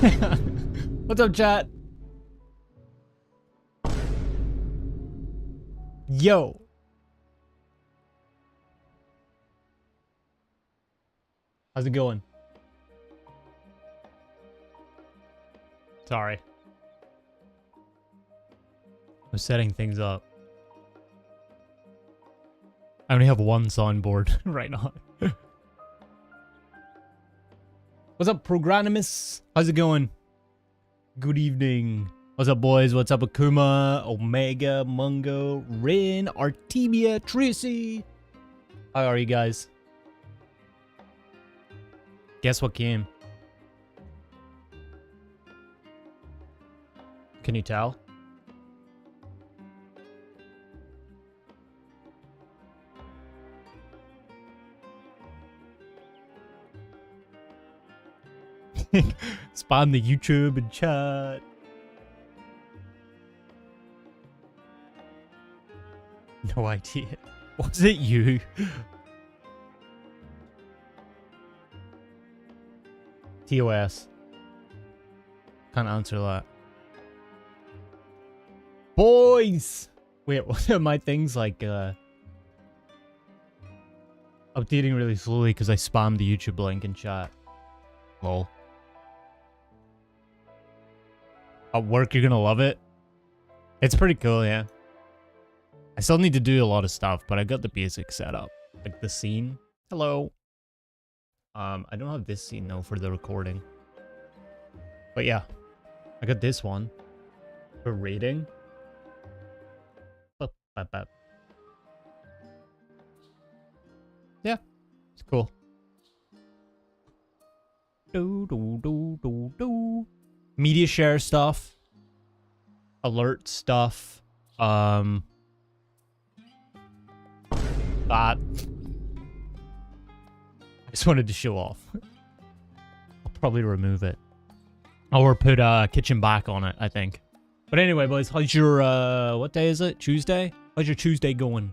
What's up, chat? Yo. How's it going? Sorry. I'm setting things up. I only have one soundboard right now. What's up, Progranimus? How's it going? Good evening. What's up, boys? What's up, Akuma, Omega, Mungo, Rin, Artemia, Tracy? How are you guys? Guess what game? Can you tell? Spam the YouTube and chat. No idea. Was it you? TOS. Can't answer that. Boys! Wait, what are my things like, updating really slowly because I spammed the YouTube link in chat. Lol. At work, you're gonna love it. It's pretty cool, yeah. I still need to do a lot of stuff, but I got the basic setup. Like the scene. Hello. I don't have this scene though for the recording. But yeah. I got this one. For rating. Yeah. It's cool. Media share stuff. Alert stuff. That. I just wanted to show off. I'll probably remove it. Or put kitchen back on it, I think. But anyway, boys, how's your, what day is it? Tuesday? How's your Tuesday going?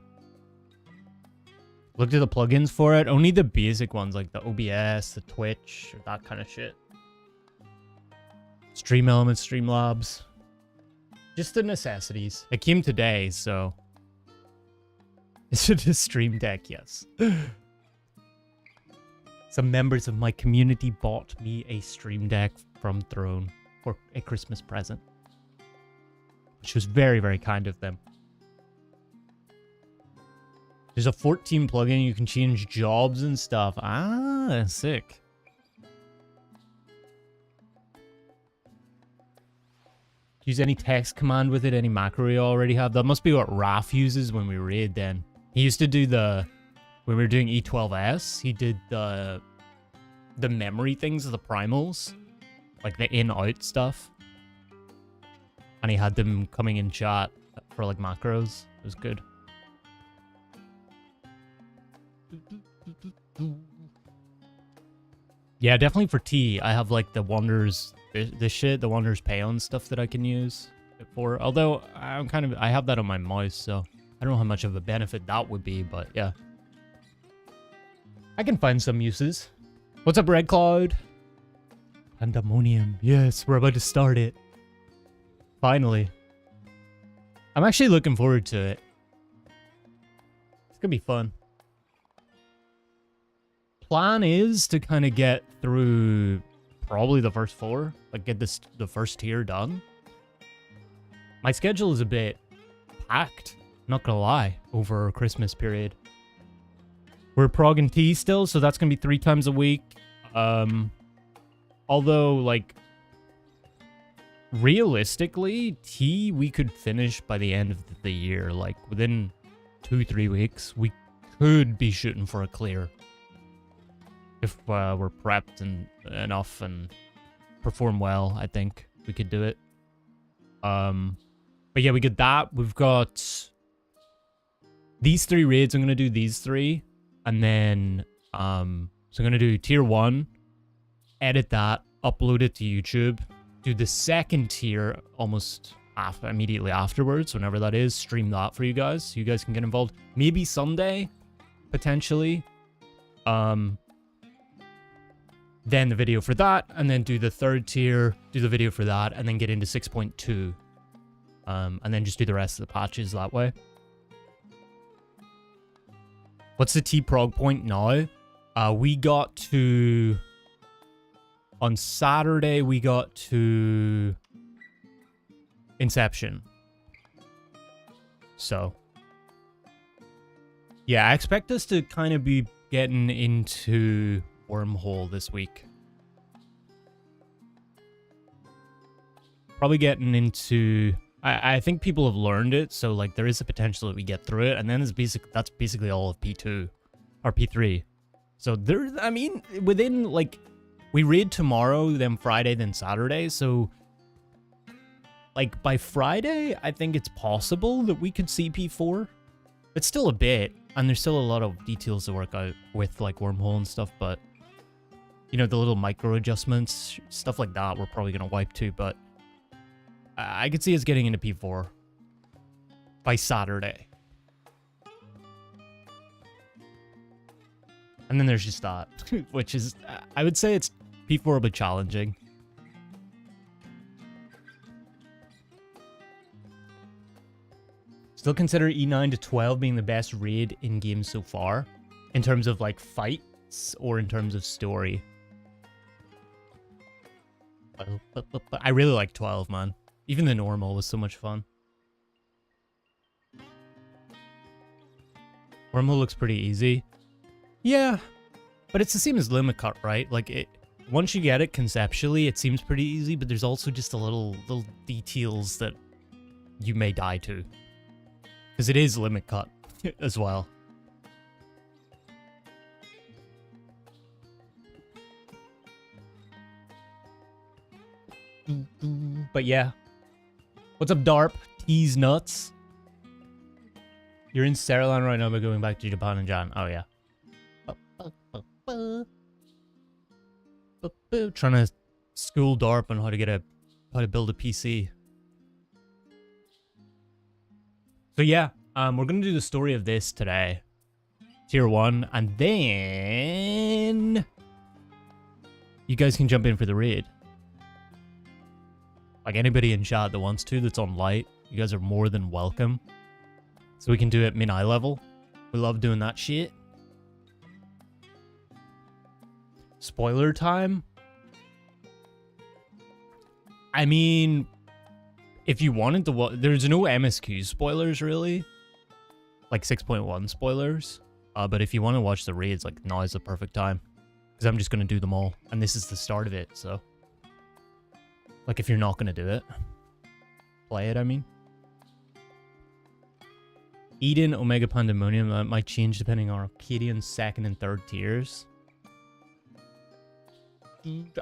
Looked at the plugins for it. Only the basic ones, like the OBS, the Twitch, or that kind of shit. Stream Elements, Streamlabs. Just the necessities. It came today, so... Is it a Stream Deck? Yes. Some members of my community bought me a Stream Deck from Throne for a Christmas present. Which was very, very kind of them. There's a 14 plugin. You can change jobs and stuff. Ah, sick. Use any text command with it, any macro you already have. That must be what Raph uses when we raid then. He used to do the... When we were doing E12S, he did the memory things of the primals. Like the in-out stuff. And he had them coming in chat for like macros. It was good. Yeah, definitely for T. I have like the Wonders, this shit, the Wonders Payon stuff that I can use it for. Although I have that on my mouse, so I don't know how much of a benefit that would be, but yeah. I can find some uses. What's up, Red Cloud? Pandaemonium. Yes, we're about to start it. Finally. I'm actually looking forward to it. It's gonna be fun. Plan is to kind of get through probably the first 4. Like get the first tier done. My schedule is a bit packed, not gonna lie, over Christmas period. We're progging T still, so that's gonna be 3 times a week. Although, like, realistically, T we could finish by the end of the year. Like, within 2-3 weeks, we could be shooting for a clear. If we're prepped enough and perform well, I think we could do it. But yeah, we get that. We've got these 3 raids. I'm gonna do these 3, and then so I'm gonna do tier 1, edit that, upload it to YouTube, do the second tier almost immediately afterwards, whenever that is, stream that for you guys, so you guys can get involved. Maybe someday, potentially, then the video for that, and then do the third tier, do the video for that, and then get into 6.2. And then just do the rest of the patches that way. What's the T-Prog point now? We got to... On Saturday, we got to... Inception. So... Yeah, I expect us to kind of be getting into Wormhole this week. Probably getting into... I think people have learned it, so like there is a potential that we get through it, and then that's basically all of P2 or P3. So there, I mean, within like we raid tomorrow, then Friday, then Saturday. So like by Friday, I think it's possible that we could see P4. It's still a bit, and there's still a lot of details to work out with like Wormhole and stuff. But you know, the little micro adjustments, stuff like that, we're probably gonna wipe too, but. I could see us getting into P4 by Saturday. And then there's just that, which is, I would say it's P4 but challenging. Still consider E9 to 12 being the best raid in game so far, in terms of like fights or in terms of story. I really like 12, man. Even the normal was so much fun. Wormhole looks pretty easy. Yeah, but it's the same as Limit Cut, right? Like, it once you get it conceptually, it seems pretty easy, but there's also just a little details that you may die to. Because it is Limit Cut as well. But yeah. What's up, Darp? Tease nuts. You're in Saraland right now, but going back to Japan and Jan. Oh, yeah. Trying to school Darp on how to build a PC. So yeah, we're gonna do the story of this today. Tier 1, and then you guys can jump in for the raid. Like anybody in chat that wants to, that's on light, you guys are more than welcome. So we can do it min-eye level. We love doing that shit. Spoiler time? I mean, if you wanted to, there's no MSQ spoilers really. Like 6.1 spoilers. But if you want to watch the raids, like now is the perfect time. Because I'm just going to do them all. And this is the start of it, so. Like, if you're not going to do it. Play it, I mean. Eden, Omega, Pandaemonium. That might change depending on Arcadian second and third tiers.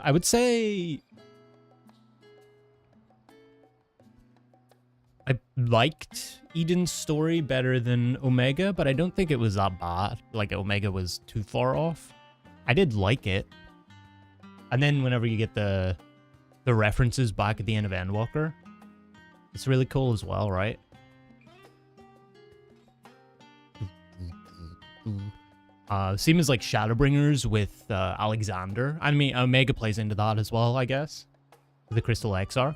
I would say... I liked Eden's story better than Omega, but I don't think it was that bad. Like, Omega was too far off. I did like it. And then whenever you get the references back at the end of Endwalker, it's really cool as well, right? Same as like Shadowbringers with Alexander. I mean, Omega plays into that as well, I guess. The Crystal Exarch.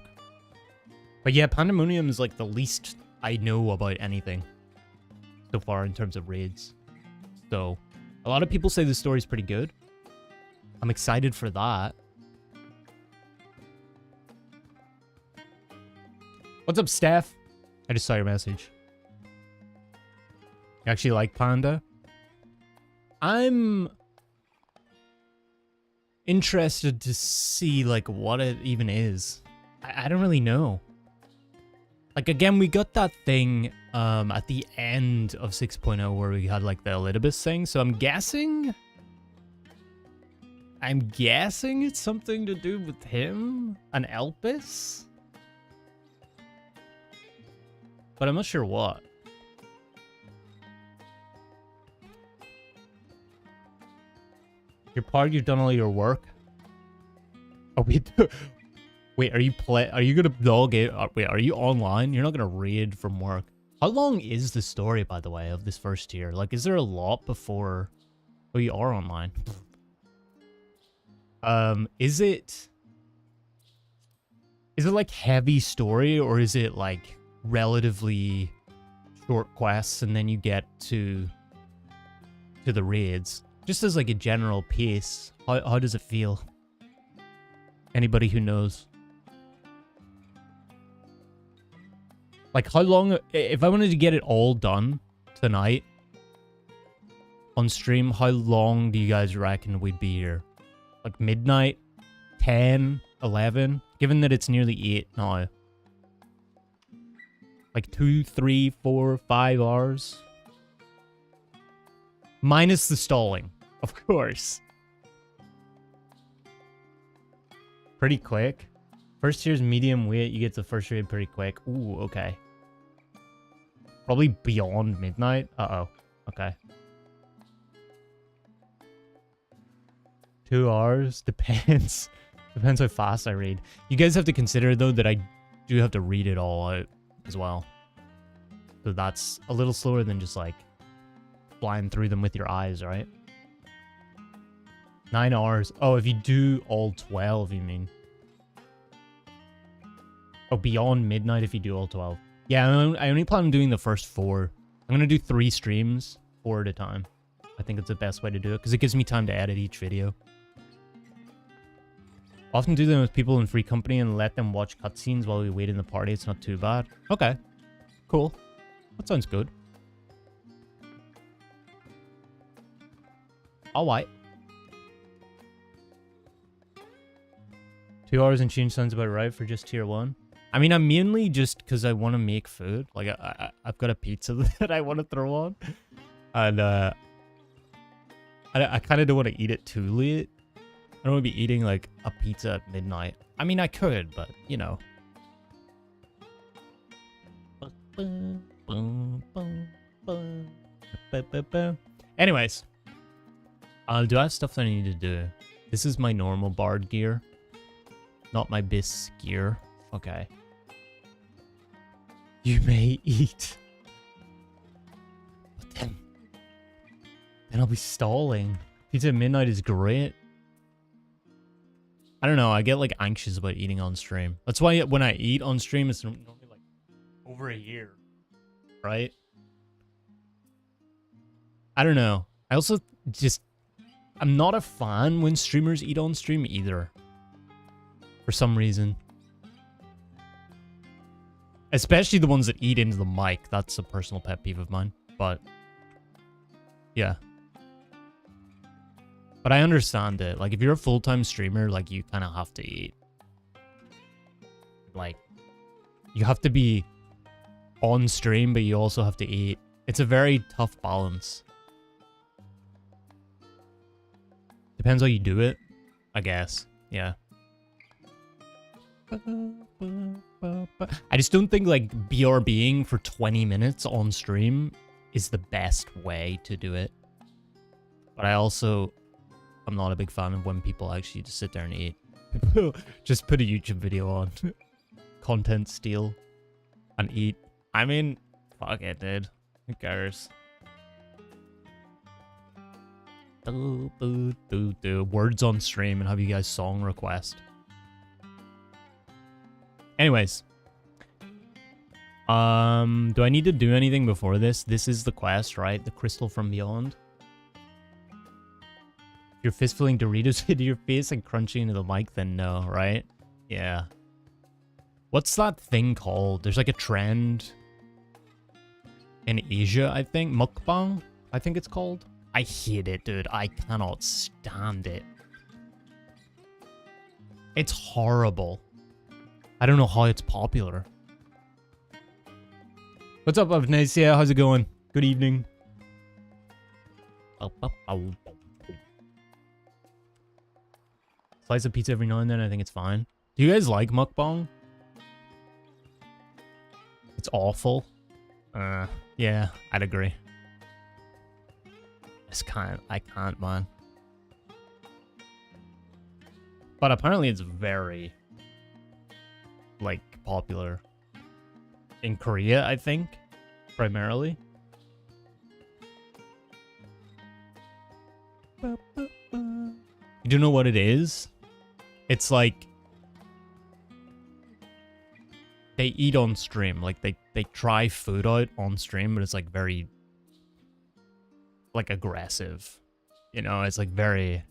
But yeah, Pandaemonium is like the least I know about anything so far in terms of raids. So, a lot of people say the story's pretty good. I'm excited for that. What's up, Steph? I just saw your message. You actually like Panda? I'm interested to see, like, what it even is. I don't really know. Like, again, we got that thing at the end of 6.0 where we had, like, the Elidibus thing, so I'm guessing it's something to do with him? An Elpis? But I'm not sure what. You're part, you've done all your work. Oh, we do. Wait, are you gonna log in? Wait, are you online? You're not gonna raid from work. How long is the story, by the way, of this first tier? Like, is there a lot before? Oh, you are online. Is it like heavy story, or is it like relatively short quests and then you get to the raids? Just as like a general pace, how does it feel? Anybody who knows? Like how long, if I wanted to get it all done tonight on stream, how long do you guys reckon we'd be here? Like midnight? 10? 11? Given that it's nearly 8 now. Like 2, 3, 4, 5 hours? Minus the stalling, of course. Pretty quick. First tier's medium weight, you get the first raid pretty quick. Ooh, okay. Probably beyond midnight. Uh-oh. Okay. 2 hours? Depends. Depends how fast I read. You guys have to consider, though, that I do have to read it all out as well. So that's a little slower than just, like, flying through them with your eyes, right? 9 hours. Oh, if you do all 12, you mean? Oh, beyond midnight if you do all 12. Yeah, I only plan on doing the first 4. I'm going to do 3 streams, 4 at a time. I think it's the best way to do it, because it gives me time to edit each video. Often do them with people in free company and let them watch cutscenes while we wait in the party. It's not too bad. Okay. Cool. That sounds good. Alright. 2 hours and change sounds about right for just tier 1. I mean, I'm mainly just because I want to make food. Like, I've got a pizza that I want to throw on. And, I kind of don't want to eat it too late. I don't want to be eating, like, a pizza at midnight. I mean, I could, but, you know. Anyways. Do I have stuff that I need to do? This is my normal bard gear. Not my bis gear. Okay. You may eat. But then I'll be stalling. Pizza at midnight is great. I don't know, I get like anxious about eating on stream. That's why when I eat on stream, it's normally like over a year, right? I don't know. I also just, I'm not a fan when streamers eat on stream either. For some reason. Especially the ones that eat into the mic. That's a personal pet peeve of mine. But, yeah. But I understand it. Like, if you're a full-time streamer, like, you kind of have to eat. Like, you have to be on stream, but you also have to eat. It's a very tough balance. Depends how you do it, I guess. Yeah. I just don't think, like, BRBing for 20 minutes on stream is the best way to do it. But I'm not a big fan of when people actually just sit there and eat. Just put a YouTube video on. Content steal. And eat. I mean, fuck it, dude. Who cares? Words on stream and have you guys song request. Anyways. Do I need to do anything before this? This is the quest, right? The Crystal from Beyond. If you're fistfulling Doritos into your face and crunching into the mic, then no, right? Yeah. What's that thing called? There's like a trend in Asia, I think. Mukbang, I think it's called. I hate it, dude. I cannot stand it. It's horrible. I don't know how it's popular. What's up, Avnesia? How's it going? Good evening. Slice of pizza every now and then, I think it's fine. Do you guys like mukbang? It's awful. Yeah, I'd agree. I can't, man. But apparently it's very, like, popular. In Korea, I think, primarily. You don't know what it is? It's like they eat on stream. Like they try food out on stream, but it's like very like aggressive. You know, it's like very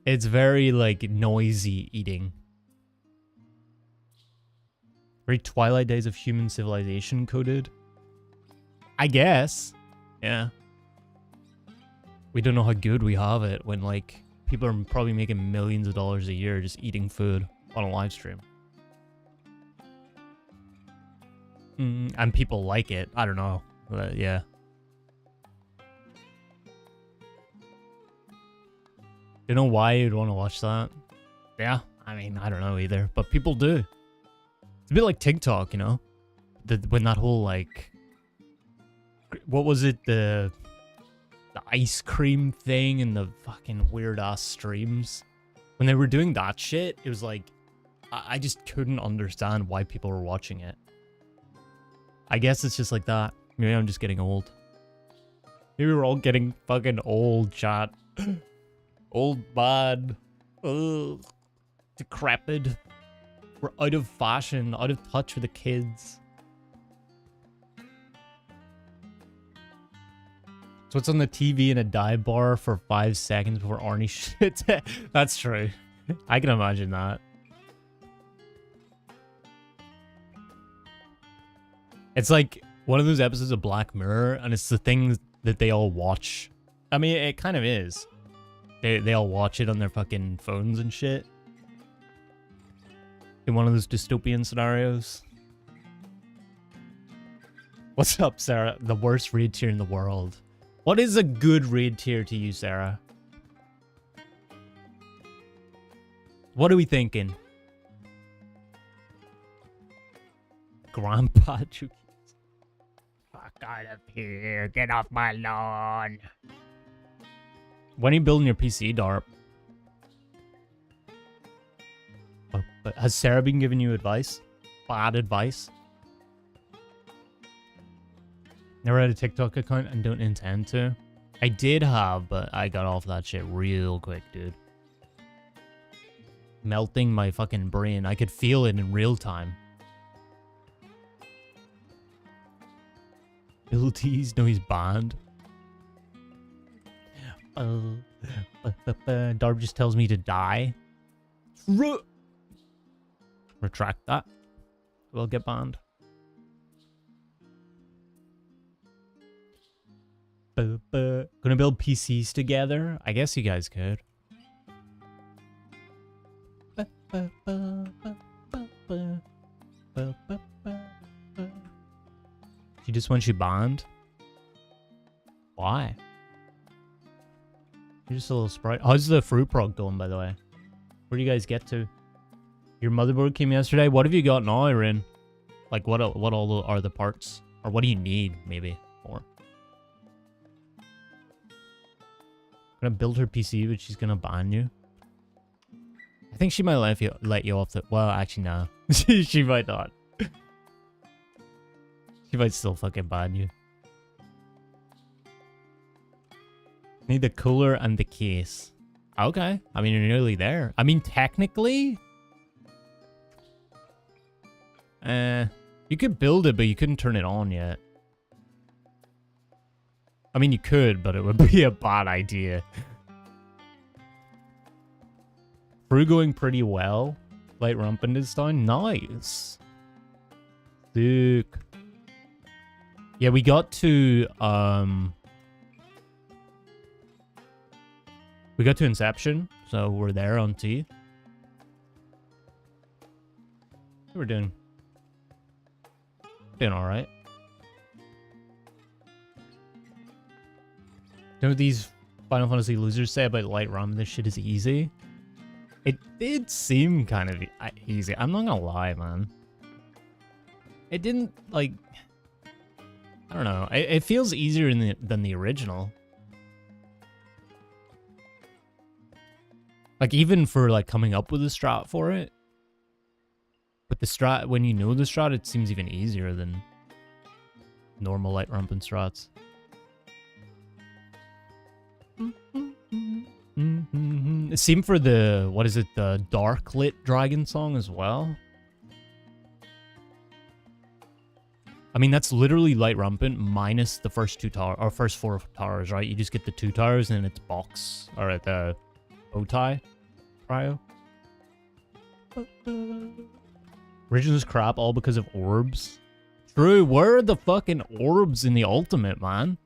like noisy eating. Very Twilight Days of human civilization coded. I guess. Yeah. We don't know how good we have it when like people are probably making millions of dollars a year just eating food on a live stream. And people like it. I don't know. But yeah. Don't know why you'd want to watch that. Yeah, I mean, I don't know either. But people do. It's a bit like TikTok, you know? When that whole, like... What was it? The ice cream thing and the fucking weird-ass streams. When they were doing that shit, it was like... I just couldn't understand why people were watching it. I guess it's just like that. Maybe I'm just getting old. Maybe we're all getting fucking old, chat. Old bad. Ugh. Decrepit. We're out of fashion, out of touch with the kids. So it's on the TV in a dive bar for 5 seconds before Arnie shit. That's true. I can imagine that. It's like one of those episodes of Black Mirror, and it's the things that they all watch. I mean, it kind of is. They all watch it on their fucking phones and shit. In one of those dystopian scenarios. What's up, Sarah? The worst raid tier in the world. What is a good raid tier to you, Sarah? What are we thinking? Grandpa Chucky. Fuck out of here. Get off my lawn. When are you building your PC, Darp? Oh, but has Sarah been giving you advice? Bad advice? Never had a TikTok account and don't intend to. I did have, but I got off that shit real quick, dude. Melting my fucking brain. I could feel it in real time. Bill T's, no, he's banned. Darb just tells me to die. Retract that. We'll get banned. Gonna build PCs together? I guess you guys could. She just wants you banned? Why? You're just a little sprite. How's the fruit prog going, by the way? Where do you guys get to? Your motherboard came yesterday. What have you got now, Erin? Like, what all are the parts? Or what do you need, maybe, more? Gonna build her PC, but she's gonna ban you. I think she might let you off the... Well, actually, no. She might not. She might still fucking ban you. Need the cooler and the case. Okay. I mean, you're nearly there. I mean, technically... you could build it, but you couldn't turn it on yet. I mean, you could, but it would be a bad idea. Brew going pretty well. Light Rumpin is down. Nice. Sick. Yeah, we got to, we got to Inception, so we're there on T. We're doing alright. You know what these Final Fantasy losers say about Light Rum? This shit is easy. It did seem kind of easy. I'm not gonna lie, man. It didn't, like... I don't know. It feels easier than the original. Like, even for, like, coming up with a strat for it. But the strat, when you know the strat, it seems even easier than normal Light Rumpin strats. Same for the, what is it, the dark lit dragon song as well. I mean, that's literally light rampant minus the first two towers, or first 4 towers, right? You just get the 2 towers and it's box, or at the bow tie trio. Original's crap, all because of orbs. True, where are the fucking orbs in the ultimate, man?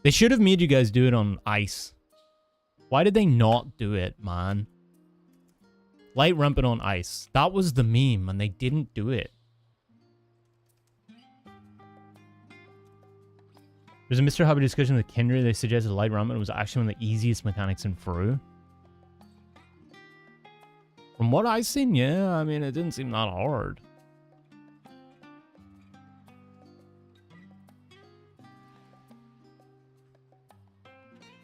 They should have made you guys do it on ice. Why did they not do it, man? Light rampant on ice. That was the meme, and they didn't do it. There's a Mr. Hobby discussion with Kendra. They suggested light rampant was actually one of the easiest mechanics in Fru. From what I've seen, yeah. I mean, it didn't seem that hard.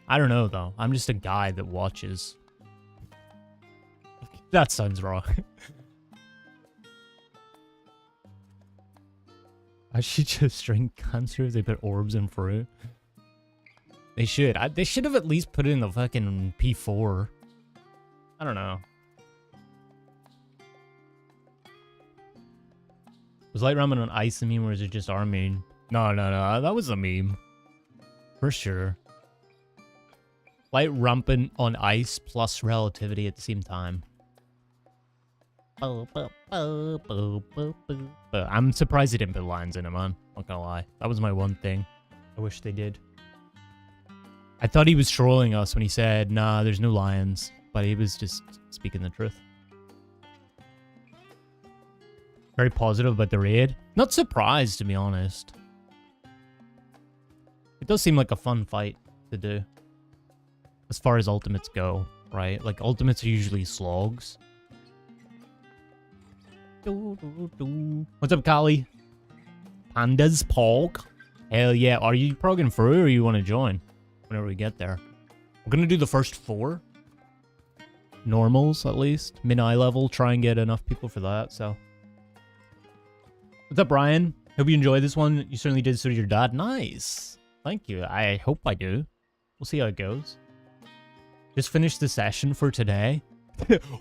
I don't know, though. I'm just a guy that watches. That sounds wrong. I should just string cancer if they put orbs in Fru. They should. They should have at least put it in the fucking P4. I don't know. Was light ramen on ice a meme or is it just our meme? No. That was a meme. For sure. Light rampant on ice plus relativity at the same time. I'm surprised they didn't put lines in it, man. Not gonna lie. That was my one thing. I wish they did. I thought he was trolling us when he said, nah, there's no lions. But he was just speaking the truth. Very positive about the raid. Not surprised, to be honest. It does seem like a fun fight to do. As far as ultimates go, right? Like, ultimates are usually slogs. What's up, Kali? Pandas Pog? Hell yeah. Are you progging through or you want to join? Whenever we get there. We're going to do the first 4. Normals, at least. Min-eye level. Try and get enough people for that, so. What's up, Brian? Hope you enjoyed this one. You certainly did, so did your dad. Nice. Thank you. I hope I do. We'll see how it goes. Just finished the session for today.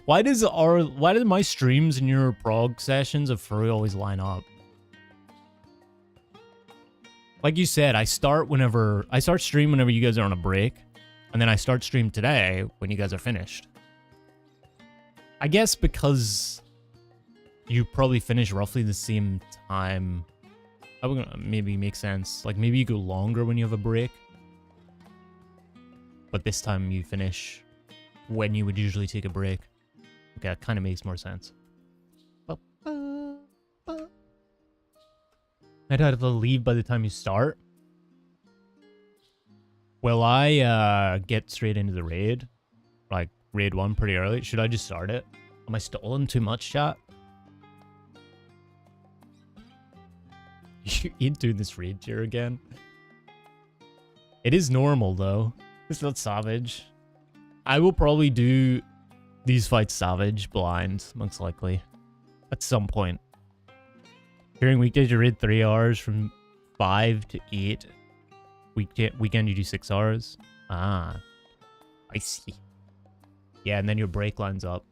Why did my streams and your prog sessions of Furry always line up? Like you said, I start stream whenever you guys are on a break, and then I start stream today when you guys are finished. I guess because you probably finish roughly the same time. That would maybe make sense. Like maybe you go longer when you have a break. But this time you finish when you would usually take a break. Okay, that kind of makes more sense. I'd have to leave by the time you start. Will I get straight into the raid? Like, raid 1 pretty early? Should I just start it? Am I stalling too much, chat? You ain't doing this raid tier again. It is normal, though. It's not savage. I will probably do these fights savage, blind, most likely. At some point. During weekdays, you raid 3 hours from 5 to 8. Weekend, you do 6 hours. Ah. I see. Yeah, and then your break lines up.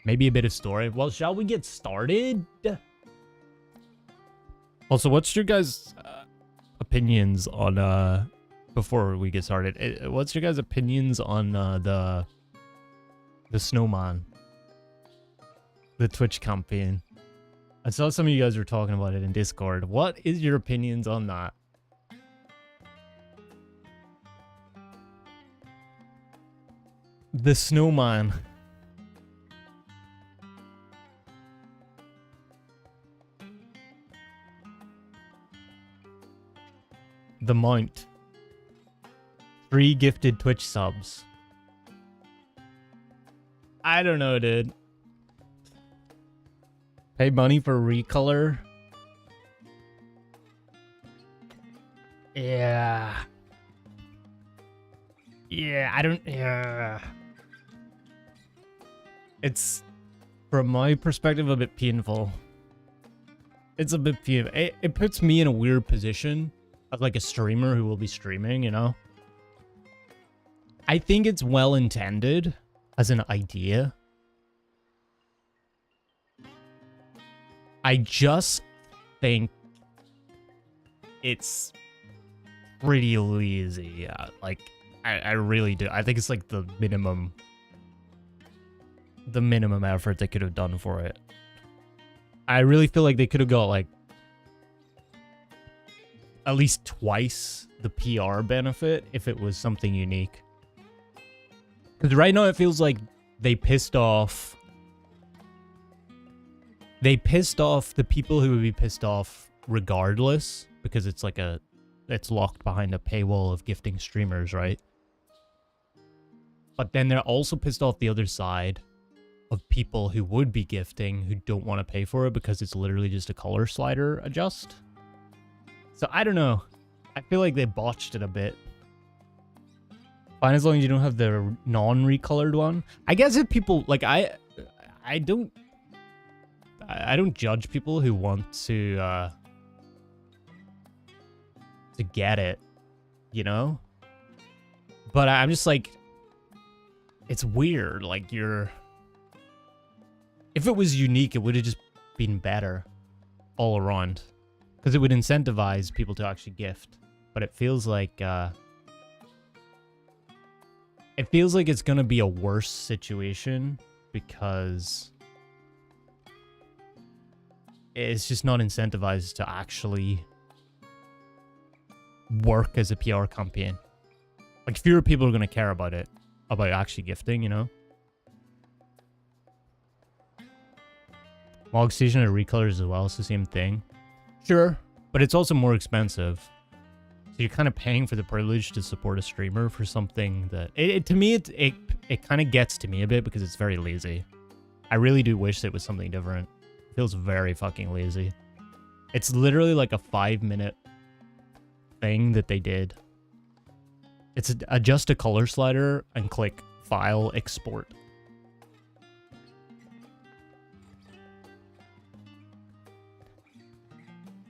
Maybe a bit of story. Well, shall we get started? Also, what's your guys' opinions on, before we get started, what's your guys' opinions on the snowman? The Twitch campaign. I saw some of you guys were talking about it in Discord. What is your opinions on that? The snowman. The mount. 3 gifted Twitch subs. I don't know, dude. Pay money for recolor. Yeah. Yeah, I don't... Yeah. It's, from my perspective, a bit painful. It's a bit painful. It puts me in a weird position of like a streamer who will be streaming, you know? I think it's well intended as an idea. I just think it's pretty lazy. Yeah, like I really do. I think it's like the minimum effort they could have done for it. I really feel like they could have got like at least twice the PR benefit if it was something unique. Because right now it feels like they pissed off the people who would be pissed off regardless, because it's like it's locked behind a paywall of gifting streamers, right? But then they're also pissed off the other side of people who would be gifting who don't want to pay for it because it's literally just a color slider adjust. So I don't know. I feel like they botched it a bit. Fine as long as you don't have the non-recolored one. I guess if people like I don't judge people who want to get it, you know? But I'm just like, it's weird. Like if it was unique, it would have just been better all around. Because it would incentivize people to actually gift. But it feels like it's gonna be a worse situation because it's just not incentivized to actually work as a PR campaign. Like fewer people are gonna care about it, about actually gifting, you know? Log stationary recolors as well, it's the same thing. Sure, but it's also more expensive. So you're kind of paying for the privilege to support a streamer for something that... to me, it kind of gets to me a bit because it's very lazy. I really do wish it was something different. It feels very fucking lazy. It's literally like a 5-minute thing that they did. It's adjust a color slider and click File, Export.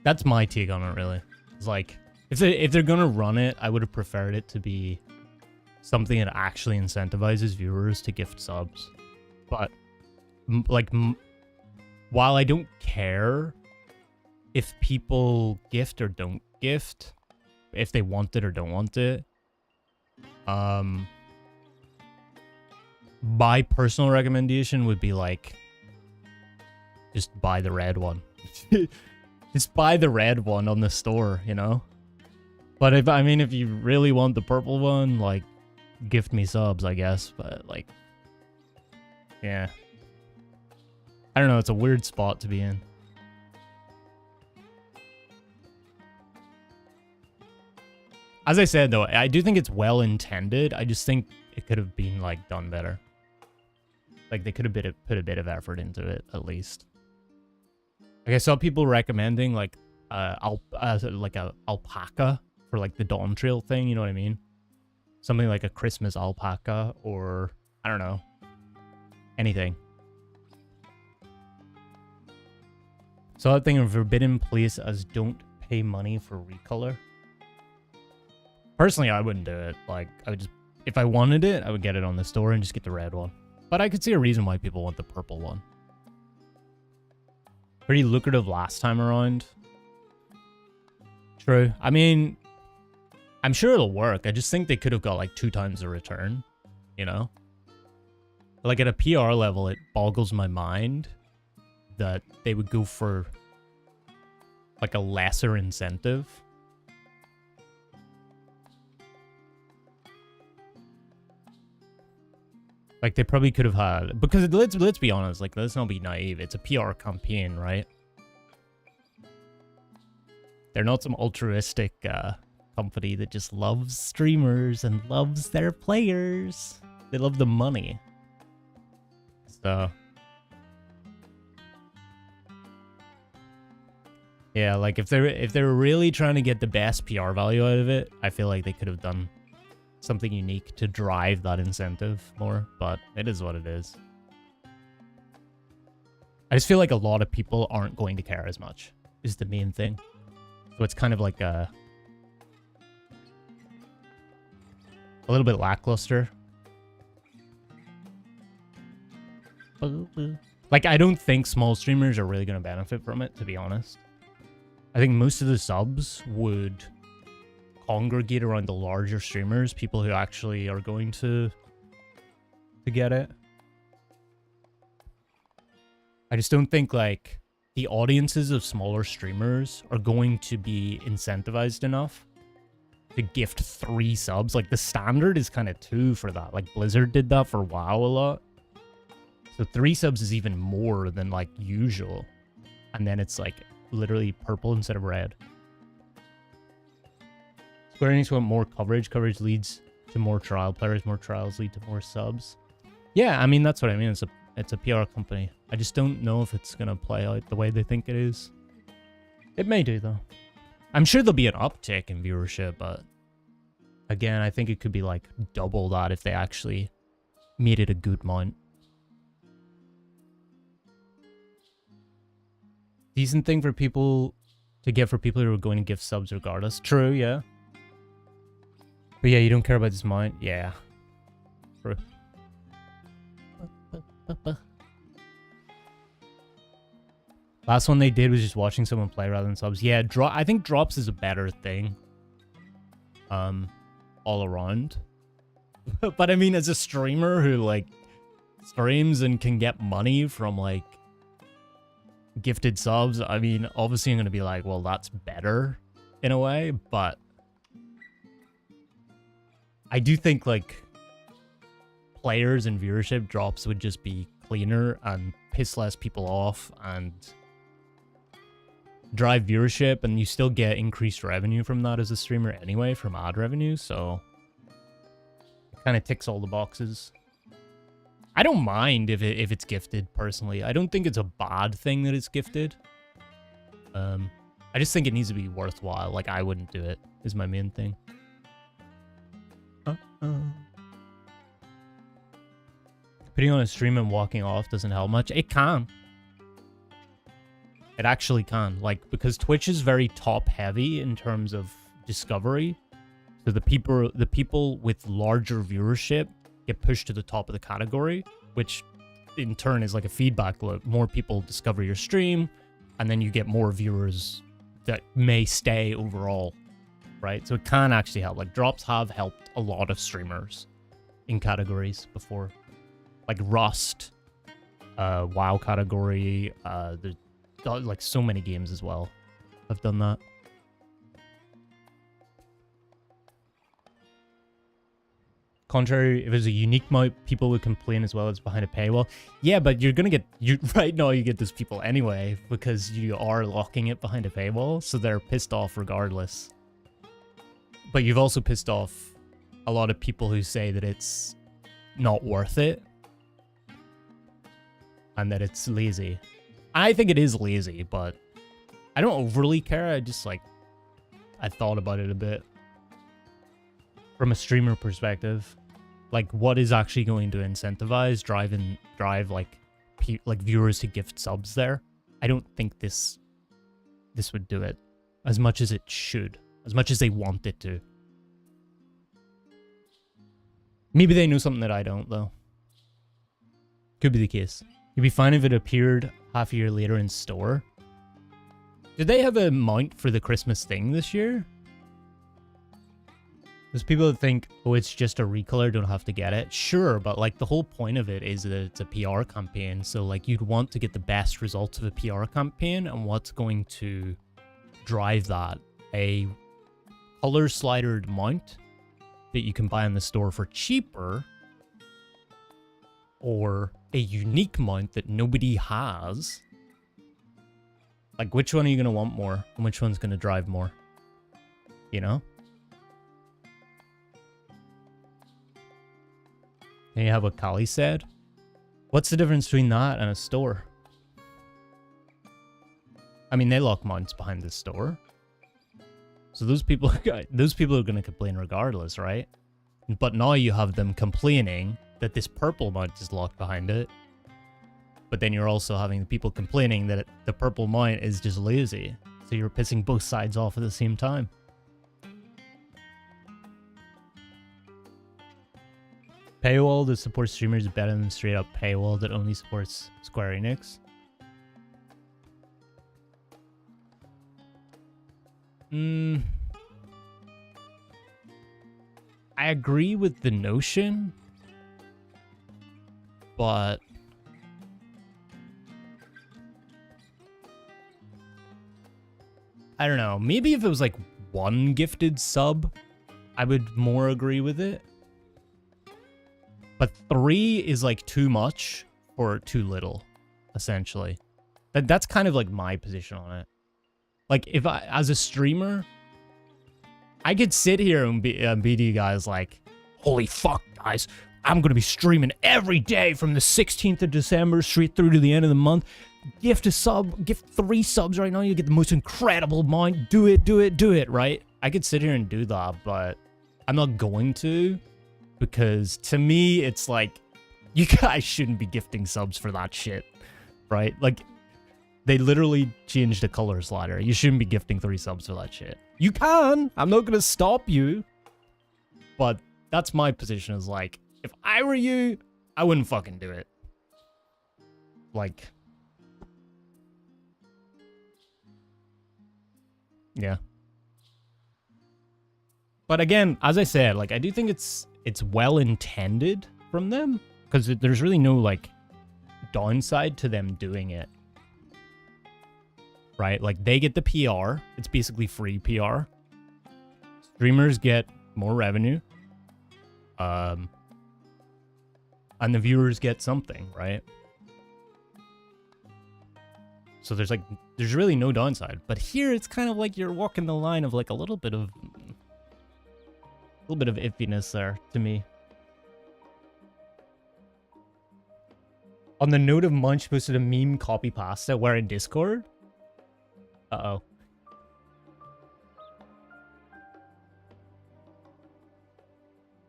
That's my take on it, really. It's like, if they're gonna run it, I would have preferred it to be something that actually incentivizes viewers to gift subs. But, while I don't care if people gift or don't gift, if they want it or don't want it, my personal recommendation would be like, just buy the red one. Just buy the red one on the store, you know? But if you really want the purple one, like, gift me subs, I guess. But, like, yeah. I don't know, it's a weird spot to be in. As I said, though, I do think it's well intended. I just think it could have been, like, done better. Like, they could have put a bit of effort into it, at least. Like I saw people recommending like a alpaca for like the Dawn Trail thing, you know what I mean? Something like a Christmas alpaca or I don't know. Anything. So that thing of forbidden place as don't pay money for recolor. Personally, I wouldn't do it. Like I would just if I wanted it, I would get it on the store and just get the red one. But I could see a reason why people want the purple one. Pretty lucrative last time around. True. I mean, I'm sure it'll work. I just think they could have got like 2 times the return, you know? Like at a PR level, it boggles my mind that they would go for like a lesser incentive. Like, they probably could have had... Because let's be honest, like, let's not be naive. It's a PR campaign, right? They're not some altruistic company that just loves streamers and loves their players. They love the money. So... yeah, like, if they're really trying to get the best PR value out of it, I feel like they could have done something unique to drive that incentive more, but it is what it is. I just feel like a lot of people aren't going to care as much, is the main thing. So it's kind of like a a little bit lackluster. Like, I don't think small streamers are really going to benefit from it, to be honest. I think most of the subs would congregate around the larger streamers, people who actually are going to get it. I just don't think, like, the audiences of smaller streamers are going to be incentivized enough to gift 3 subs. Like, the standard is kind of 2 for that. Like, Blizzard did that for WoW a lot. So 3 subs is even more than, like, usual. And then it's, like, literally purple instead of red. Square Enix want more coverage. Coverage leads to more trial players. More trials lead to more subs. Yeah, I mean, that's what I mean. It's a PR company. I just don't know if it's going to play out the way they think it is. It may do, though. I'm sure there'll be an uptick in viewership, but again, I think it could be, like, double that if they actually made it a good mount. Decent thing for people to get for people who are going to give subs regardless. True, yeah. But yeah, you don't care about this mount? Yeah. True. Last one they did was just watching someone play rather than subs. Yeah, I think drops is a better thing. All around. But I mean, as a streamer who, like, streams and can get money from, like, gifted subs, I mean, obviously I'm going to be like, well, that's better in a way, but I do think, like, players and viewership drops would just be cleaner and piss less people off and drive viewership, and you still get increased revenue from that as a streamer anyway, from ad revenue, so it kind of ticks all the boxes. I don't mind if it's gifted, personally. I don't think it's a bad thing that it's gifted. I just think it needs to be worthwhile. Like, I wouldn't do it, is my main thing. Putting on a stream and walking off doesn't help much. It can. It actually can. Like, because Twitch is very top-heavy in terms of discovery. So the people with larger viewership get pushed to the top of the category, which in turn is like a feedback loop. More people discover your stream, and then you get more viewers that may stay overall, right? So it can actually help. Like, drops have helped a lot of streamers in categories before. Like Rust, WoW category, there's like so many games as well have done that. Contrary, if it's a unique mount, people would complain as well as behind a paywall. Yeah, but you're gonna get right now. You get those people anyway because you are locking it behind a paywall, so they're pissed off regardless. But you've also pissed off a lot of people who say that it's not worth it and that it's lazy. I think it is lazy, but I don't overly care. I just, like, I thought about it a bit from a streamer perspective. Like, what is actually going to incentivize, drive like viewers to gift subs there? I don't think this would do it as much as it should, as much as they want it to. Maybe they know something that I don't, though. Could be the case. You'd be fine if it appeared half a year later in store. Did they have a mount for the Christmas thing this year? There's people that think, oh, it's just a recolor, don't have to get it. Sure, but, like, the whole point of it is that it's a PR campaign. So, like, you'd want to get the best results of a PR campaign, and what's going to drive that? A color slidered mount that you can buy in the store for cheaper, or a unique mount that nobody has. Like, which one are you going to want more, and which one's going to drive more? You know? And you have what Kali said. What's the difference between that and a store? I mean, they lock mounts behind the store. So those people are going to complain regardless, right? But now you have them complaining that this purple mount is locked behind it. But then you're also having the people complaining that the purple mount is just lazy. So you're pissing both sides off at the same time. Paywall that supports streamers is better than straight up paywall that only supports Square Enix. I agree with the notion, but I don't know. Maybe if it was like one gifted sub, I would more agree with it. But 3 is like too much or too little, essentially. That's kind of like my position on it. Like if I, as a streamer, I could sit here and be to you guys like, holy fuck, guys, I'm going to be streaming every day from the 16th of December straight through to the end of the month. Gift a sub, gift 3 subs right now, you get the most incredible mind. Do it, right? I could sit here and do that, but I'm not going to, because to me, it's like, you guys shouldn't be gifting subs for that shit, right? Like, they literally changed the color slider. You shouldn't be gifting 3 subs for that shit. You can, I'm not gonna stop you, but that's my position, is like, if I were you, I wouldn't fucking do it. Like, yeah. But again, as I said, like, I do think it's well intended from them, because there's really no like downside to them doing it, right? Like, they get the PR. It's basically free PR. Streamers get more revenue. And the viewers get something, right? So there's really no downside. But here it's kind of like you're walking the line of like a little bit of iffiness there to me. On the note of Munch posted a meme copy pasta where in Discord. Uh-oh.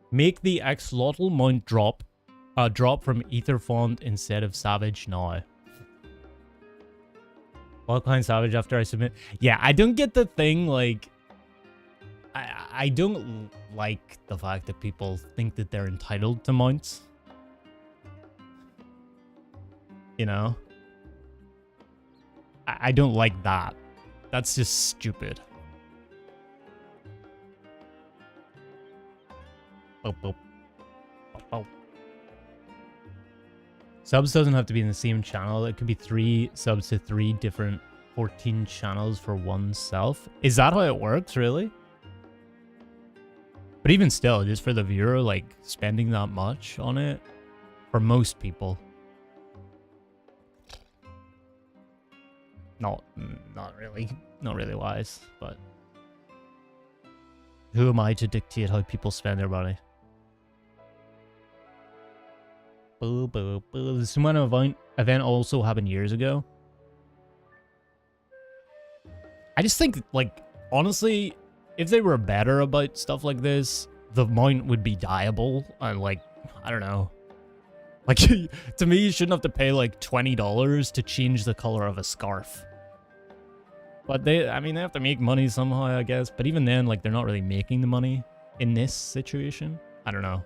Make the axolotl mount drop from ether font instead of savage now. Wildkind savage after I submit. Yeah, I don't get the thing, like, I don't like the fact that people think that they're entitled to mounts. You know? I don't like that. That's just stupid. Oh, oh. Oh, oh. Subs doesn't have to be in the same channel. It could be 3 subs to 3 different 14 channels for oneself. Is that how it works, really? But even still, just for the viewer, like, spending that much on it, for most people. Not really wise, but who am I to dictate how people spend their money? Boo, boo, boo. The Sumana event also happened years ago. I just think, like, honestly, if they were better about stuff like this, the mount would be dyeable. And, like, I don't know. Like, to me, you shouldn't have to pay, like, $20 to change the color of a scarf. But they have to make money somehow, I guess. But even then, like, they're not really making the money in this situation. I don't know.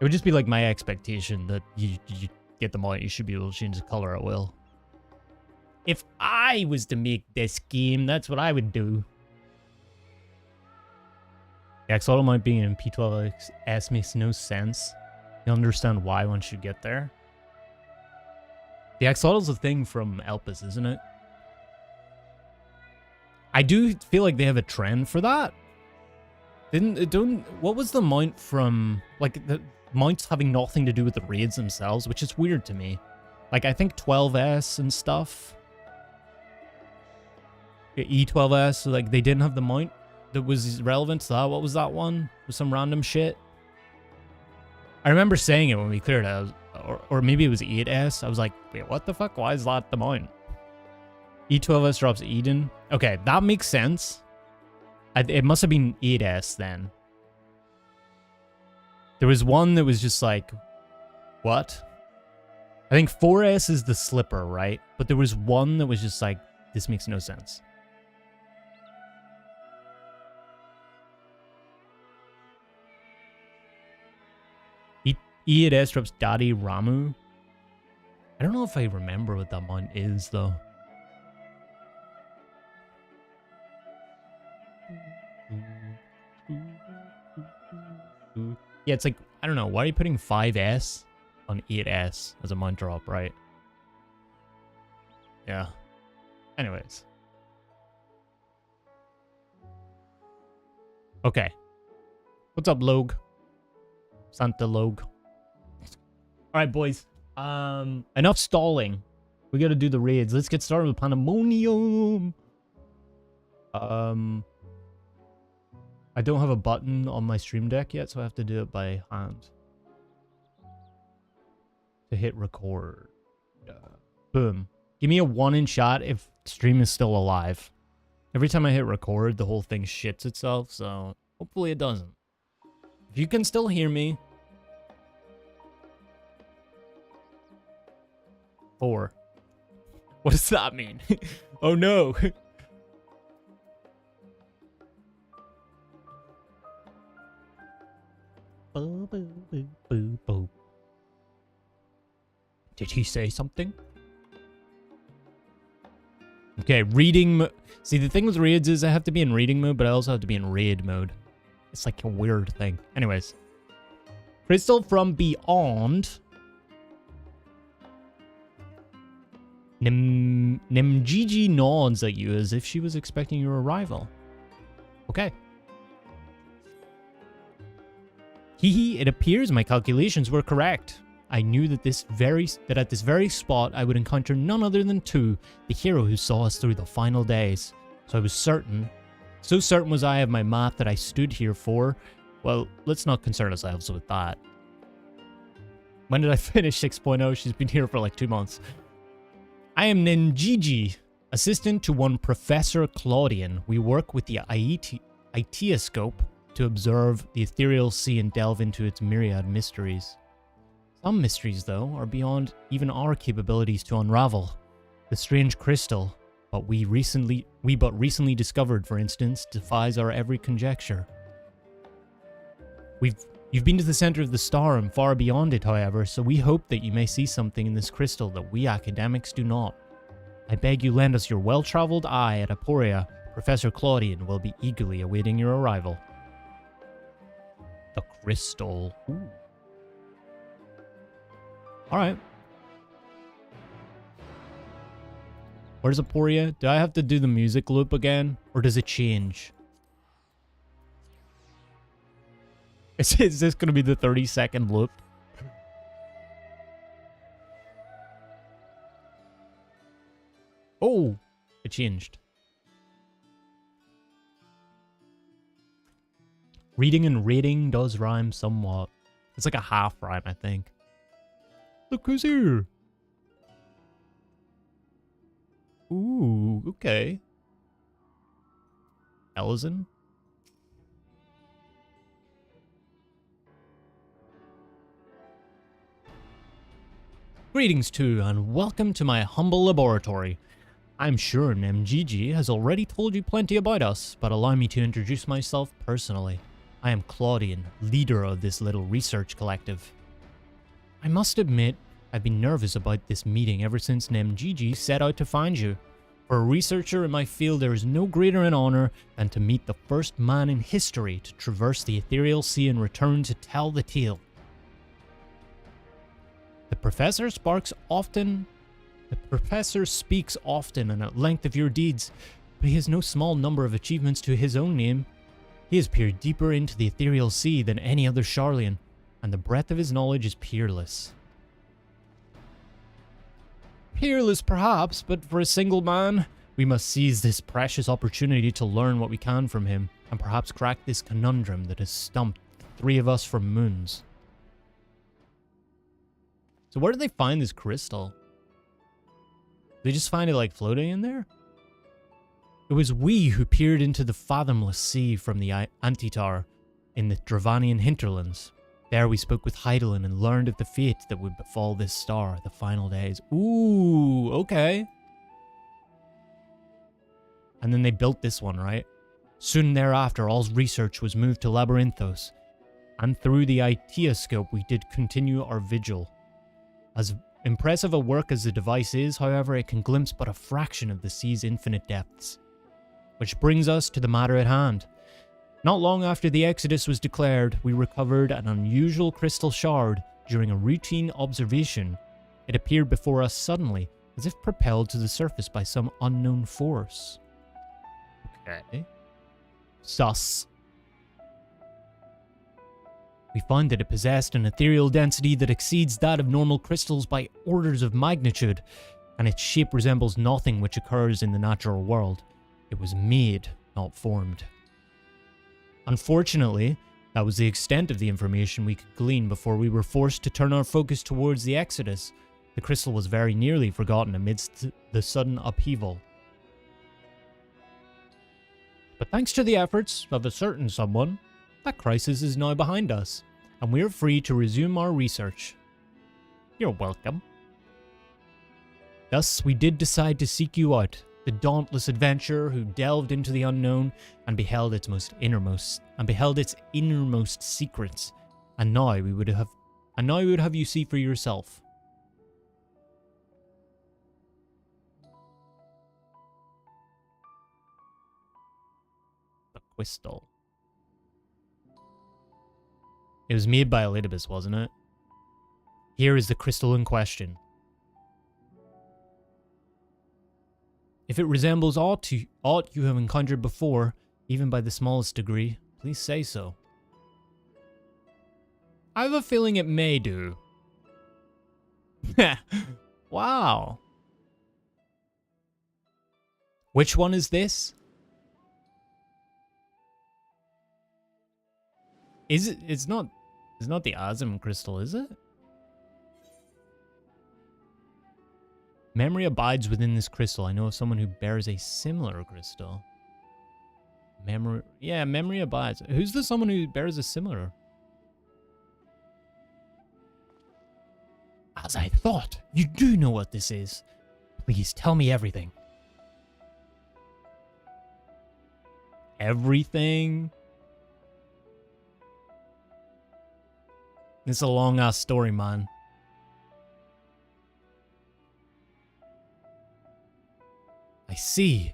It would just be like my expectation that you get the mount, you should be able to change the color at will. If I was to make this game, that's what I would do. The axolotl mount being in P12S makes no sense. You understand why one should get there. The axolotl's a thing from Elpis, isn't it? I do feel like they have a trend for that. What was the mount from, like, the mounts having nothing to do with the raids themselves, which is weird to me. Like, I think 12S and stuff, E12S, like, they didn't have the mount that was relevant to that. What was that one? With some random shit? I remember saying it when we cleared it, or maybe it was 8S. I was like, wait, what the fuck? Why is that the mount? E12S drops Eden. Okay, that makes sense. It must have been 8S then. There was one that was just like, what? I think 4S is the slipper, right? But there was one that was just like, this makes no sense. E8S drops Daddy Ramu. I don't know if I remember what that one is, though. Yeah, it's like, I don't know. Why are you putting 5S on 8S as a mount drop, right? Yeah. Anyways. Okay. What's up, Logue? Santa Logue. Alright, boys. Enough stalling. We gotta do the raids. Let's get started with Pandaemonium. I don't have a button on my stream deck yet, so I have to do it by hand. To hit record. Boom. Give me a 1 in shot if stream is still alive. Every time I hit record, the whole thing shits itself, so hopefully it doesn't. If you can still hear me. 4. What does that mean? Oh no. Did he say something? Okay, reading. See, the thing with raids is I have to be in reading mode, but I also have to be in raid mode. It's like a weird thing. Anyways. Crystal from Beyond. Nimgigi nods at you as if she was expecting your arrival. Okay. Hehe, it appears my calculations were correct. I knew that at this very spot I would encounter none other than Tu, the hero who saw us through the final days. So I was certain. So certain was I of my math that I stood here for. Well, let's not concern ourselves with that. When did I finish 6.0? She's been here for like 2 months. I am Nenjiji, assistant to one Professor Claudian. We work with the Itioscope to observe the ethereal sea and delve into its myriad mysteries. Some mysteries, though, are beyond even our capabilities to unravel. The strange crystal, we but recently discovered, for instance, defies our every conjecture. You've been to the center of the star and far beyond it, however, so we hope that you may see something in this crystal that we academics do not. I beg you lend us your well-traveled eye at Aporia. Professor Claudian will be eagerly awaiting your arrival. The crystal. Ooh. Alright. Where's Aporia? Do I have to do the music loop again? Or does it change? Is this going to be the 30-second loop? Oh, it changed. Reading and rating does rhyme somewhat. It's like a half rhyme, I think. Look who's here. Ooh, okay. Elizin? Greetings to and welcome to my humble laboratory. I'm sure Nemgigi has already told you plenty about us, but allow me to introduce myself personally. I am Claudian, leader of this little research collective. I must admit, I've been nervous about this meeting ever since Nemgigi set out to find you. For a researcher in my field, there is no greater an honor than to meet the first man in history to traverse the ethereal sea and return to tell the tale. The professor speaks often and at length of your deeds, but he has no small number of achievements to his own name. He has peered deeper into the ethereal sea than any other Sharlayan, and the breadth of his knowledge is peerless. Peerless perhaps, but for a single man, we must seize this precious opportunity to learn what we can from him, and perhaps crack this conundrum that has stumped the 3 of us for moons. So where did they find this crystal? They just find it like floating in there? It was we who peered into the fathomless sea from the Antitar in the Dravanian hinterlands. There we spoke with Heidelin and learned of the fate that would befall this star at the final days. Ooh, okay. And then they built this one, right? Soon thereafter, all research was moved to Labyrinthos. and through the ideoscope we did continue our vigil. As impressive a work as the device is, however, it can glimpse but a fraction of the sea's infinite depths. Which brings us to the matter at hand. Not long after the Exodus was declared, we recovered an unusual crystal shard. During a routine observation, it appeared before us suddenly, as if propelled to the surface by some unknown force. Okay. Sus. We found that it possessed an ethereal density that exceeds that of normal crystals by orders of magnitude, and its shape resembles nothing which occurs in the natural world. It was made, not formed. Unfortunately, that was the extent of the information we could glean before we were forced to turn our focus towards the Exodus. The crystal was very nearly forgotten amidst the sudden upheaval. But thanks to the efforts of a certain someone, that crisis is now behind us, and we are free to resume our research. You're welcome. Thus, we did decide to seek you out, the dauntless adventurer who delved into the unknown and beheld its innermost secrets. And now we would have you see for yourself. The crystal. It was made by Elidibus, wasn't it? Here is the crystal in question. If it resembles aught you have encountered before, even by the smallest degree, please say so. I have a feeling it may do. Wow. Which one is this? Is it? It's not the Azim crystal, is it? Memory abides within this crystal. I know of someone who bears a similar crystal. Memory abides. Who's the someone who bears a similar? As I thought, you do know what this is. Please tell me everything. Everything? It's a long ass story, man. I see.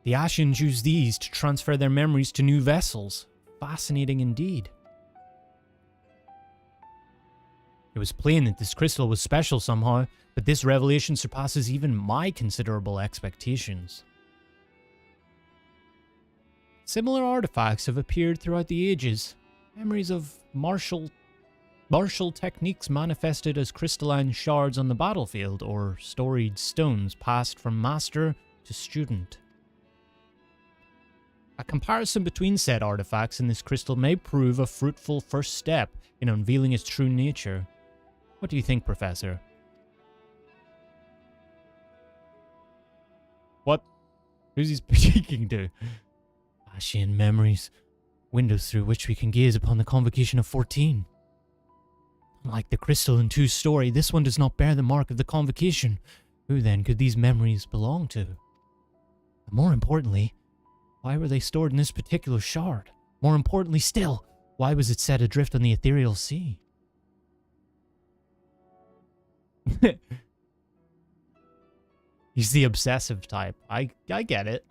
The Ashians use these to transfer their memories to new vessels. Fascinating indeed. It was plain that this crystal was special somehow, but this revelation surpasses even my considerable expectations. Similar artifacts have appeared throughout the ages. Memories of martial techniques manifested as crystalline shards on the battlefield, or storied stones passed from master to student. A comparison between said artifacts and this crystal may prove a fruitful first step in unveiling its true nature. What do you think, Professor? What? Who's he speaking to? Ashian memories, windows through which we can gaze upon the convocation of 14. Unlike the crystal in 2's story, this one does not bear the mark of the convocation. Who then could these memories belong to? And more importantly, why were they stored in this particular shard? More importantly still, why was it set adrift on the ethereal sea? He's the obsessive type. I get it.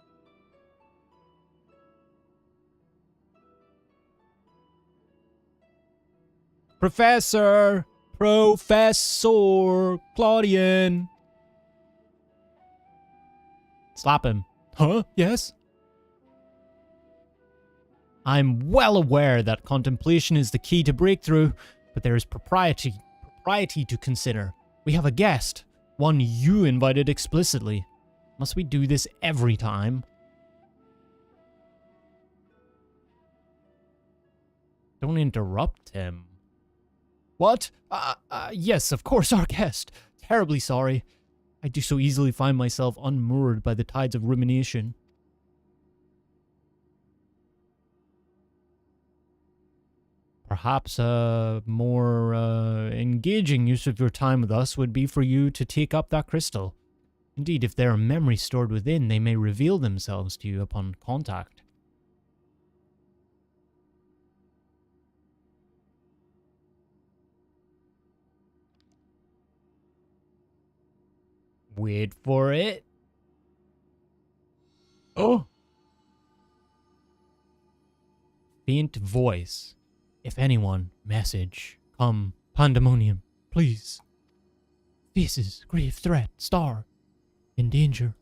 Professor Claudian. Slap him. Huh? Yes? I'm well aware that contemplation is the key to breakthrough, but there is propriety to consider. We have a guest, one you invited explicitly. Must we do this every time? Don't interrupt him. What? Yes, of course, our guest. Terribly sorry. I do so easily find myself unmoored by the tides of rumination. Perhaps a more engaging use of your time with us would be for you to take up that crystal. Indeed, if there are memories stored within, they may reveal themselves to you upon contact. Wait for it. Oh! Faint voice. If anyone, message. Come, Pandaemonium, please. Faces, grave threat, star. In danger.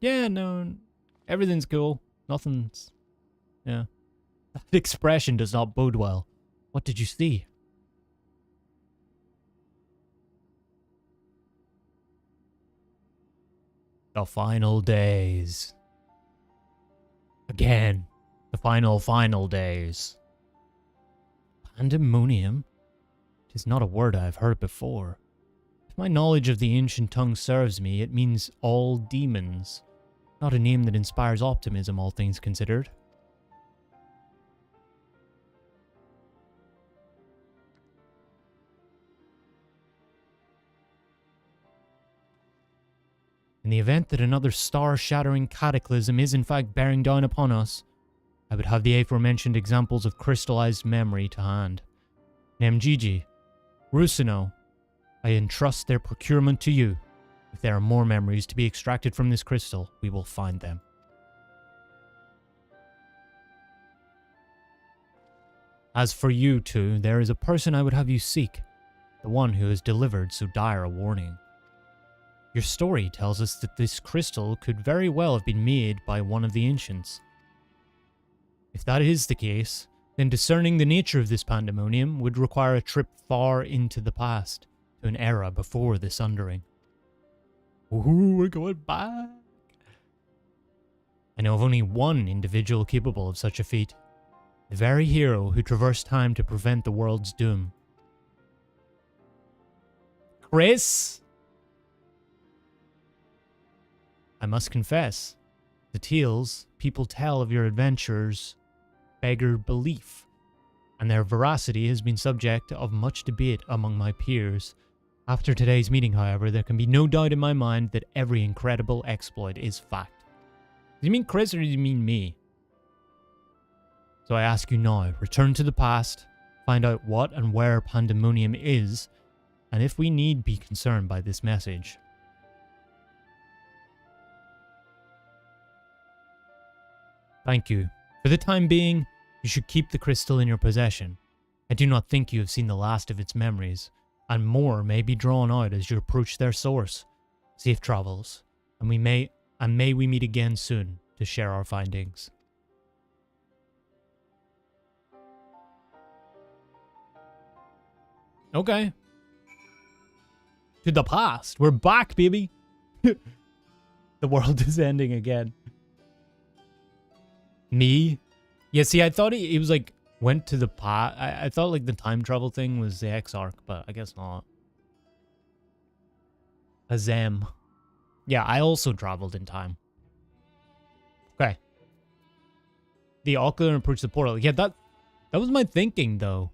Yeah, no. Everything's cool. Nothing's... Yeah. That expression does not bode well. What did you see? The final days. Again. The final days. Pandaemonium? It is not a word I have heard before. If my knowledge of the ancient tongue serves me, it means all demons. Not a name that inspires optimism, all things considered. In the event that another star-shattering cataclysm is in fact bearing down upon us, I would have the aforementioned examples of crystallized memory to hand. Nemgigi, Rusino, I entrust their procurement to you. If there are more memories to be extracted from this crystal, we will find them. As for you two, there is a person I would have you seek, the one who has delivered so dire a warning. Your story tells us that this crystal could very well have been made by one of the ancients. If that is the case, then discerning the nature of this pandemonium would require a trip far into the past, to an era before the Sundering. Ooh, we're going back. I know of only one individual capable of such a feat. The very hero who traversed time to prevent the world's doom. Chris? I must confess, the tales people tell of your adventures beggar belief, and their veracity has been subject of much debate among my peers. After today's meeting, however, there can be no doubt in my mind that every incredible exploit is fact. Do you mean Chris or do you mean me? So I ask you now, return to the past, find out what and where Pandaemonium is, and if we need be concerned by this message. Thank you. For the time being, you should keep the crystal in your possession. I do not think you have seen the last of its memories, and more may be drawn out as you approach their source. Safe travels, and may we meet again soon to share our findings. Okay. To the past. We're back, baby. The world is ending again. Me? Yeah, see, I thought he was like, went to the past. I thought like the time travel thing was the X-Arc, but I guess not. Azem. Yeah, I also traveled in time. Okay. The ocular approach the portal. Yeah, that was my thinking, though.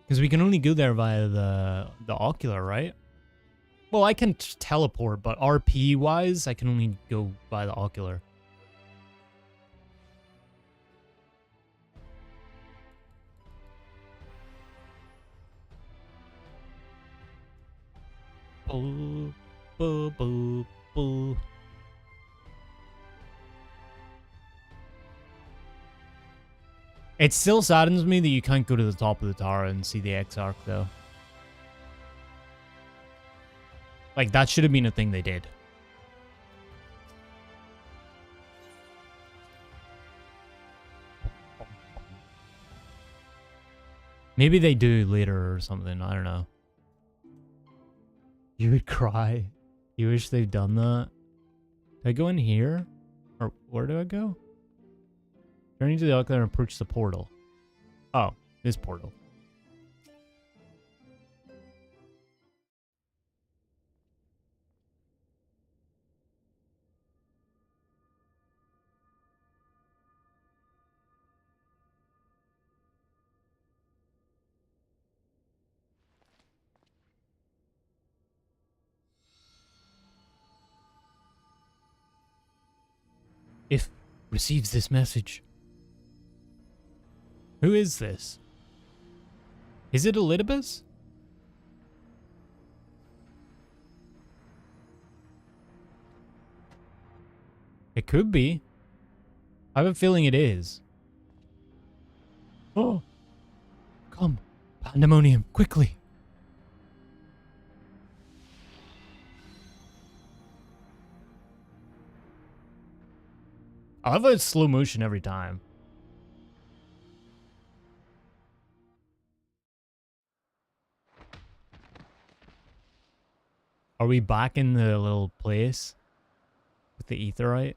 Because we can only go there via the ocular, right? Well, I can teleport, but RP-wise, I can only go by the ocular. Boo, boo, boo, boo. It still saddens me that you can't go to the top of the tower and see the X-Arc, though. Like, that should have been a thing they did. Maybe they do later or something, I don't know. You would cry. You wish they've done that. Do I go in here? Or where do I go? Journey to the ocular and approach the portal. Oh, this portal. If receives this message. Who is this? Is it Elidibus? It could be. I have a feeling it is. Oh. Come. Pandaemonium, quickly. I love how it's slow motion every time. Are we back in the little place with the aetheryte?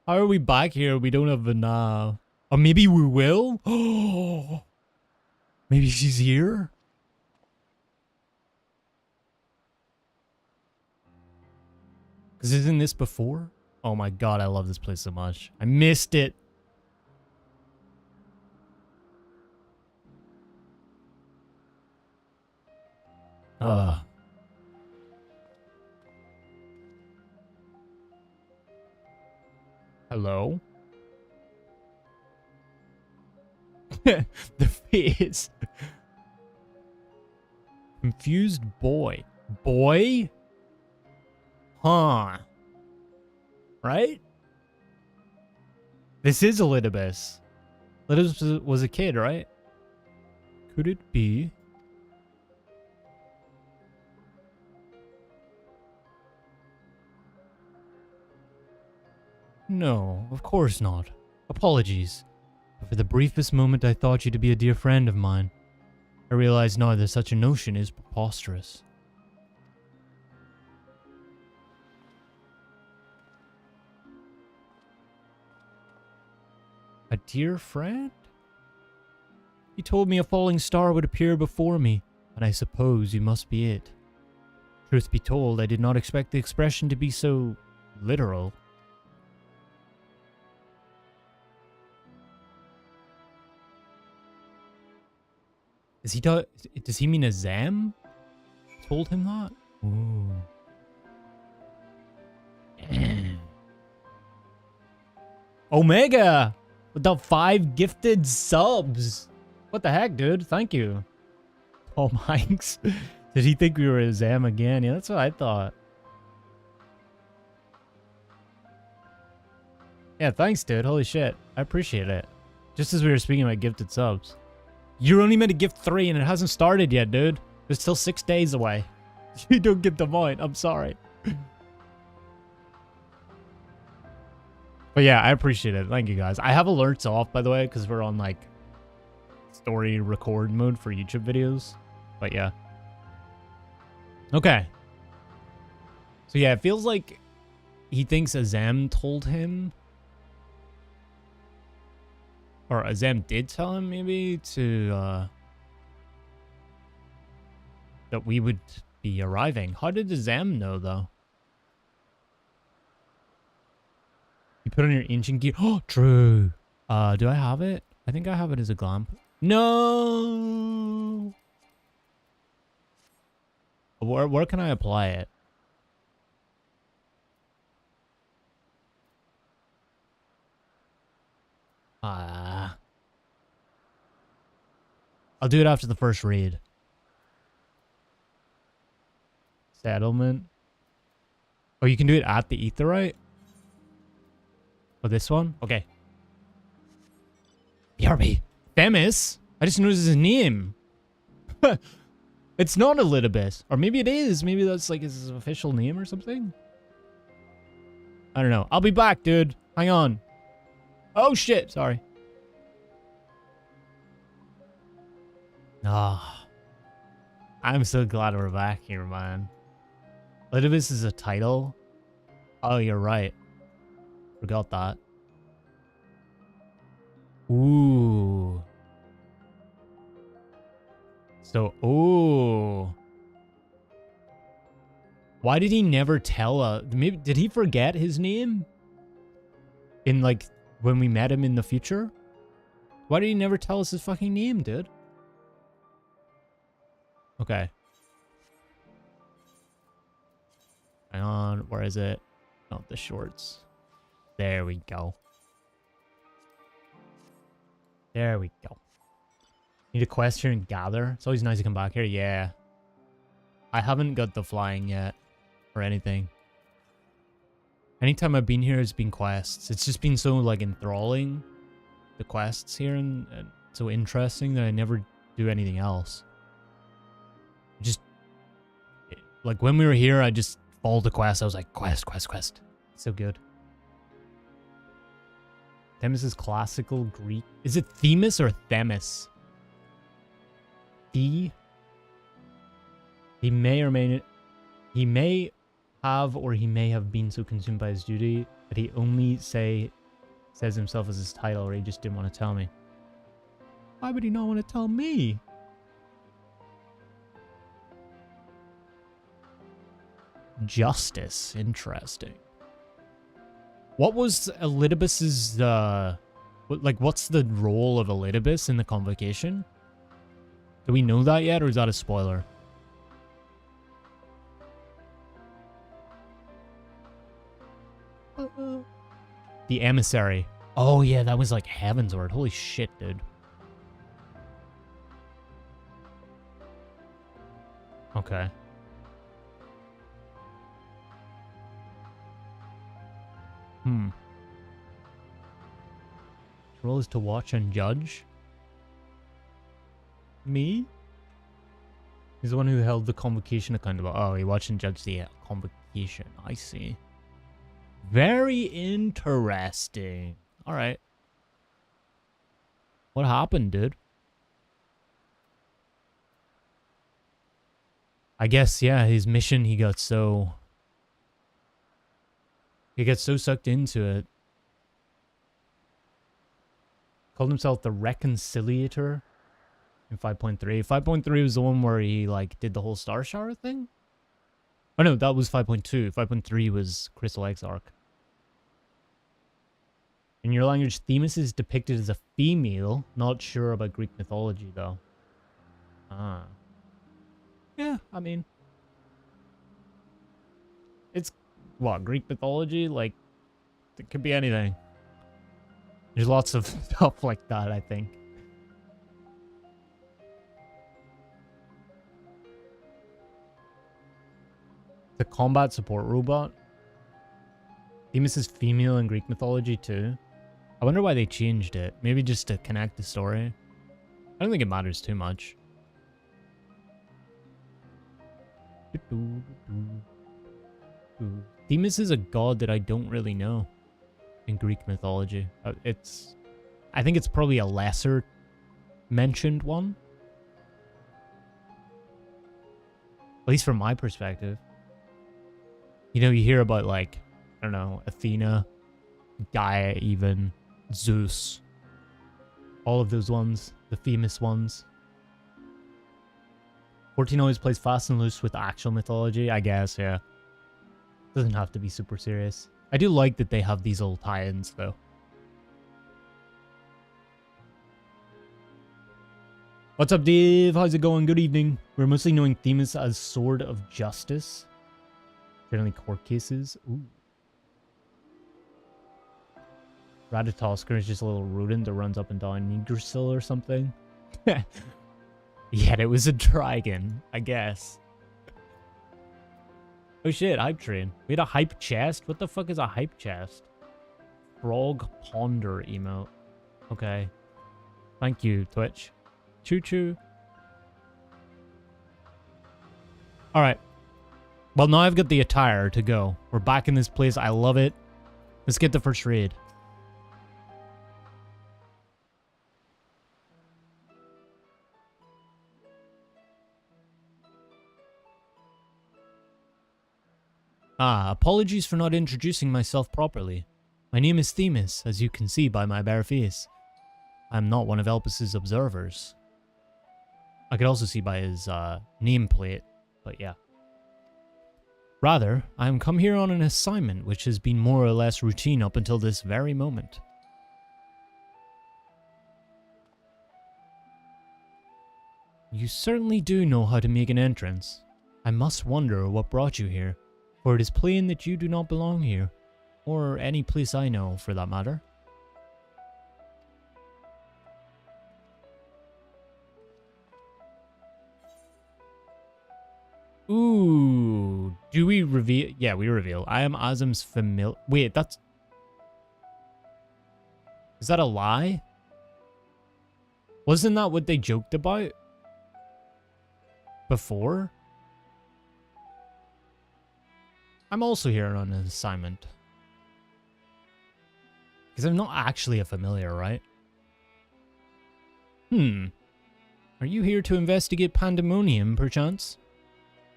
How are we back here? We don't have a nav. Or maybe we will? Oh, maybe she's here? Because isn't this before? Oh my god, I love this place so much. I missed it. Hello? The face. Confused boy. Boy? Huh. Right? This is Elidibus. Elidibus was a kid, right? Could it be? No, of course not. Apologies. But for the briefest moment I thought you to be a dear friend of mine. I realize now that such a notion is preposterous. A dear friend? You told me a falling star would appear before me, and I suppose you must be it. Truth be told, I did not expect the expression to be so literal. Does he mean Azam told him that? Ooh. Omega! With the 5 gifted subs! What the heck, dude? Thank you. Tom Hanks. Did he think we were Azam again? Yeah, that's what I thought. Yeah, thanks, dude. Holy shit. I appreciate it. Just as we were speaking about gifted subs. You're only meant to gift 3 and it hasn't started yet, dude. It's still 6 days away. You don't get the point. I'm sorry. But yeah, I appreciate it. Thank you, guys. I have alerts off, by the way, because we're on, like, story record mode for YouTube videos. But yeah. Okay. So yeah, it feels like he thinks Azam told him. Or Azam did tell him, maybe, to, that we would be arriving. How did Azam know, though? You put on your ancient gear. Oh, true. Do I have it? I think I have it as a glamp. No! Where can I apply it? I'll do it after the first read. Settlement. Oh, you can do it at the aetheryte? Oh, this one? Okay. BRB. Themis? I just noticed his name. It's not Elidibus. Or maybe it is. Maybe that's like his official name or something. I don't know. I'll be back, dude. Hang on. Oh, shit. Sorry. Ah. I'm so glad we're back here, man. Elidibus is a title? Oh, you're right. Forgot that. Ooh. So, ooh. Why did he never tell maybe did he forget his name? In like when we met him in the future? Why did he never tell us his fucking name, dude? Okay. Hang on, where is it? Not the shorts. There we go. There we go. Need a quest here and gather. It's always nice to come back here. Yeah. I haven't got the flying yet. Or anything. Anytime I've been here, it's been quests. It's just been so, like, enthralling, the quests here, and so interesting that I never do anything else. Just, like, when we were here, I just followed the quest. I was like, quest. So good. Themis is classical Greek. Is it Themis or Themis? He may or may not... He may have or he may have been so consumed by his duty that he only says himself as his title, or he just didn't want to tell me. Why would he not want to tell me? Justice. Interesting. What was Elidibus's, what's the role of Elidibus in the convocation? Do we know that yet, or is that a spoiler? The emissary. Oh yeah, that was like Heaven's Word. Holy shit, dude. Okay. His role is to watch and judge. Me? He's the one who held the convocation accountable. Oh, he watched and judged the convocation. I see. Very interesting. Alright. What happened, dude? I guess, yeah, his mission, he got so sucked into it. Called himself the Reconciliator in 5.3. 5.3 was the one where he, like, did the whole Star Shower thing? Oh, no, that was 5.2. 5.3 was Crystal Exarch. In your language, Themis is depicted as a female. Not sure about Greek mythology, though. Ah. Yeah, I mean... It's... What, Greek mythology? Like, it could be anything. There's lots of stuff like that, I think. The combat support robot. Themis is female in Greek mythology too. I wonder why they changed it. Maybe just to connect the story. I don't think it matters too much. Themis is a god that I don't really know in Greek mythology. I think it's probably a lesser mentioned one. At least from my perspective. You know, you hear about, like, I don't know, Athena, Gaia even, Zeus. All of those ones, the famous ones. 14 always plays fast and loose with actual mythology, I guess, yeah. Doesn't have to be super serious. I do like that they have these old tie-ins, though. What's up, Dave? How's it going? Good evening. We're mostly knowing Themis as Sword of Justice. Generally court cases. Ooh. Ratatoskr is just a little rodent that runs up and down Yggdrasil or something. Yet it was a dragon, I guess. Oh shit, hype train. We had a hype chest? What the fuck is a hype chest? Frog ponder emote. Okay. Thank you, Twitch. Choo choo. Alright. Well, now I've got the attire to go. We're back in this place. I love it. Let's get the first raid. Apologies for not introducing myself properly. My name is Themis, as you can see by my bare face. I'm not one of Elpis' observers. I could also see by his nameplate, but yeah. Rather, I am come here on an assignment which has been more or less routine up until this very moment. You certainly do know how to make an entrance. I must wonder what brought you here, for it is plain that you do not belong here, or any place I know for that matter. Ooh, Do we reveal? Yeah, we reveal. I am Azim's familiar. Wait, that's... Is that a lie? Wasn't that what they joked about before? I'm also here on an assignment. Because I'm not actually a familiar, right? Are you here to investigate Pandaemonium, perchance?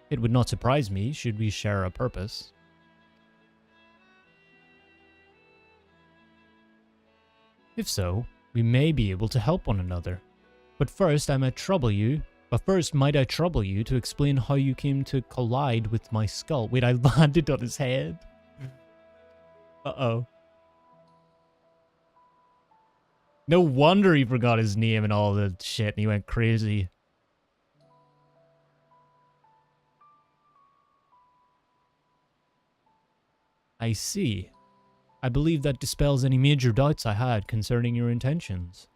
It would not surprise me should we share a purpose. If so, we may be able to help one another. But first, might I trouble you to explain how you came to collide with my skull? Wait, I landed on his head. Uh-oh. No wonder he forgot his name and all the shit and he went crazy. I see. I believe that dispels any major doubts I had concerning your intentions.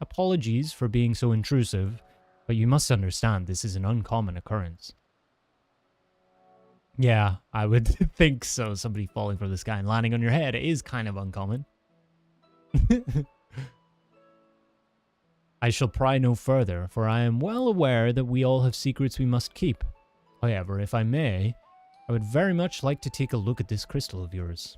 Apologies for being so intrusive, but you must understand this is an uncommon occurrence. Yeah, I would think so. Somebody falling from the sky and landing on your head is kind of uncommon. I shall pry no further, for I am well aware that we all have secrets we must keep. However, if I may, I would very much like to take a look at this crystal of yours.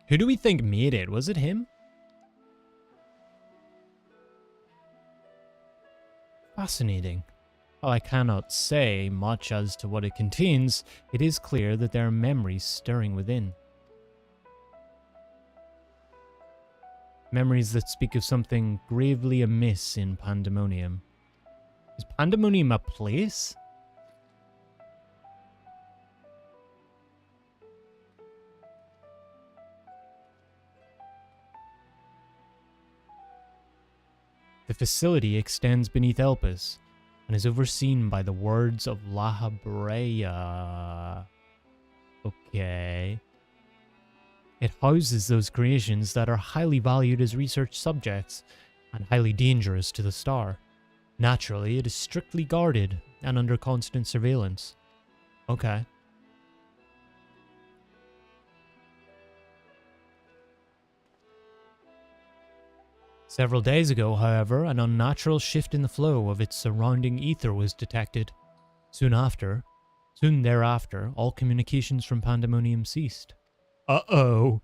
Who do we think made it? Was it him? Fascinating. While I cannot say much as to what it contains, it is clear that there are memories stirring within. Memories that speak of something gravely amiss in Pandaemonium. Is Pandaemonium a place? The facility extends beneath Elpis and is overseen by the wards of La Habrea. Okay. It houses those creations that are highly valued as research subjects and highly dangerous to the star. Naturally, it is strictly guarded and under constant surveillance. Okay. Several days ago, however, an unnatural shift in the flow of its surrounding ether was detected. Soon thereafter, all communications from Pandaemonium ceased. Uh-oh.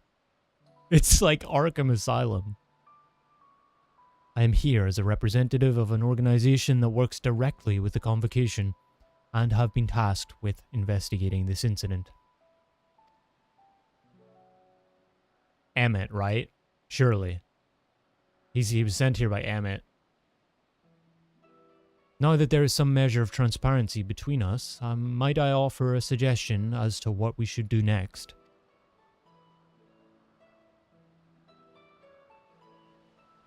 It's like Arkham Asylum. I am here as a representative of an organization that works directly with the Convocation and have been tasked with investigating this incident. Emmett, right? Surely. He was sent here by Emmett. Now that there is some measure of transparency between us, might I offer a suggestion as to what we should do next?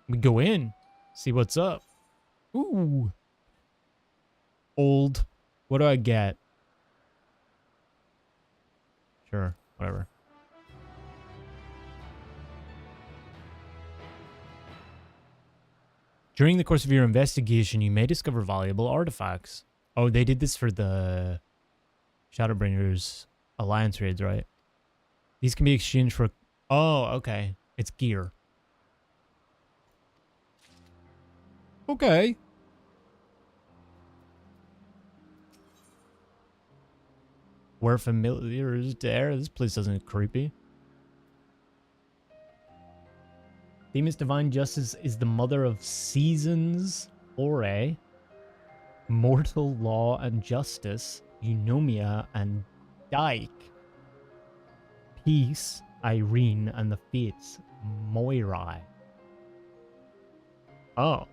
We go in, see what's up. Ooh. Old. What do I get? Sure, whatever. During the course of your investigation, you may discover valuable artifacts. Oh, they did this for the Shadowbringers Alliance raids, right? These can be exchanged for... Oh, okay. It's gear. Okay. We're familiars there. This place isn't creepy. Themis Divine Justice is the mother of seasons, Ore, mortal law and justice, Eunomia and Dyke, peace, Irene, and the fates, Moirai. Oh.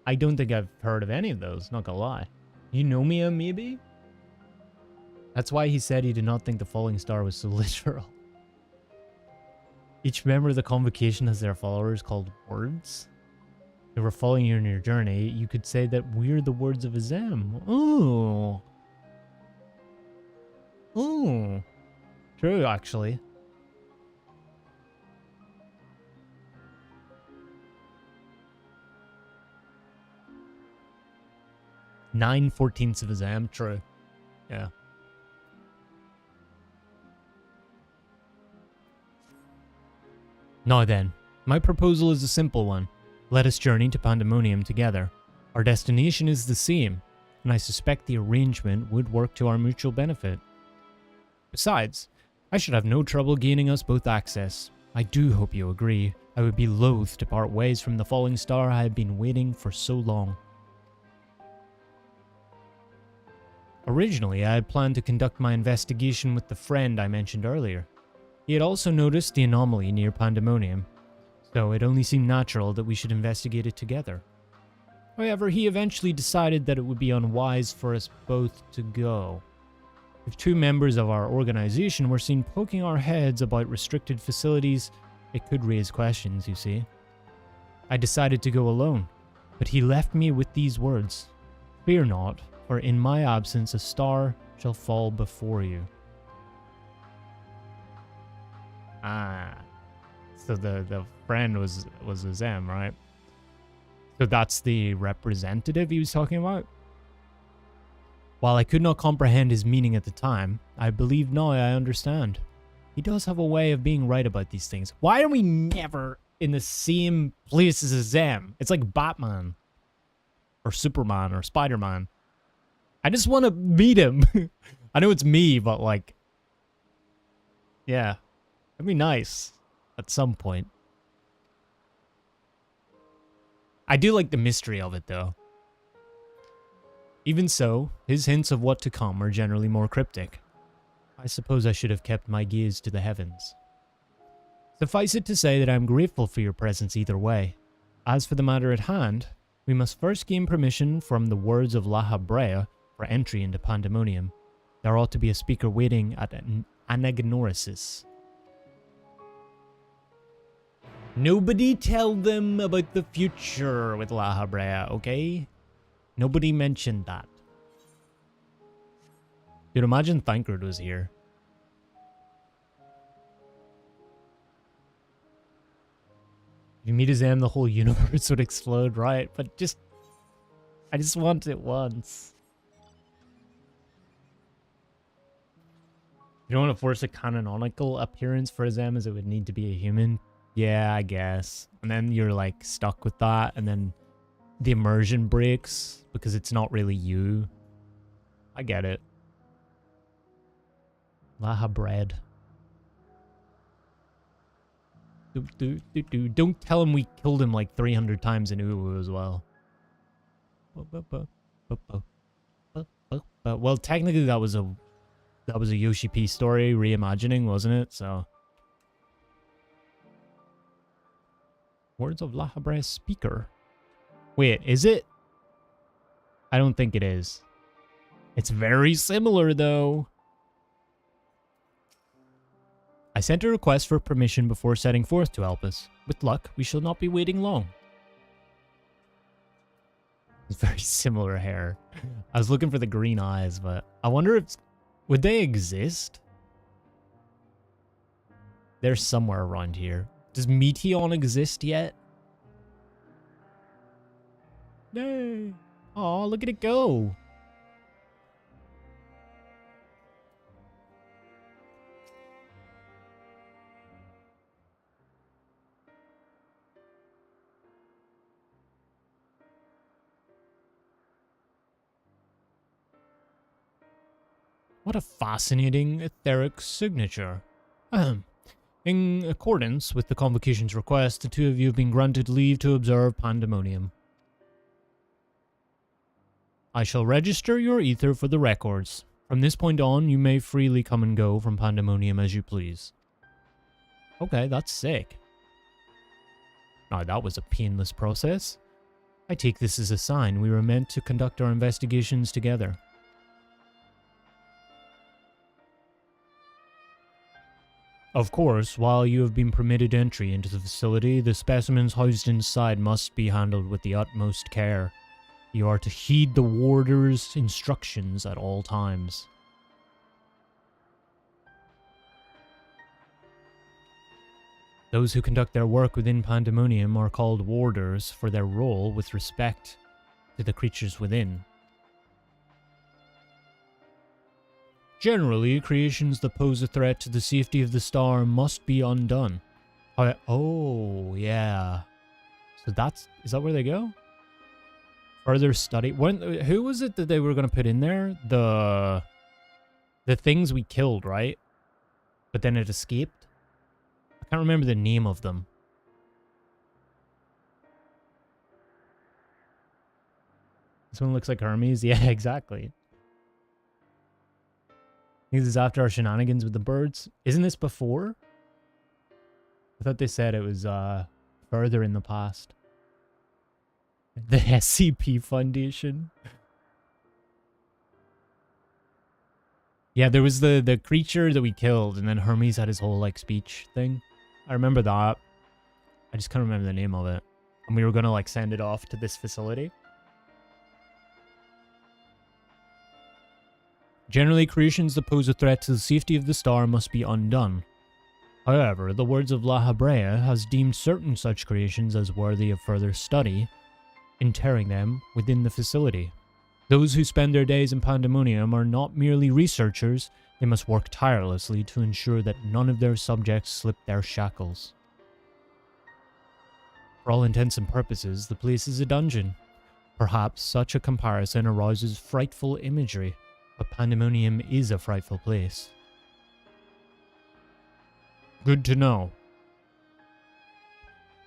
I don't think I've heard of any of those, not gonna lie. Eunomia, maybe? That's why he said he did not think the falling star was so literal. Each member of the Convocation has their followers called words. If we're following you on your journey, you could say that we're the words of Azem. Oh. Ooh. True, actually. 9/14 of his am, true. Yeah. Now then, my proposal is a simple one. Let us journey to Pandaemonium together. Our destination is the same, and I suspect the arrangement would work to our mutual benefit. Besides, I should have no trouble gaining us both access. I do hope you agree. I would be loath to part ways from the falling star I have been waiting for so long. Originally, I had planned to conduct my investigation with the friend I mentioned earlier. He had also noticed the anomaly near Pandaemonium, so it only seemed natural that we should investigate it together. However, he eventually decided that it would be unwise for us both to go. If two members of our organization were seen poking our heads about restricted facilities, it could raise questions, you see. I decided to go alone, but he left me with these words: "Fear not, for in my absence a star shall fall before you." Ah, so the friend was a Zem, right? So that's the representative he was talking about? While I could not comprehend his meaning at the time, I believe now I understand. He does have a way of being right about these things. Why are we never in the same place as a Zem? It's like Batman. Or Superman or Spider-Man. I just want to meet him. I know it's me, but like... yeah. That'd be nice. At some point. I do like the mystery of it, though. Even so, his hints of what to come are generally more cryptic. I suppose I should have kept my gaze to the heavens. Suffice it to say that I am grateful for your presence either way. As for the matter at hand, we must first gain permission from the words of La Habrea for entry into Pandaemonium. There ought to be a speaker waiting at Anagnorisis. Nobody tell them about the future with La Habrea, okay? Nobody mentioned that. Dude, imagine Thancred was here. If you meet his M, the whole universe would explode, right? But I just want it once. You don't want to force a canonical appearance for his M as it would need to be a human. Yeah, I guess. And then you're like stuck with that, and then the immersion breaks because it's not really you. I get it. Laha bread. Don't tell him we killed him like 300 times in Uwu as well. Well, technically that was a Yoshi P story reimagining, wasn't it? So words of La Habrea's speaker. Wait, is it? I don't think it is. It's very similar though. I sent a request for permission before setting forth to help us. With luck, we shall not be waiting long. It's very similar hair. I was looking for the green eyes, but I wonder if... would they exist? They're somewhere around here. Does Meteon exist yet? No. Oh, look at it go. What a fascinating etheric signature. In accordance with the Convocation's request, the two of you have been granted leave to observe Pandaemonium. I shall register your ether for the records. From this point on, you may freely come and go from Pandaemonium as you please. Okay, that's sick. Now, that was a painless process. I take this as a sign we were meant to conduct our investigations together. Of course, while you have been permitted entry into the facility, the specimens housed inside must be handled with the utmost care. You are to heed the warder's instructions at all times. Those who conduct their work within Pandaemonium are called warders for their role with respect to the creatures within. Generally, creations that pose a threat to the safety of the star must be undone. Oh, yeah. So is that where they go? Further study. Who was it that they were going to put in there? The things we killed, right? But then it escaped? I can't remember the name of them. This one looks like Hermes. Yeah, exactly. I think this is after our shenanigans with the birds. Isn't this before? I thought they said it was further in the past. The SCP Foundation. Yeah, there was the creature that we killed, and then Hermes had his whole, like, speech thing. I remember that. I just can't remember the name of it. And we were gonna, like, send it off to this facility. Generally, creations that pose a threat to the safety of the star must be undone. However, the words of La Habrea has deemed certain such creations as worthy of further study, interring them within the facility. Those who spend their days in Pandaemonium are not merely researchers, they must work tirelessly to ensure that none of their subjects slip their shackles. For all intents and purposes, the place is a dungeon. Perhaps such a comparison arouses frightful imagery, but Pandaemonium is a frightful place. Good to know.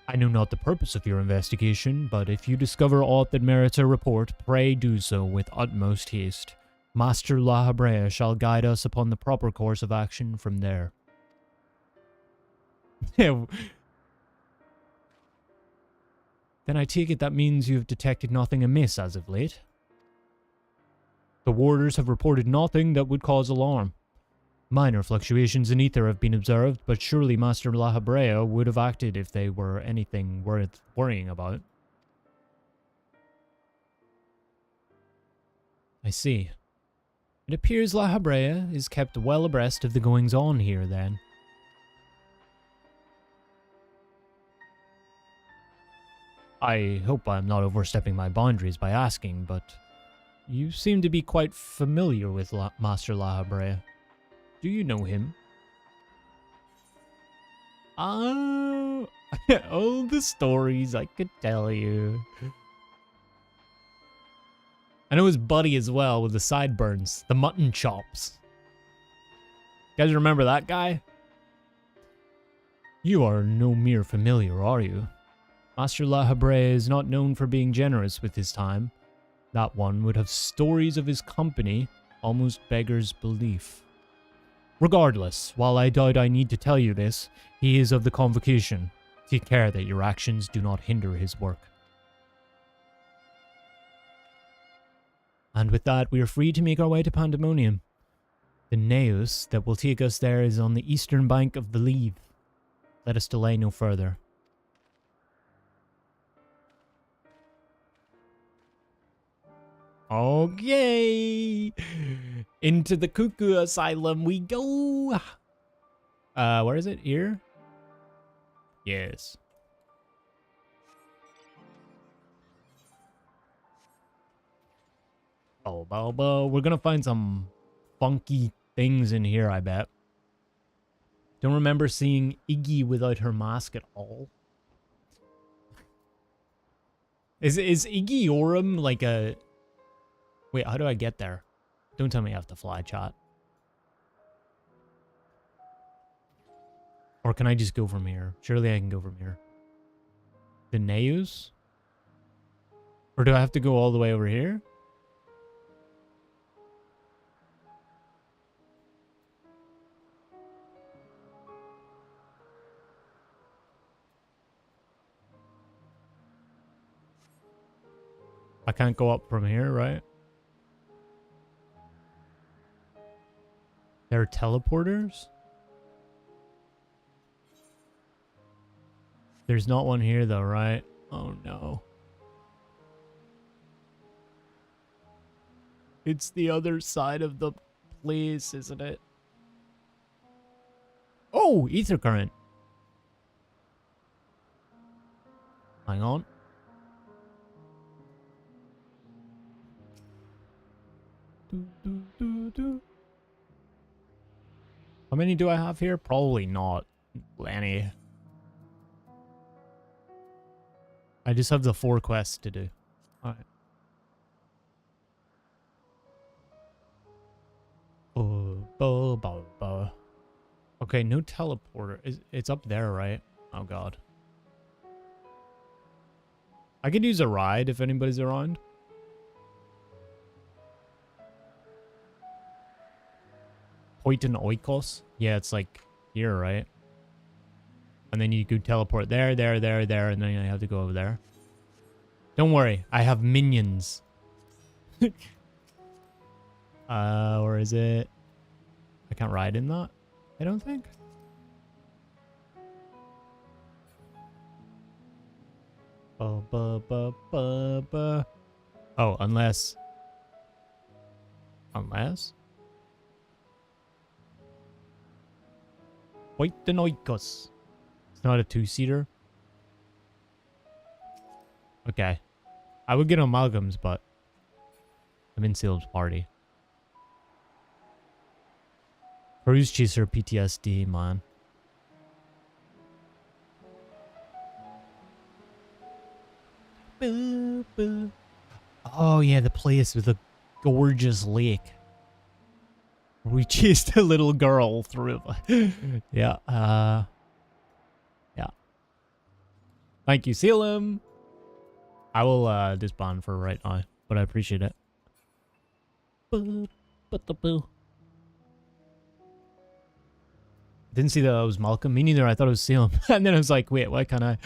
I know not the purpose of your investigation, but if you discover aught that merits a report, pray do so with utmost haste. Master La Habrea shall guide us upon the proper course of action from there. Then I take it that means you have detected nothing amiss as of late. The warders have reported nothing that would cause alarm. Minor fluctuations in ether have been observed, but surely Master La Habrea would have acted if they were anything worth worrying about. I see. It appears La Habrea is kept well abreast of the goings-on here, then. I hope I'm not overstepping my boundaries by asking, but you seem to be quite familiar with Master La Habrea. Do you know him? Oh, all the stories I could tell you. I know his buddy as well with the sideburns, the mutton chops. You guys remember that guy? You are no mere familiar, are you? Master La Habrea is not known for being generous with his time. That one would have stories of his company, almost beggars belief. Regardless, while I doubt I need to tell you this, he is of the Convocation. Take care that your actions do not hinder his work. And with that, we are free to make our way to Pandaemonium. The Naos that will take us there is on the eastern bank of the Leve. Let us delay no further. Okay, into the Cuckoo Asylum we go. Where is it? Here? Yes. Oh, Balbo, we're gonna find some funky things in here, I bet. Don't remember seeing Iggy without her mask at all. Is Iggy Orum like a... Wait, how do I get there? Don't tell me I have to fly, chat. Or can I just go from here? Surely I can go from here. The Naos? Or do I have to go all the way over here? I can't go up from here, right? There are teleporters? There's not one here though, right? Oh no. It's the other side of the place, isn't it? Oh, ether current. Hang on. How many do I have here? Probably not any. I just have the 4 quests to do. Alright. Okay, no teleporter. It's up there, right? Oh god. I could use a ride if anybody's around. Poitin Oikos? Yeah, it's like here, right? And then you could teleport there, there, and then I have to go over there. Don't worry, I have minions. Or is it? I can't ride in that, I don't think. Oh, unless. Wait the Noikos. It's not a 2-seater. Okay. I would get amalgams, but I'm in Seal's party. Cruise Chaser PTSD, man. Oh yeah, the place with the gorgeous lake. We chased a little girl through. Yeah, yeah. Thank you, Sealim. I will disband for right now, but I appreciate it. Didn't see that it was Malcolm. Me neither. I thought it was Sealim. And then I was like, wait, why can't I?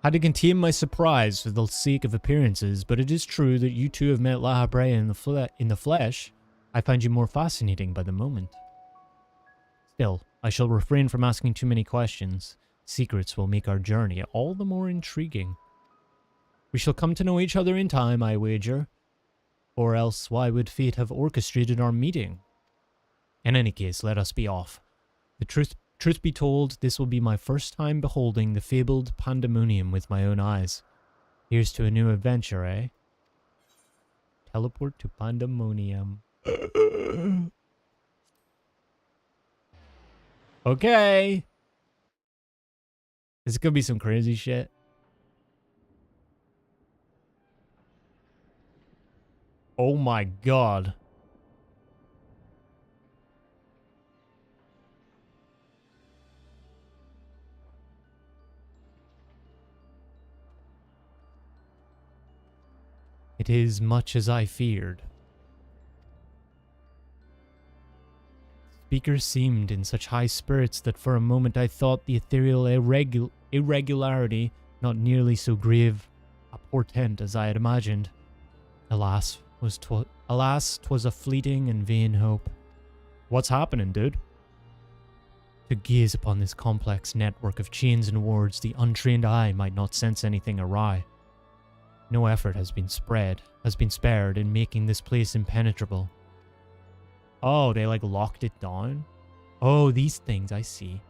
Had to contain my surprise for the sake of appearances, but it is true that you two have met La Habrea in the flesh. I find you more fascinating by the moment. Still, I shall refrain from asking too many questions. Secrets will make our journey all the more intriguing. We shall come to know each other in time, I wager. Or else, why would fate have orchestrated our meeting? In any case, let us be off. The truth be told, this will be my first time beholding the fabled Pandaemonium with my own eyes. Here's to a new adventure, eh? Teleport to Pandaemonium. Okay. This is gonna be some crazy shit. Oh my god. It is much as I feared. Speaker seemed in such high spirits that for a moment I thought the ethereal irregularity not nearly so grave a portent as I had imagined. Alas, 'twas a fleeting and vain hope. What's happening, dude? To gaze upon this complex network of chains and wards, the untrained eye might not sense anything awry. No effort has been spared in making this place impenetrable. Oh, they like locked it down? Oh, these things, I see.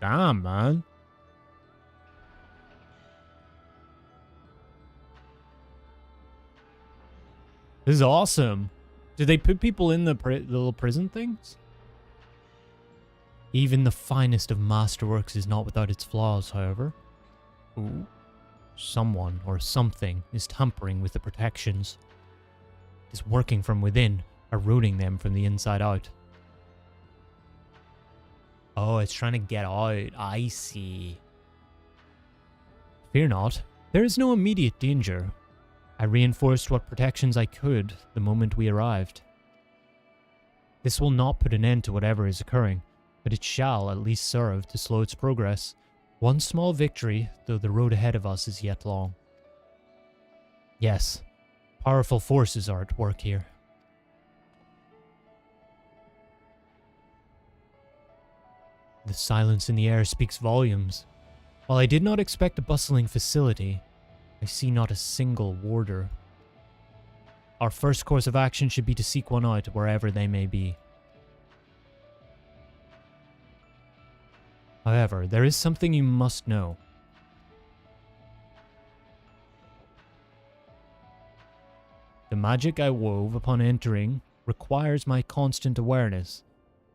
Damn, man. This is awesome. Did they put people in the little prison things? Even the finest of masterworks is not without its flaws, however. Ooh. Someone or something is tampering with the protections. It is working from within, eroding them from the inside out. Oh, it's trying to get out. I see. Fear not. There is no immediate danger. I reinforced what protections I could the moment we arrived. This will not put an end to whatever is occurring, but it shall at least serve to slow its progress. One small victory, though the road ahead of us is yet long. Yes, powerful forces are at work here. The silence in the air speaks volumes. While I did not expect a bustling facility, I see not a single warder. Our first course of action should be to seek one out wherever they may be. However, there is something you must know. The magic I wove upon entering requires my constant awareness.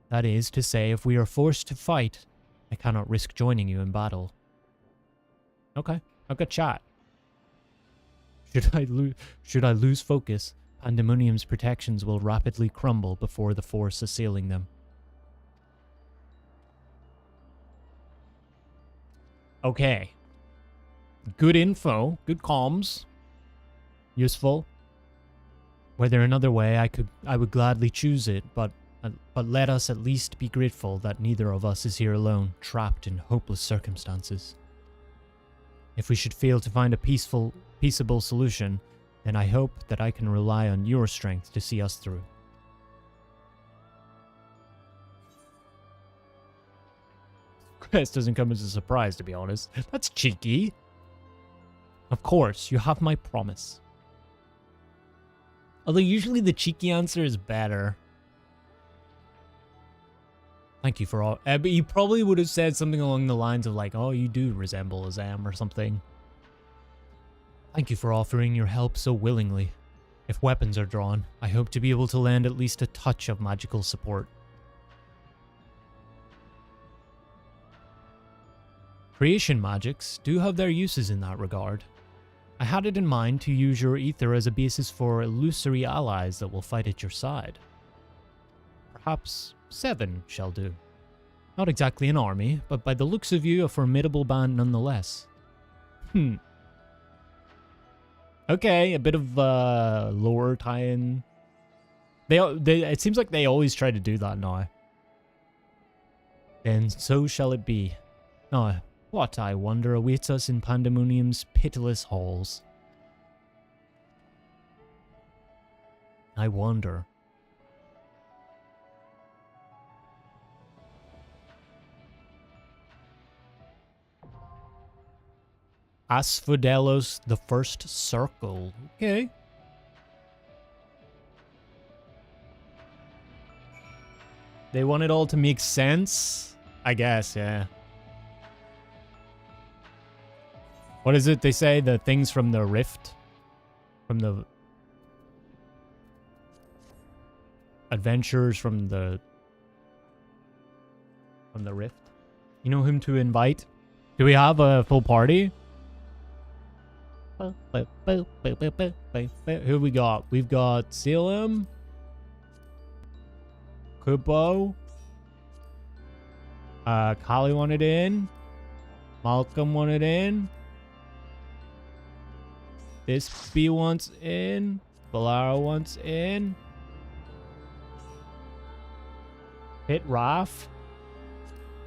That is to say, if we are forced to fight, I cannot risk joining you in battle. Okay, I've got chat. Should I lose focus, Pandaemonium's protections will rapidly crumble before the force assailing them. Okay. Good info, good comms. Useful. Were there another way, I would gladly choose it, but let us at least be grateful that neither of us is here alone, trapped in hopeless circumstances. If we should fail to find a peaceable solution, then I hope that I can rely on your strength to see us through. This doesn't come as a surprise, to be honest. That's cheeky. Of course, you have my promise. Although usually the cheeky answer is better. Thank you for all... but you probably would have said something along the lines of like, oh, you do resemble Azam or something. Thank you for offering your help so willingly. If weapons are drawn, I hope to be able to lend at least a touch of magical support. Creation magics do have their uses in that regard. I had it in mind to use your ether as a basis for illusory allies that will fight at your side. Perhaps 7 shall do. Not exactly an army, but by the looks of you, a formidable band nonetheless. Okay, a bit of lore tie-in. It seems like they always try to do that now. Then so shall it be. Now, what, I wonder, awaits us in Pandaemonium's pitiless halls? I wonder. Asphodelos, the first circle. Okay. They want it all to make sense? I guess, yeah. What is it they say? The things from the rift? From the... adventures from the rift? You know whom to invite? Do we have a full party? Who we got? We've got Selim, Kupo, Kali wanted in, Malcolm wanted in, this B wants in, Valaro wants in, hit Raph.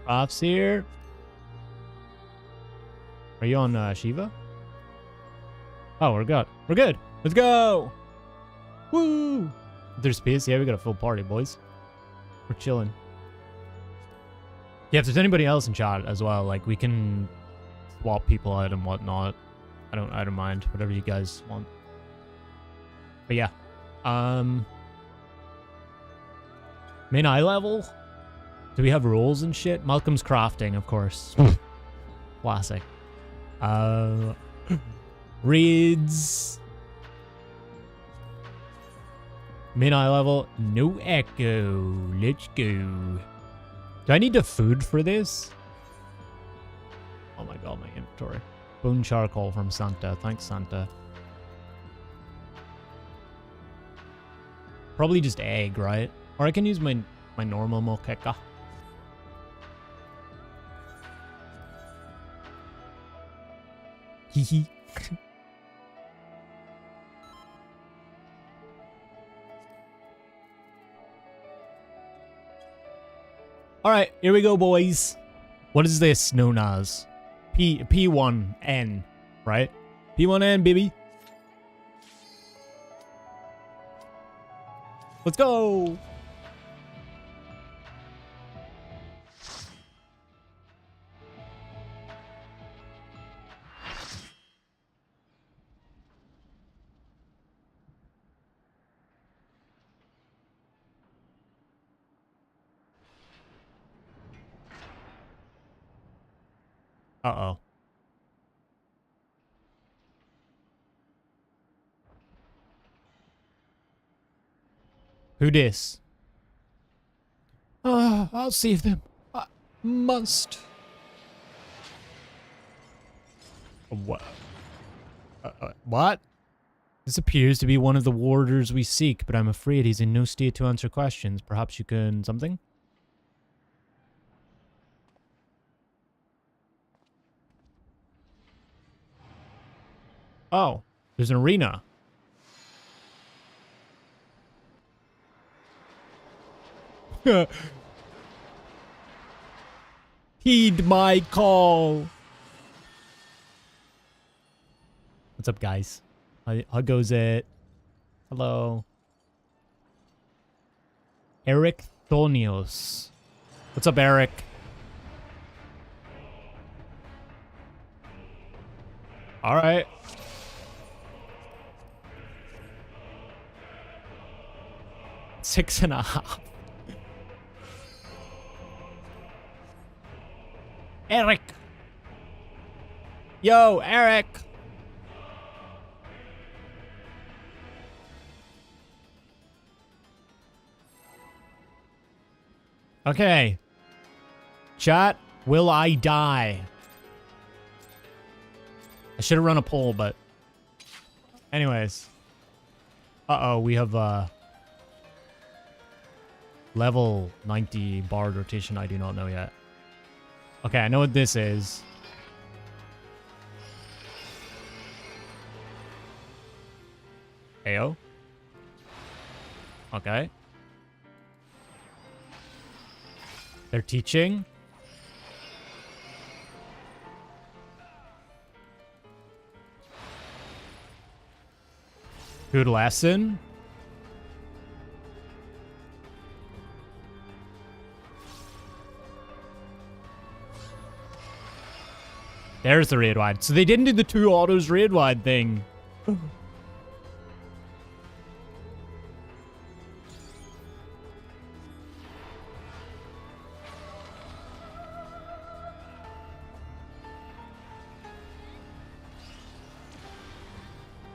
Raph's here. Are you on Shiva? Oh, we're good. We're good. Let's go. Woo! There's space. Yeah, we got a full party, boys. We're chilling. Yeah, if there's anybody else in chat as well, like we can swap people out and whatnot. I don't mind. Whatever you guys want. But yeah. Main eye level? Do we have rules and shit? Malcolm's crafting, of course. Classic. Reads. Main eye level. No echo. Let's go. Do I need the food for this? Oh my god, my inventory. Bone charcoal from Santa. Thanks, Santa. Probably just egg, right? Or I can use my normal moqueca. Hee. Alright, here we go, boys. What is this known as? P1N, right? P1N, baby. Let's go. Uh-oh. Who dis? I'll save them. I must. What? What? This appears to be one of the warders we seek, but I'm afraid he's in no state to answer questions. Perhaps you can... something? Oh, there's an arena. Heed my call. What's up, guys? How goes it? Hello. Eric Thonios. What's up, Eric? All right. Six and a half. Eric. Yo, Eric. Okay. Chat, will I die? I should have run a poll, but... anyways. Uh-oh, we have, level 90 bard rotation I do not know yet. Okay, I know what this is. Ayo. Okay. They're teaching. Good lesson. There's the raid wide. So they didn't do the 2 autos raid wide thing.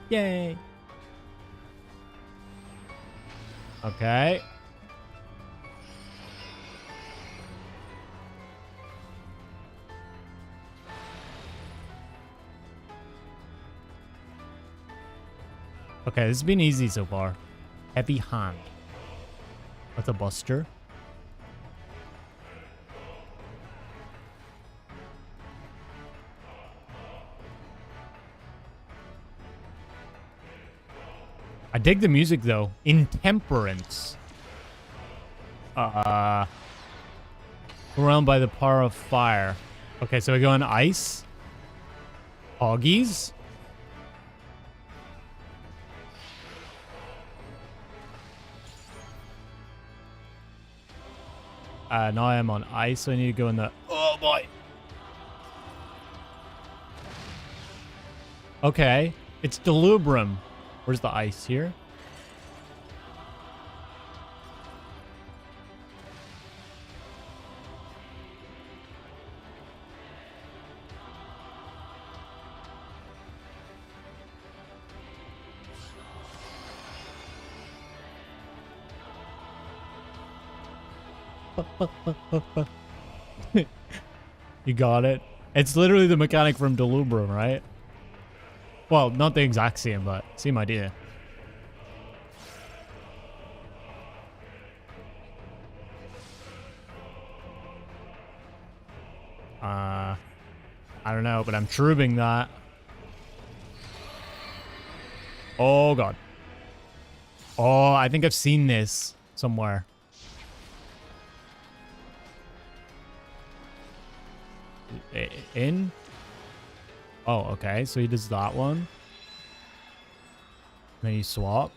Yay. Okay. Okay, this has been easy so far. Heavy hand. That's a buster. I dig the music though. Intemperance. Surrounded by the power of fire. Okay, so we go on ice. Hoggies. Now I am on ice, so I need to go in the... oh boy. Okay. It's Delubrum. Where's the ice here? You got it. It's literally the mechanic from Delubrum, right? Well, not the exact same, but same idea. I don't know, but I'm trooping that. Oh, God. Oh, I think I've seen this somewhere. In? Oh, okay. So he does that one. Then you swap.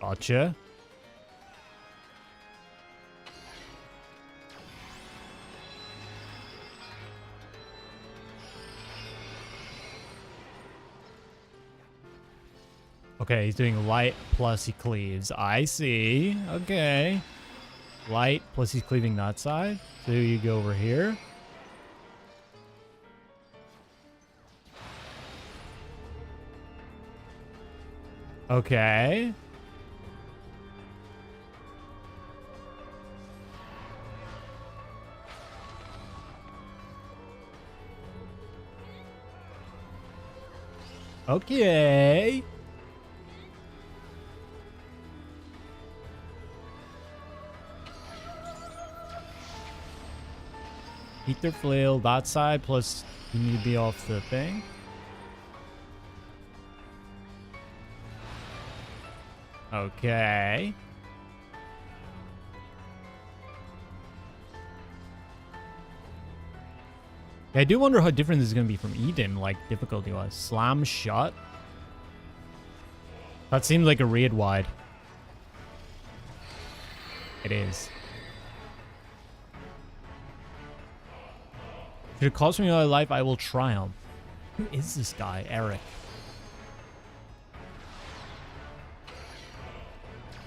Gotcha. Okay, he's doing light plus he cleaves. I see. Okay. Light, plus he's cleaving that side. So you go over here. Okay. Okay. Ether flail that side, plus you need to be off the thing. Okay. Yeah, I do wonder how different this is going to be from Eden, like difficulty-wise. Slam shot. That seems like a raid wide. It is. If it costs me my life, I will triumph. Who is this guy? Eric.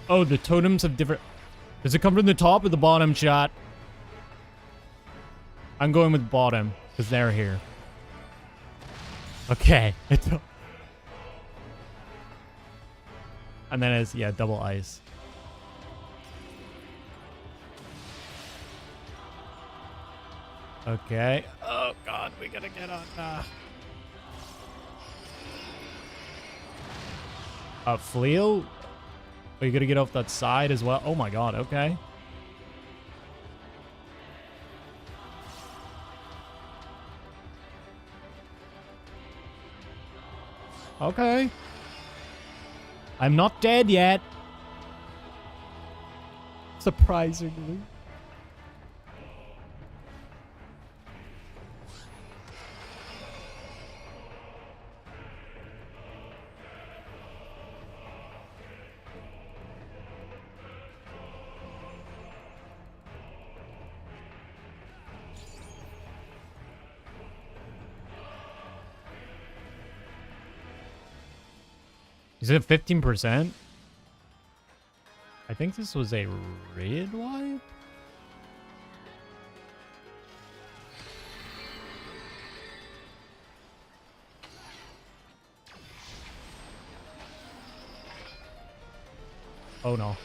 Oh, the totems have different... Does it come from the top or the bottom, chat? I'm going with bottom, because they're here. Okay. And then it's, yeah, double ice. Okay. Oh, God, we gotta get on... Fleal? Oh, you gotta get off that side as well? Oh, my God, okay. Okay. I'm not dead yet. Surprisingly. Is it 15%? I think this was a red wipe. Oh no.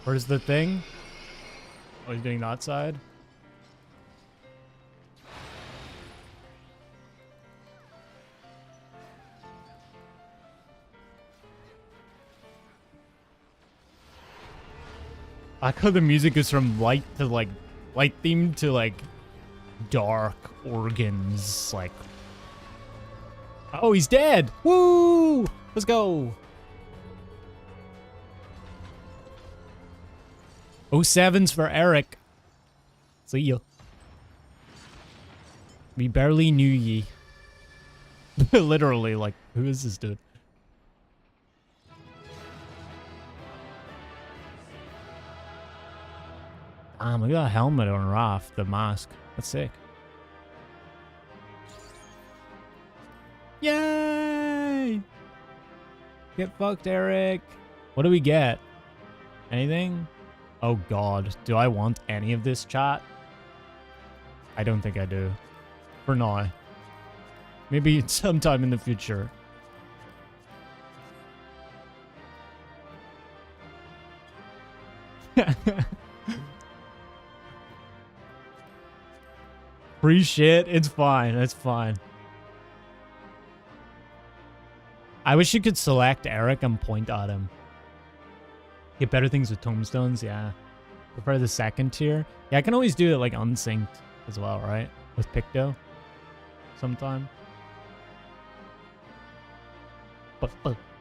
Where's the thing? Oh, he's doing that side. I like how the music is from light to like light theme to like dark organs. Like, oh, he's dead! Woo! Let's go. 07's for Eric. See ya. We barely knew ye. Literally, like, who is this dude? Damn, look at that helmet on Raph, the mask. That's sick. Yay! Get fucked, Eric. What do we get? Anything? Oh god, do I want any of this, chat? I don't think I do. For now. Maybe sometime in the future. Free shit? It's fine. It's fine. I wish you could select Eric and point at him. Get better things with tombstones, yeah. Prefer the second tier. Yeah, I can always do it like unsynced as well, right? With Picto. Sometime.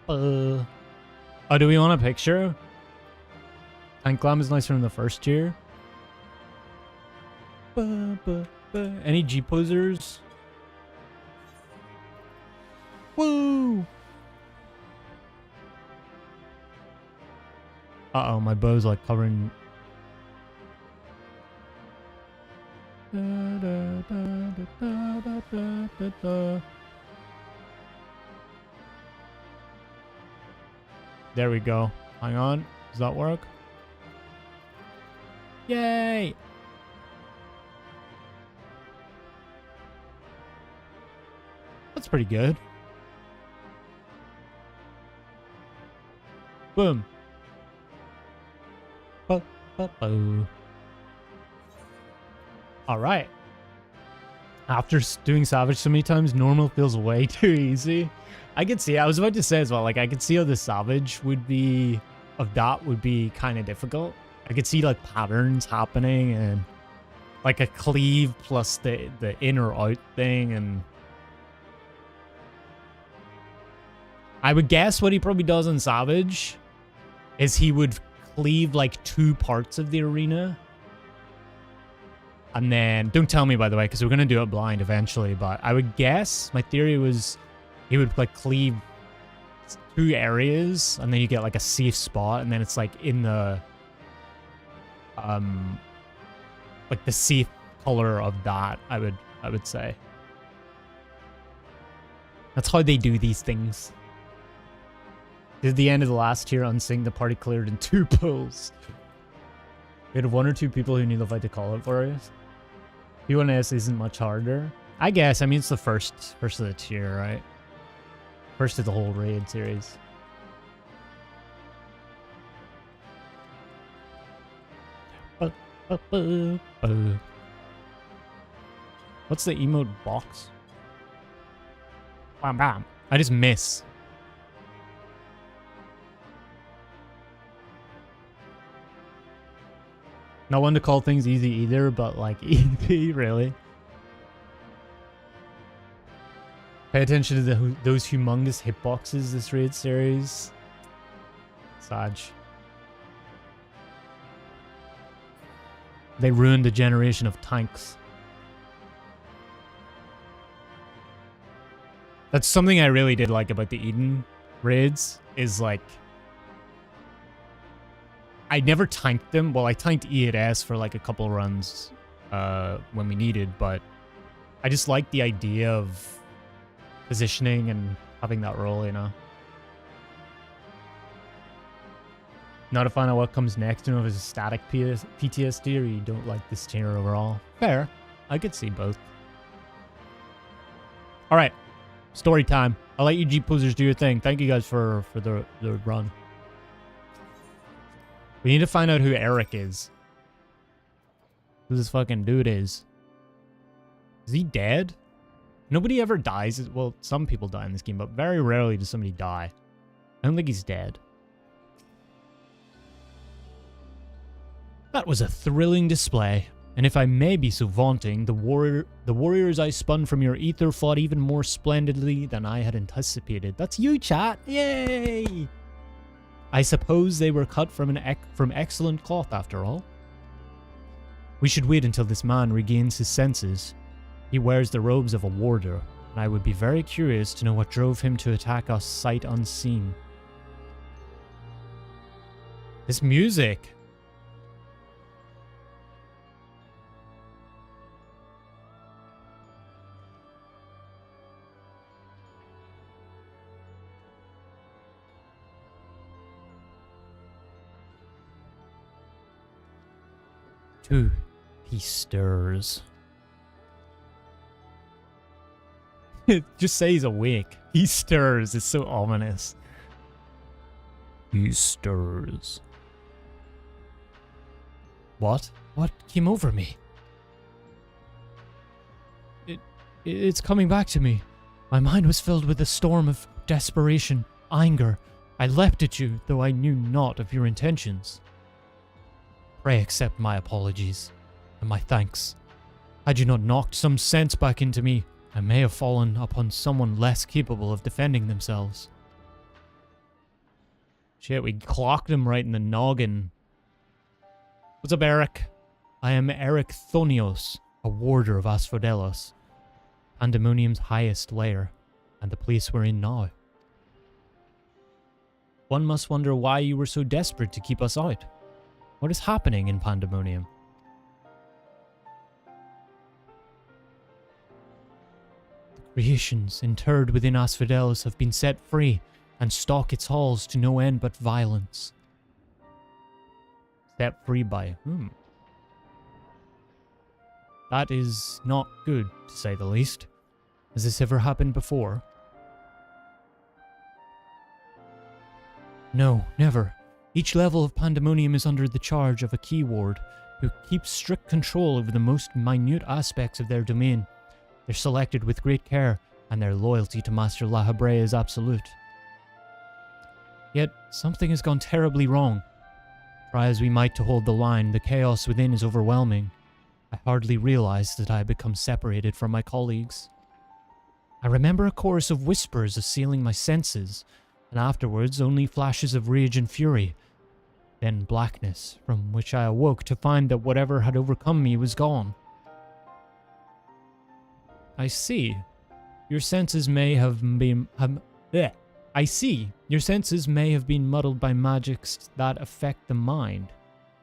Oh, do we want a picture? Tank Glam is nice from the first tier. Any G-posers? Woo! Uh-oh, my bow's like covering... There we go. Hang on. Does that work? Yay! That's pretty good. Boom. Alright. After doing Savage so many times, normal feels way too easy. I could see, I was about to say as well, like I could see how the Savage would be, of that would be kind of difficult. I could see like patterns happening and like a cleave plus the in or out thing, and I would guess what he probably does on Savage is he would cleave like 2 parts of the arena. And then, don't tell me by the way, because we're going to do it blind eventually, but I would guess, my theory was he would like cleave 2 areas and then you get like a safe spot, and then it's like in the, like the safe color of that, I would say. That's how they do these things. At the end of the last tier, unsing, the party cleared in 2 pulls. We had 1 or 2 people who knew the fight to call it for us. P1S isn't much harder. I guess, I mean, it's the first of the tier, right? First of the whole raid series. What's the emote box? Bam bam. I just miss. Not one to call things easy either, but like easy, really. Pay attention to those humongous hitboxes this raid series. Sag. They ruined a generation of tanks. That's something I really did like about the Eden raids, is like, I never tanked them. Well, I tanked E8S for like a couple runs when we needed, but I just like the idea of positioning and having that role, you know. Not to find out what comes next, you know, if it's a static PTSD or you don't like this tier overall. Fair. I could see both. Alright. Story time. I'll let you G-posers do your thing. Thank you guys for the run. We need to find out who Eric is. Who this fucking dude is. Is he dead? Nobody ever dies. Well, some people die in this game, but very rarely does somebody die. I don't think he's dead. That was a thrilling display. And if I may be so vaunting, the warriors I spun from your ether fought even more splendidly than I had anticipated. That's you, chat. Yay! I suppose they were cut from excellent cloth after all. We should wait until this man regains his senses. He wears the robes of a warder, and I would be very curious to know what drove him to attack us sight unseen. This music. Ooh, he stirs. Just say he's awake. He stirs. It's so ominous. He stirs. What? What came over me? It's coming back to me. My mind was filled with a storm of desperation, anger. I leapt at you, though I knew not of your intentions. Pray accept my apologies, and my thanks. Had you not knocked some sense back into me, I may have fallen upon someone less capable of defending themselves. Shit, we clocked him right in the noggin. What's up, Eric? I am Eric Thonios, a warder of Asphodelos, Pandaemonium's highest lair, and the place we're in now. One must wonder why you were so desperate to keep us out. What is happening in Pandaemonium? Creations interred within Asphodelos have been set free and stalk its halls to no end but violence. Set free by whom? That is not good, to say the least. Has this ever happened before? No, never. Each level of Pandaemonium is under the charge of a key ward, who keeps strict control over the most minute aspects of their domain. They're selected with great care, and their loyalty to Master La Habrea is absolute. Yet, something has gone terribly wrong. Try as we might to hold the line, the chaos within is overwhelming. I hardly realized that I had become separated from my colleagues. I remember a chorus of whispers assailing my senses, and afterwards only flashes of rage and fury. Then blackness, from which I awoke to find that whatever had overcome me was gone. I see. Your senses may have been... I see. Your senses may have been muddled by magics that affect the mind.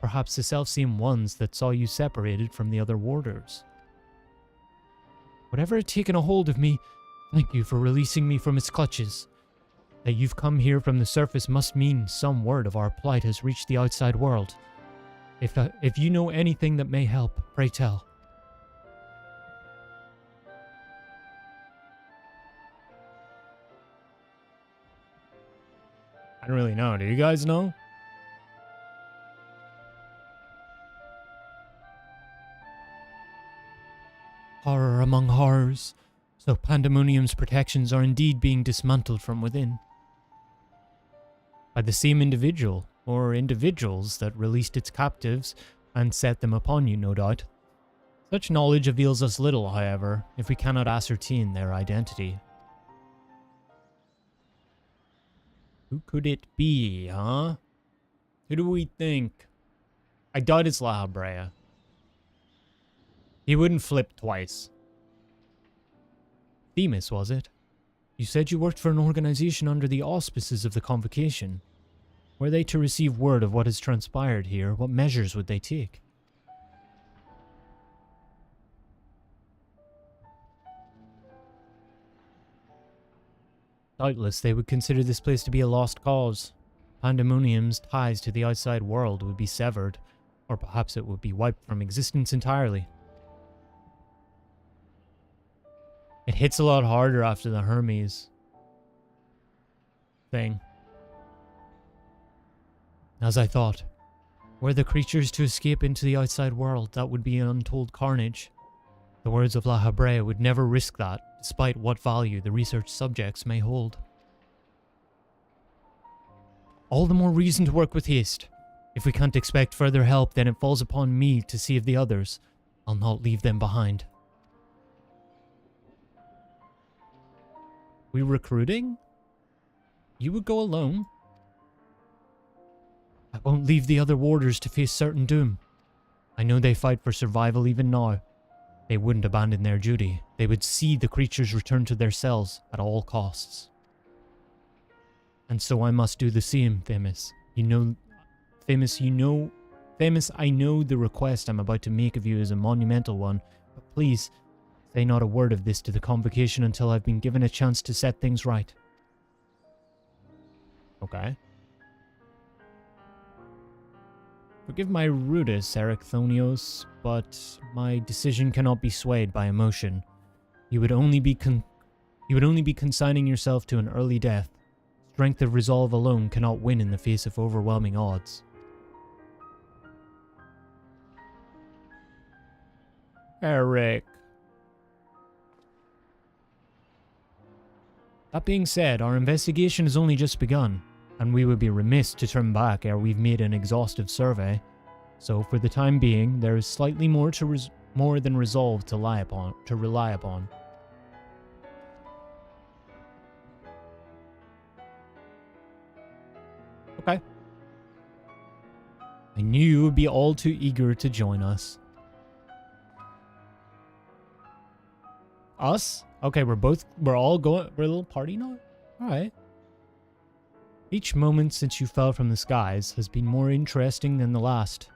Perhaps the self-same ones that saw you separated from the other warders. Whatever had taken a hold of me, thank you for releasing me from its clutches. That you've come here from the surface must mean some word of our plight has reached the outside world. If you know anything that may help, pray tell. I don't really know. Do you guys know? Horror among horrors. So Pandaemonium's protections are indeed being dismantled from within. By the same individual, or individuals that released its captives and set them upon you, no doubt. Such knowledge avails us little, however, if we cannot ascertain their identity. Who could it be, huh? Who do we think? I doubt it's La Habrea. He wouldn't flip twice. Themis, was it? You said you worked for an organization under the auspices of the Convocation. Were they to receive word of what has transpired here, what measures would they take? Doubtless they would consider this place to be a lost cause. Pandaemonium's ties to the outside world would be severed, or perhaps it would be wiped from existence entirely. It hits a lot harder after the Hermes thing. As I thought, were the creatures to escape into the outside world, that would be an untold carnage. The words of La Habrea would never risk that, despite what value the research subjects may hold. All the more reason to work with haste. If we can't expect further help, then it falls upon me to save the others. I'll not leave them behind. We recruiting? You would go alone? I won't leave the other warders to face certain doom. I know they fight for survival even now. They wouldn't abandon their duty. They would see the creatures return to their cells at all costs. And so I must do the same, Themis. Themis, I know the request I'm about to make of you is a monumental one, but please, say not a word of this to the Convocation until I've been given a chance to set things right. Okay. Forgive my rudest, Erechthonios, but my decision cannot be swayed by emotion. You would only be consigning yourself to an early death. Strength of resolve alone cannot win in the face of overwhelming odds. Eric. That being said, our investigation has only just begun, and we would be remiss to turn back ere we've made an exhaustive survey. So, for the time being, there is slightly more than resolve to rely upon. Okay. I knew you would be all too eager to join us. Us? Okay, we're a little party now? Alright. Each moment since you fell from the skies has been more interesting than the last.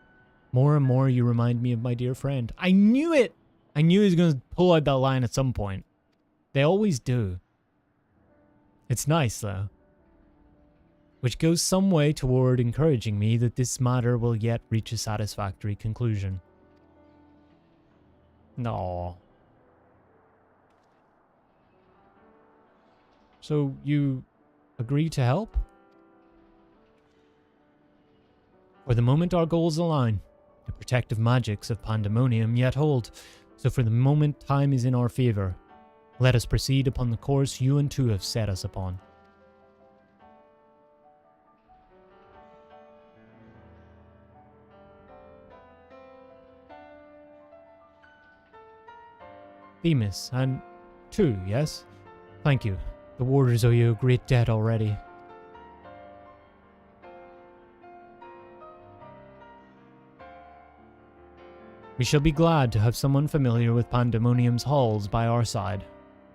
More and more you remind me of my dear friend. I knew it! I knew he was going to pull out that line at some point. They always do. It's nice, though. Which goes some way toward encouraging me that this matter will yet reach a satisfactory conclusion. No. So, you agree to help? For the moment our goals align. The protective magics of Pandaemonium yet hold, so for the moment time is in our favor. Let us proceed upon the course you and two have set us upon. Themis, and two, yes? Thank you. The warders owe you a great debt already. We shall be glad to have someone familiar with Pandaemonium's halls by our side.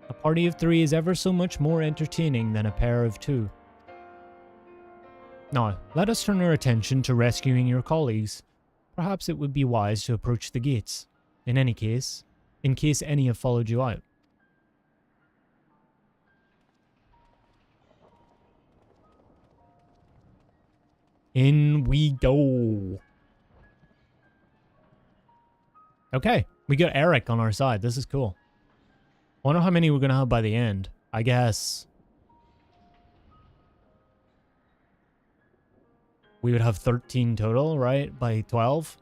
A party of three is ever so much more entertaining than a pair of two. Now, let us turn our attention to rescuing your colleagues. Perhaps it would be wise to approach the gates. In case any have followed you out. In we go. Okay, we got Eric on our side. This is cool. Wonder how many we're gonna have by the end. I guess we would have 13 total, right? By 12.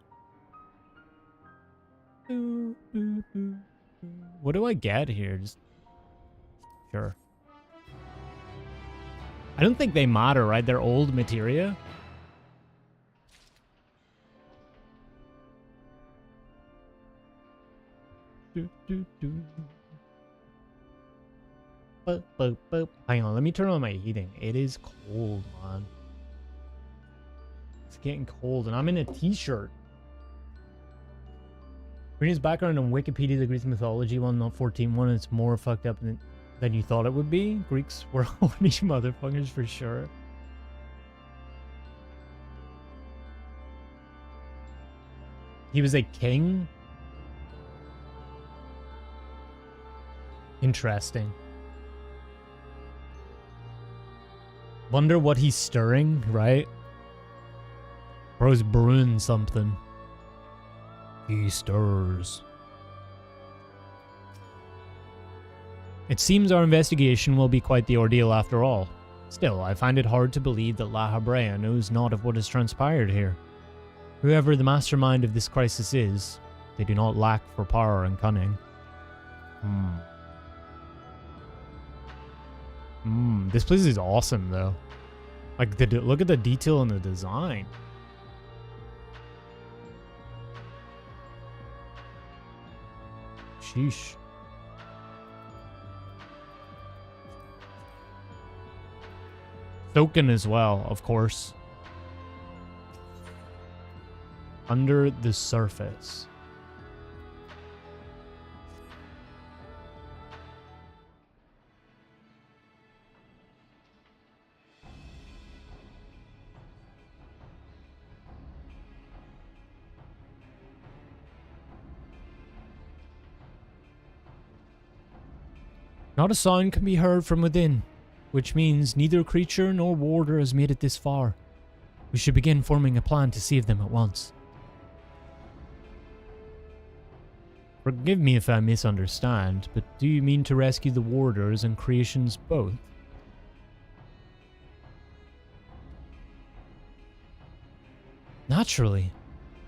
What do I get here? Just sure. I don't think they matter, right? They're old materia. Hang on, let me turn on my heating. It is cold, man. It's getting cold, and I'm in a t-shirt. Reading his background on Wikipedia, the Greek mythology one, not 14.1, it's more fucked up than you thought it would be. Greeks were horny motherfuckers for sure. He was a king? Interesting. Wonder what he's stirring, right? Bro's brewing something. He stirs. It seems our investigation will be quite the ordeal after all. Still, I find it hard to believe that La Habrea knows not of what has transpired here. Whoever the mastermind of this crisis is, they do not lack for power and cunning. This place is awesome, though. Like, look at the detail in the design. Sheesh. Token as well, of course. Under the surface. Not a sound can be heard from within, which means neither creature nor warder has made it this far. We should begin forming a plan to save them at once. Forgive me if I misunderstand, but do you mean to rescue the warders and creations both? Naturally.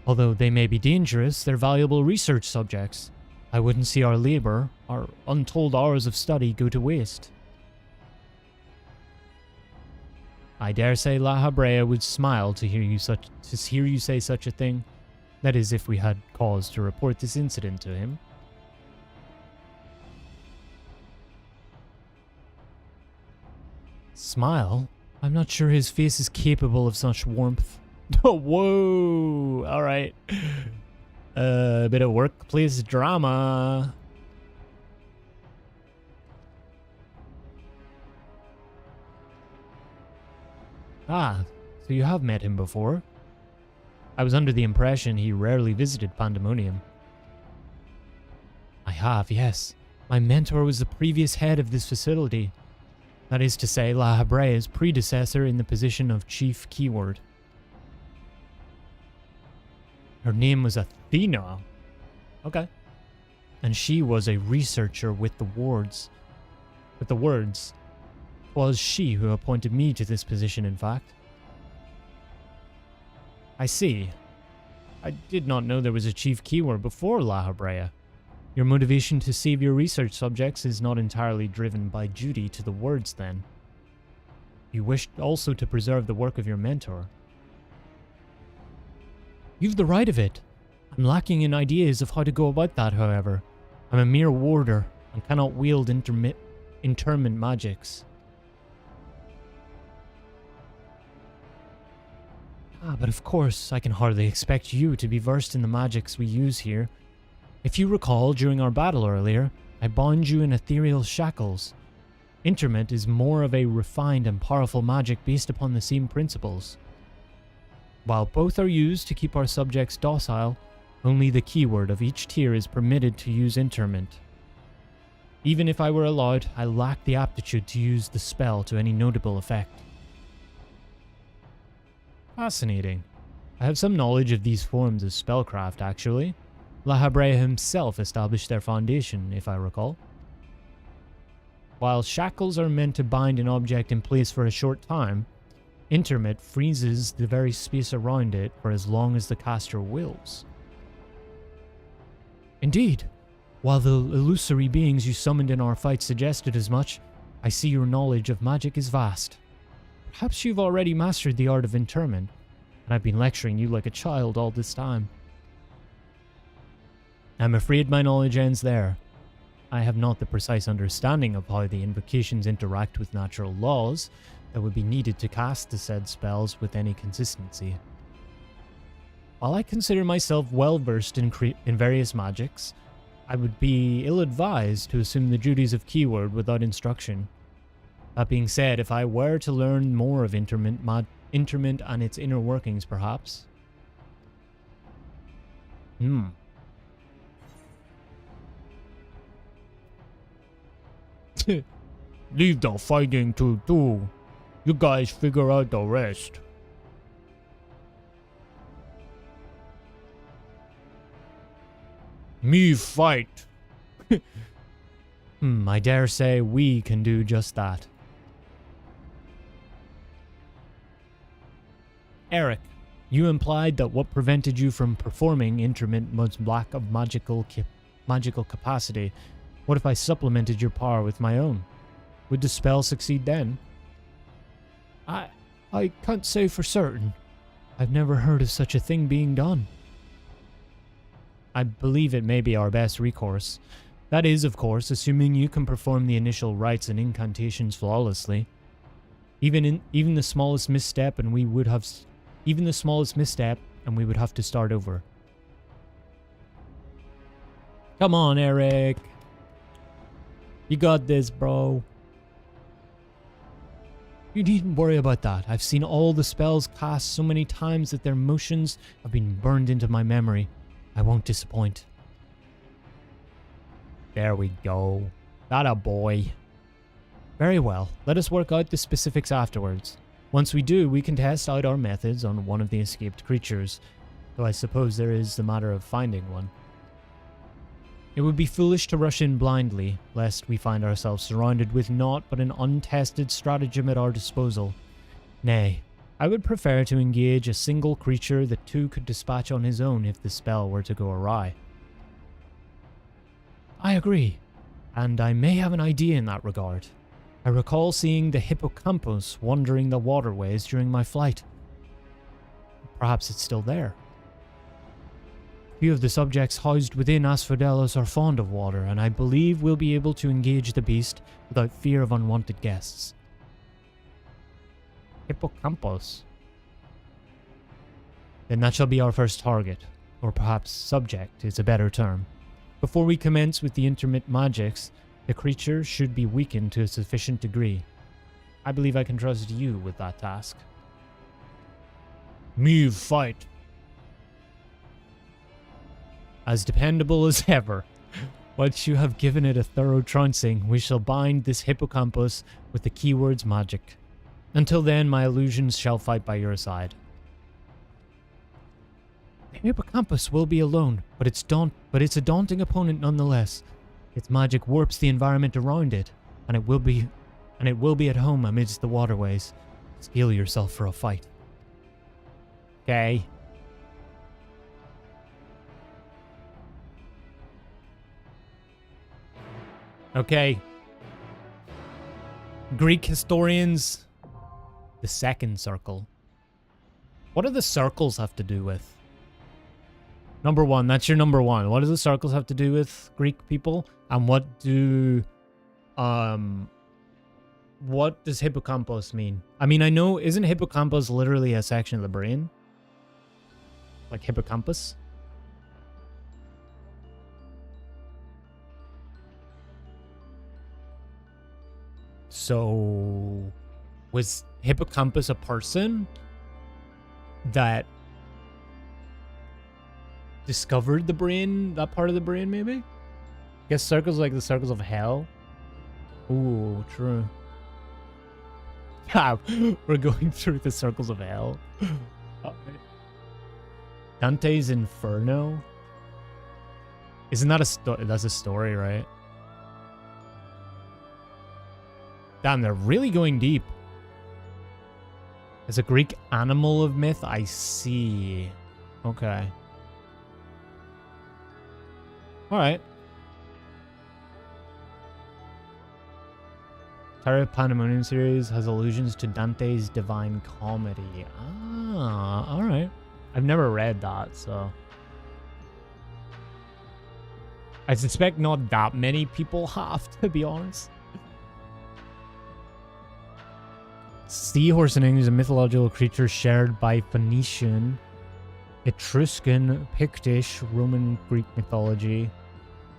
Although they may be dangerous, they're valuable research subjects. I wouldn't see our labor, our untold hours of study, go to waste. I dare say La Habrea would smile to hear you say such a thing. That is, if we had cause to report this incident to him. Smile? I'm not sure his face is capable of such warmth. Oh, whoa! Alright. A bit of workplace drama. Ah, so you have met him before? I was under the impression he rarely visited Pandaemonium. I have, yes. My mentor was the previous head of this facility. That is to say, La Habrea's predecessor in the position of chief keyword. Her name was Athena. Okay. And she was a researcher with the words. With the words. 'Twas she who appointed me to this position, in fact. I see. I did not know there was a chief keyword before La Habrea. Your motivation to save your research subjects is not entirely driven by duty to the words, then. You wished also to preserve the work of your mentor. You've the right of it. I'm lacking in ideas of how to go about that, however. I'm a mere warder and cannot wield interment magics. But of course, I can hardly expect you to be versed in the magics we use here. If you recall, during our battle earlier, I bound you in ethereal shackles. Interment is more of a refined and powerful magic based upon the same principles. While both are used to keep our subjects docile, only the keyword of each tier is permitted to use interment. Even if I were allowed, I lack the aptitude to use the spell to any notable effect. Fascinating. I have some knowledge of these forms of spellcraft, actually. La Habrea himself established their foundation, if I recall. While shackles are meant to bind an object in place for a short time, interment freezes the very space around it for as long as the caster wills. Indeed. While the illusory beings you summoned in our fight suggested as much, I see your knowledge of magic is vast. Perhaps you've already mastered the art of interment, and I've been lecturing you like a child all this time. I'm afraid my knowledge ends there. I have not the precise understanding of how the invocations interact with natural laws that would be needed to cast the said spells with any consistency. While I consider myself well versed in various magics, I would be ill-advised to assume the duties of keyword without instruction. That being said, if I were to learn more of interment and its inner workings, perhaps. Leave the fighting to do. You guys figure out the rest. Me fight. I dare say we can do just that. Eric, you implied that what prevented you from performing interment was lack of magical capacity. What if I supplemented your power with my own? Would the spell succeed then? I can't say for certain. I've never heard of such a thing being done. I believe it may be our best recourse. That is, of course, assuming you can perform the initial rites and incantations flawlessly. Even the smallest misstep and we would have to start over. Come on, Eric. You got this, bro. You needn't worry about that. I've seen all the spells cast so many times that their motions have been burned into my memory. I won't disappoint. There we go. That a boy. Very well. Let us work out the specifics afterwards. Once we do, we can test out our methods on one of the escaped creatures, though I suppose there is the matter of finding one. It would be foolish to rush in blindly, lest we find ourselves surrounded with naught but an untested stratagem at our disposal. Nay, I would prefer to engage a single creature that two could dispatch on his own if the spell were to go awry. I agree, and I may have an idea in that regard. I recall seeing the hippocampus wandering the waterways during my flight. Perhaps it's still there. Few of the subjects housed within Asphodelos are fond of water, and I believe we'll be able to engage the beast without fear of unwanted guests. Hippocampus. Then that shall be our first target, or perhaps subject is a better term. Before we commence with the intermittent magics, the creature should be weakened to a sufficient degree. I believe I can trust you with that task. Me fight. As dependable as ever. Once you have given it a thorough trouncing, we shall bind this hippocampus with the keywords magic. Until then, my illusions shall fight by your side. The hippocampus will be alone, but it's a daunting opponent nonetheless. Its magic warps the environment around it, and it will be at home amidst the waterways. Steel yourself for a fight. Okay. Okay. Greek historians. The second circle. What do the circles have to do with? Number one, that's your number one. What do the circles have to do with Greek people? And what does hippocampus mean? I mean, I know, isn't hippocampus literally a section of the brain? Like hippocampus? So, was hippocampus a person that discovered the brain, that part of the brain, maybe? I guess circles like the circles of hell. Ooh, true. Yeah, we're going through the circles of hell. Dante's Inferno? Isn't that that's a story, right? Damn, they're really going deep. As a Greek animal of myth, I see. Okay. Alright. Pandaemonium series has allusions to Dante's Divine Comedy. Ah, alright. I've never read that, so... I suspect not that many people have, to be honest. Seahorse in English is a mythological creature shared by Phoenician, Etruscan, Pictish, Roman, Greek mythology.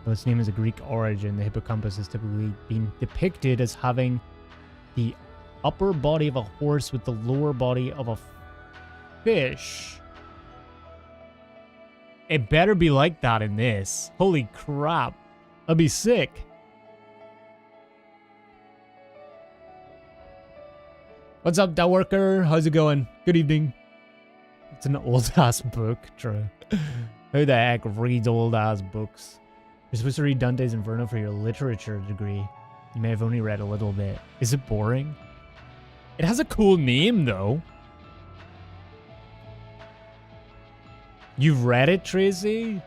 Though its name is a Greek origin, the hippocampus has typically been depicted as having the upper body of a horse with the lower body of a fish. It better be like that in this. Holy crap. That'd be sick. What's up, Dowworker? How's it going? Good evening. It's an old-ass book, true. Who the heck reads old-ass books? You're supposed to read Dante's Inferno for your literature degree. You may have only read a little bit. Is it boring? It has a cool name, though. You've read it, Tracy?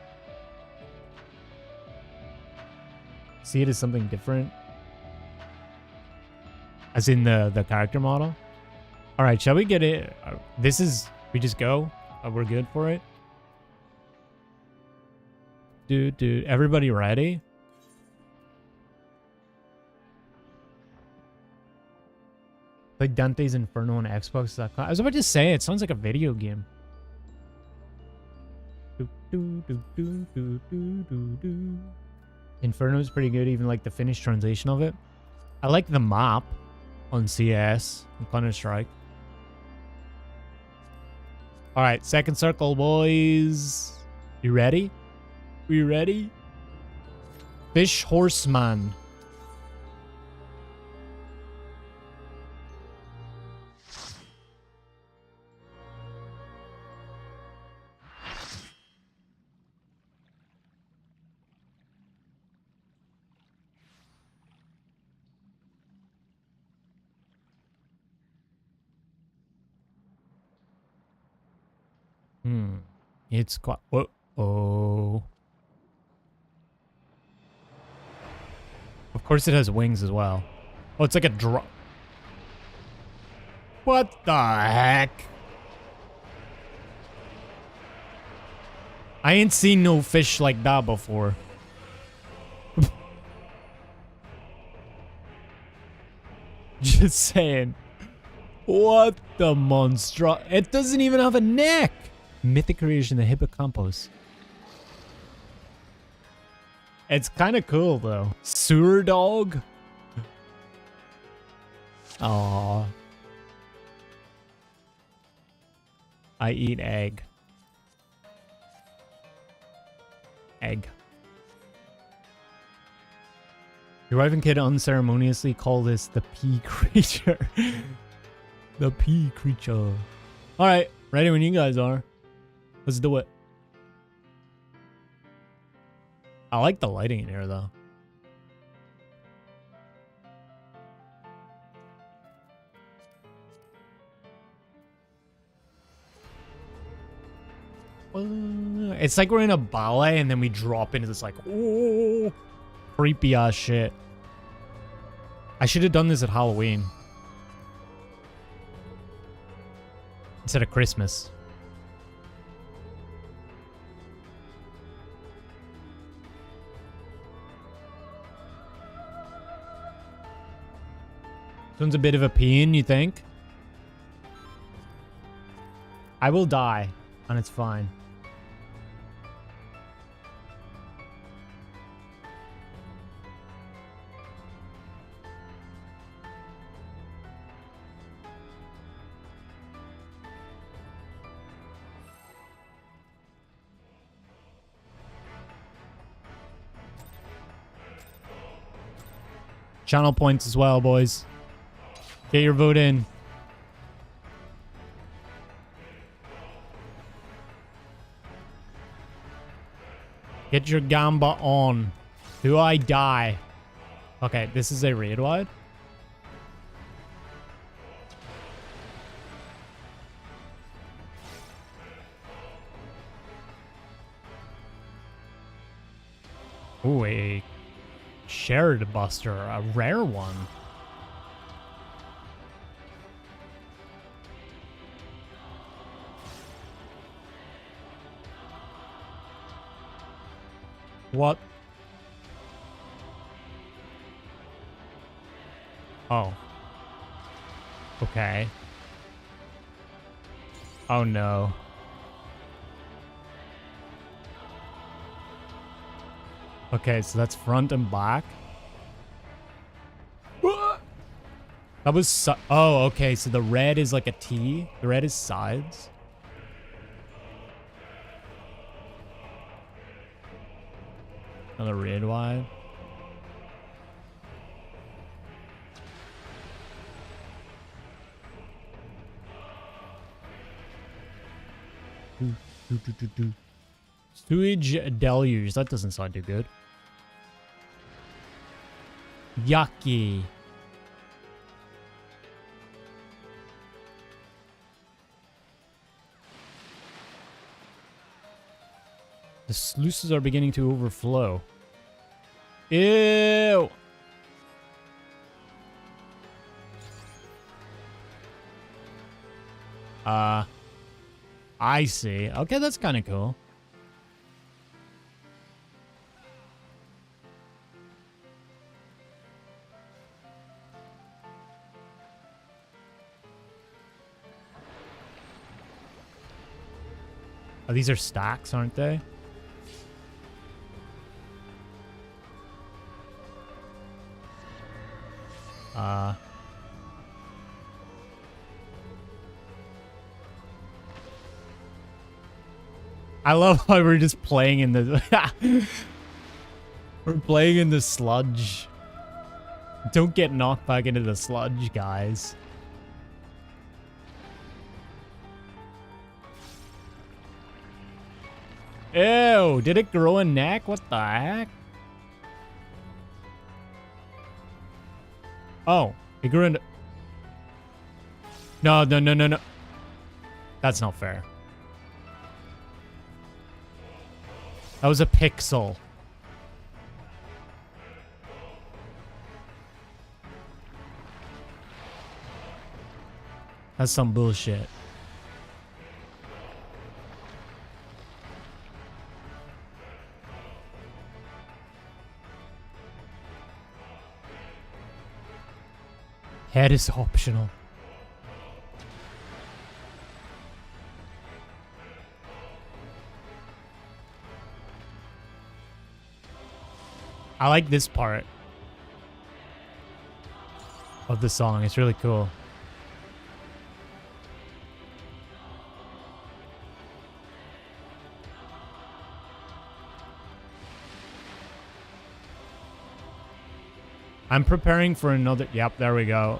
See it as something different? As in the character model? Alright, shall we get it? We just go? We're good for it? Dude, everybody ready? Like Dante's Inferno on Xbox.com. I was about to say, it sounds like a video game. Inferno is pretty good, even like the Finnish translation of it. I like the map on CS and Counter-Strike. Alright, second circle, boys. You ready? We ready? Fish Horseman. It's quite... Oh. Of course it has wings as well. Oh, it's like a drop. What the heck? I ain't seen no fish like that before. Just saying. What the monstro... It doesn't even have a neck! Mythic creation, the hippocampus. It's kind of cool, though. Sewer dog? Aww. I eat egg. Your wife and kid unceremoniously call this the pea creature. The pea creature. Alright, ready when you guys are. Let's do it. I like the lighting in here though. It's like we're in a ballet and then we drop into this like, oh, creepy ass shit. I should have done this at Halloween instead of Christmas. This one's a bit of a pain, you think? I will die, and it's fine. Channel points as well, boys. Get your vote in. Get your gamba on. Do I die? Okay, this is a raid wide. Ooh, a shared buster, a rare one. What? Oh. Okay. Oh no. Okay, so that's front and back. That was oh, okay, so the red is like a T. The red is sides. Another red wide. Sewage deluge. That doesn't sound too good. Yucky. The sluices are beginning to overflow. Ew. I see. Okay, that's kind of cool. Oh, these are stacks, aren't they? I love how we're just playing in the... We're playing in the sludge. Don't get knocked back into the sludge, guys. Ew, did it grow a neck? What the heck? Oh, it grew into... No. That's not fair. That was a pixel. That's some bullshit. Head is optional. I like this part of the song. It's really cool. I'm preparing for another... Yep, there we go.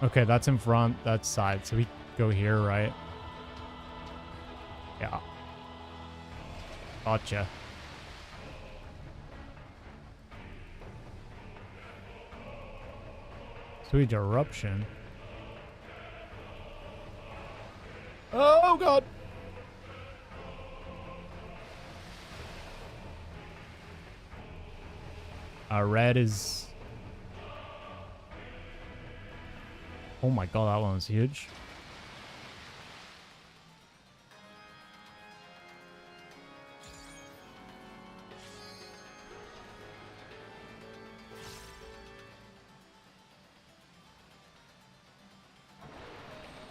Okay, that's in front. That's side. So we go here, right? Yeah. Gotcha. Sweet eruption. Oh, God. Red is... Oh my God, that one's huge.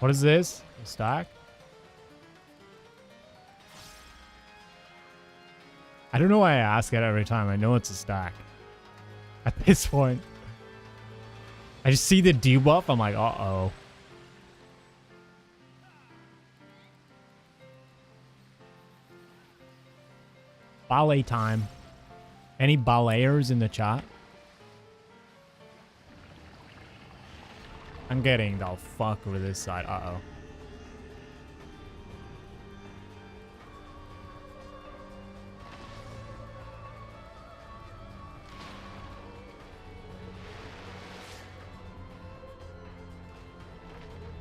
What is this? A stack? I don't know why I ask it every time. I know it's a stack. At this point. I just see the debuff. I'm like, uh-oh. Ballet time. Any balleters in the chat? I'm getting the fuck over this side. Uh-oh.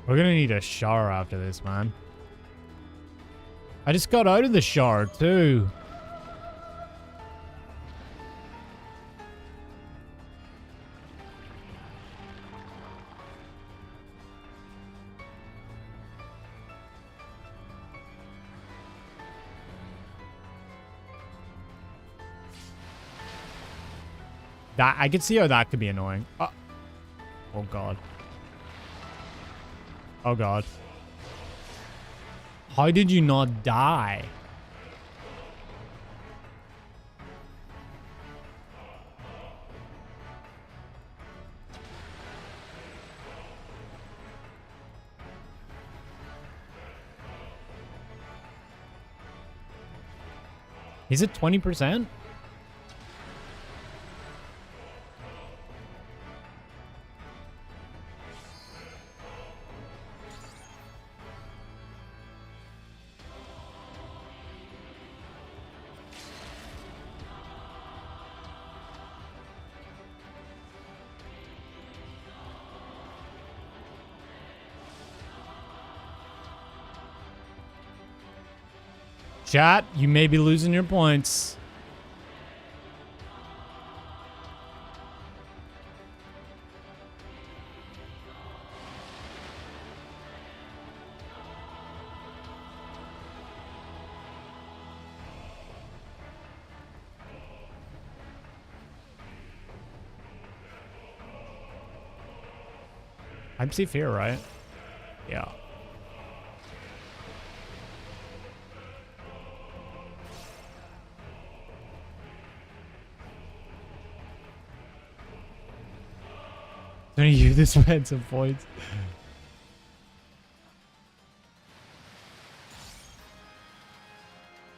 We're gonna need a shower after this, man. I just got out of the shower, too. That I can see how that could be annoying. Oh God. Oh God. How did you not die? Is it 20%? Chat, you may be losing your points. I'm safe here, right? Yeah. Don't you this spend some points?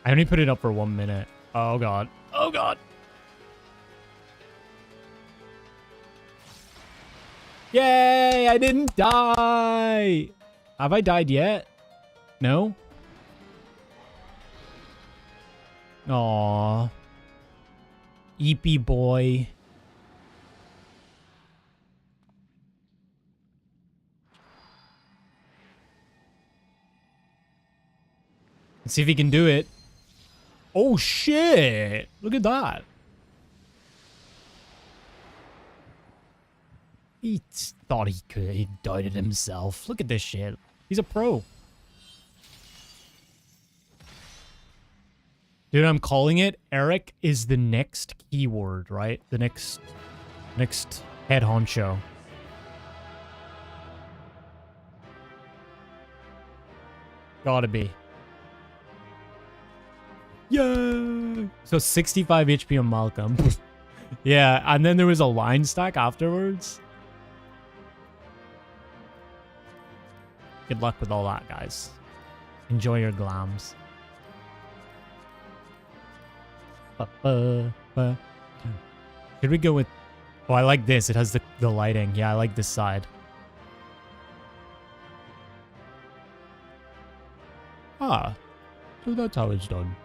I only put it up for 1 minute. Oh God. Oh God. Yay! I didn't die. Have I died yet? No? Aww. Eepy boy. Let's see if he can do it. Oh shit! Look at that. He thought he could. He doubted himself. Look at this shit. He's a pro. Dude, I'm calling it. Eric is the next keyword, right? The next head honcho. Gotta be. Yeah. So 65 HP on Malcolm. Yeah, and then there was a line stack afterwards. Good luck with all that, guys. Enjoy your glams. Should we go with... Oh, I like this. It has the lighting. Yeah, I like this side. Ah, so that's how it's done.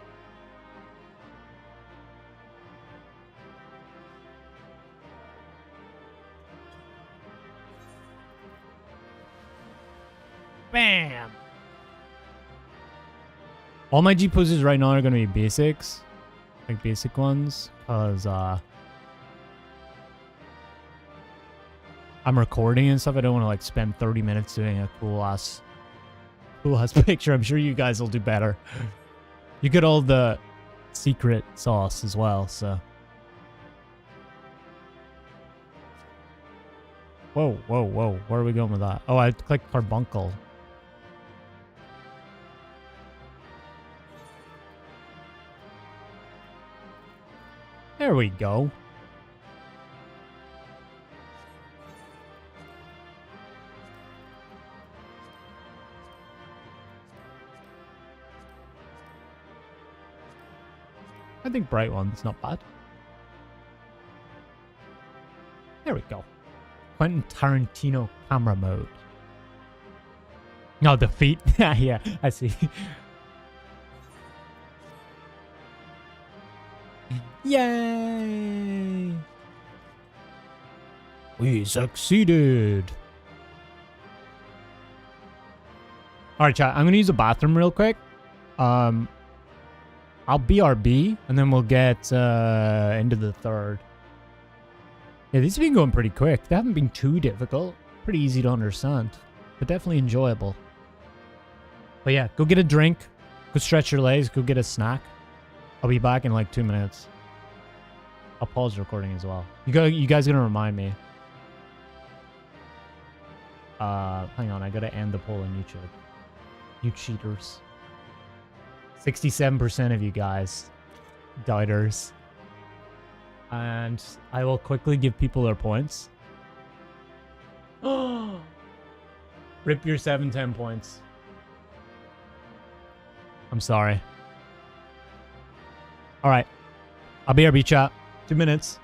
Bam! All my G poses right now are going to be basics. Like basic ones. Because, I'm recording and stuff. I don't want to, like, spend 30 minutes doing a cool-ass picture. I'm sure you guys will do better. You get all the secret sauce as well, so... Whoa, whoa, whoa. Where are we going with that? Oh, I clicked carbuncle. There we go. I think bright one's not bad. There we go. Quentin Tarantino camera mode. No, the feet. Yeah, I see. Yay! We succeeded. Alright, chat. I'm gonna use the bathroom real quick. I'll BRB, and then we'll get into the third. Yeah, these have been going pretty quick. They haven't been too difficult. Pretty easy to understand, but definitely enjoyable. But yeah, go get a drink. Go stretch your legs. Go get a snack. I'll be back in like 2 minutes. I'll pause the recording as well. You guys gonna remind me. Hang on. I gotta end the poll on YouTube. You cheaters. 67% of you guys. Doubters. And I will quickly give people their points. Oh! Rip your 710 points. I'm sorry. Alright. I'll BRB chat. 2 minutes.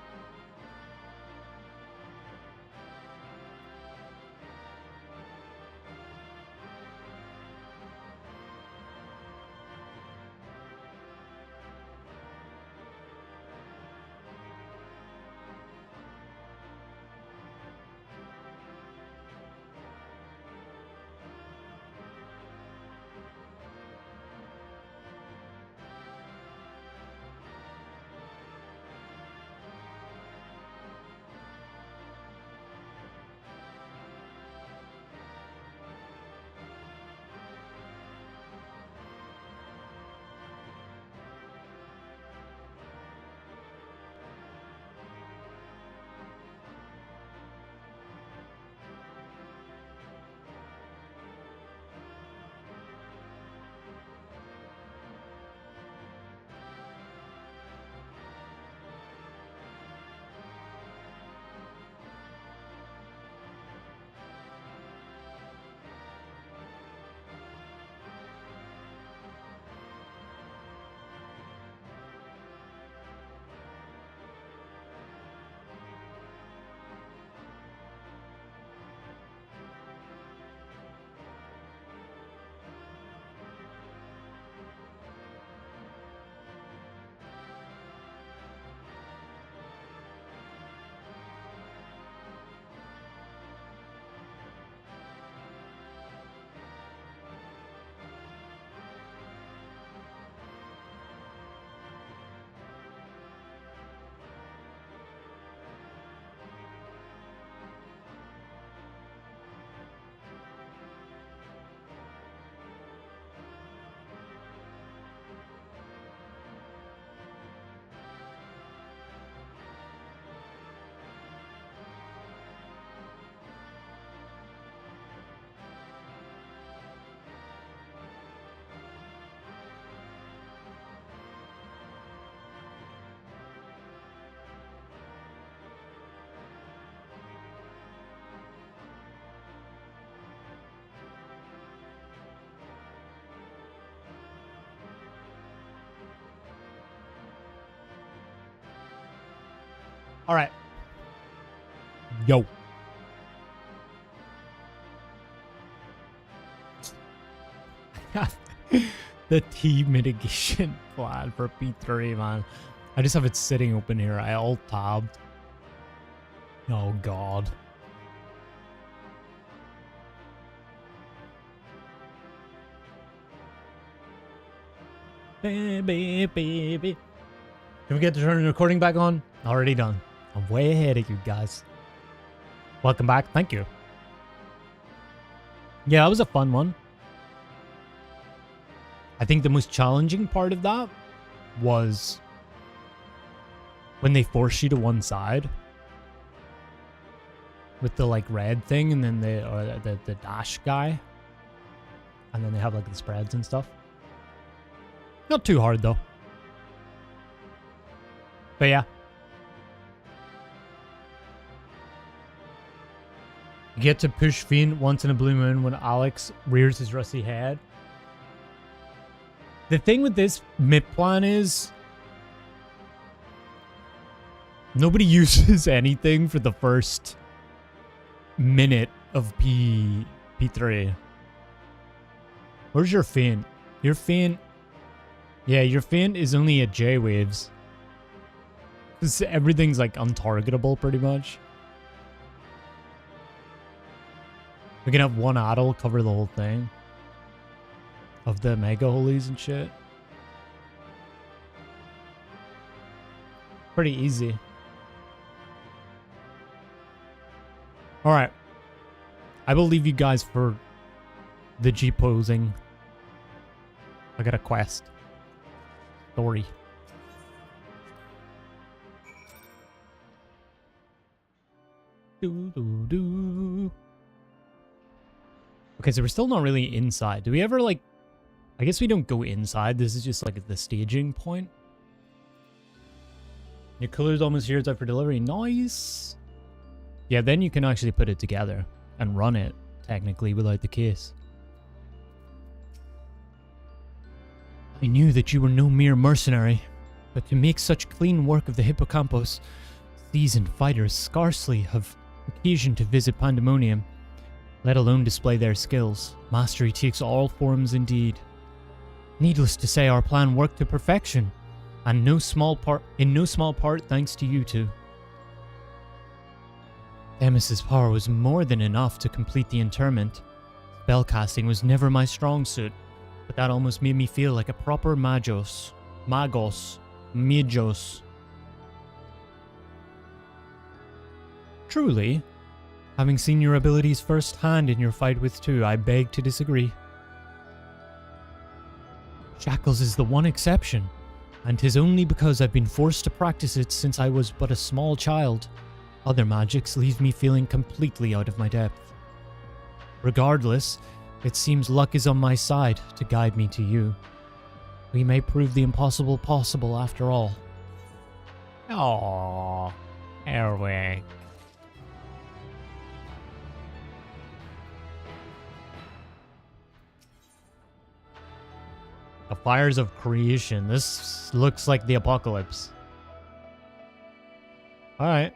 Alright. Yo. The T mitigation plan for P3, man. I just have it sitting open here. I alt-tabbed. Oh, God. Baby, baby. Can we get to turn the recording back on? Already done. I'm way ahead of you guys. Welcome back. Thank you. Yeah, that was a fun one. I think the most challenging part of that was when they force you to one side with the like red thing, and then the dash guy, and then they have like the spreads and stuff. Not too hard though. But yeah. You get to push Fiend once in a blue moon when Alex rears his rusty head. The thing with this MIP plan is nobody uses anything for the first minute of P3. Where's your Fiend? Your Fiend... Yeah, your Fiend is only at J-Waves. Because everything's like untargetable pretty much. We can have one Adel cover the whole thing. Of the Mega Holies and shit. Pretty easy. Alright. I will leave you guys for the G-posing. I got a quest. Story. Okay, so we're still not really inside. Do we ever, like... I guess we don't go inside. This is just, like, the staging point. Your cooler's almost here. It's out for delivery. Nice! Yeah, then you can actually put it together and run it, technically, without the case. I knew that you were no mere mercenary, but to make such clean work of the hippocampus, seasoned fighters scarcely have occasion to visit Pandaemonium, let alone display their skills. Mastery takes all forms indeed. Needless to say, our plan worked to perfection, and in no small part thanks to you two. Themis's power was more than enough to complete the interment. Spellcasting was never my strong suit, but that almost made me feel like a proper magos. Truly, having seen your abilities firsthand in your fight with two, I beg to disagree. Shackles is the one exception, and 'tis only because I've been forced to practice it since I was but a small child. Other magics leave me feeling completely out of my depth. Regardless, it seems luck is on my side to guide me to you. We may prove the impossible possible after all. Aww, Erwick. The fires of creation. This looks like the apocalypse. Alright.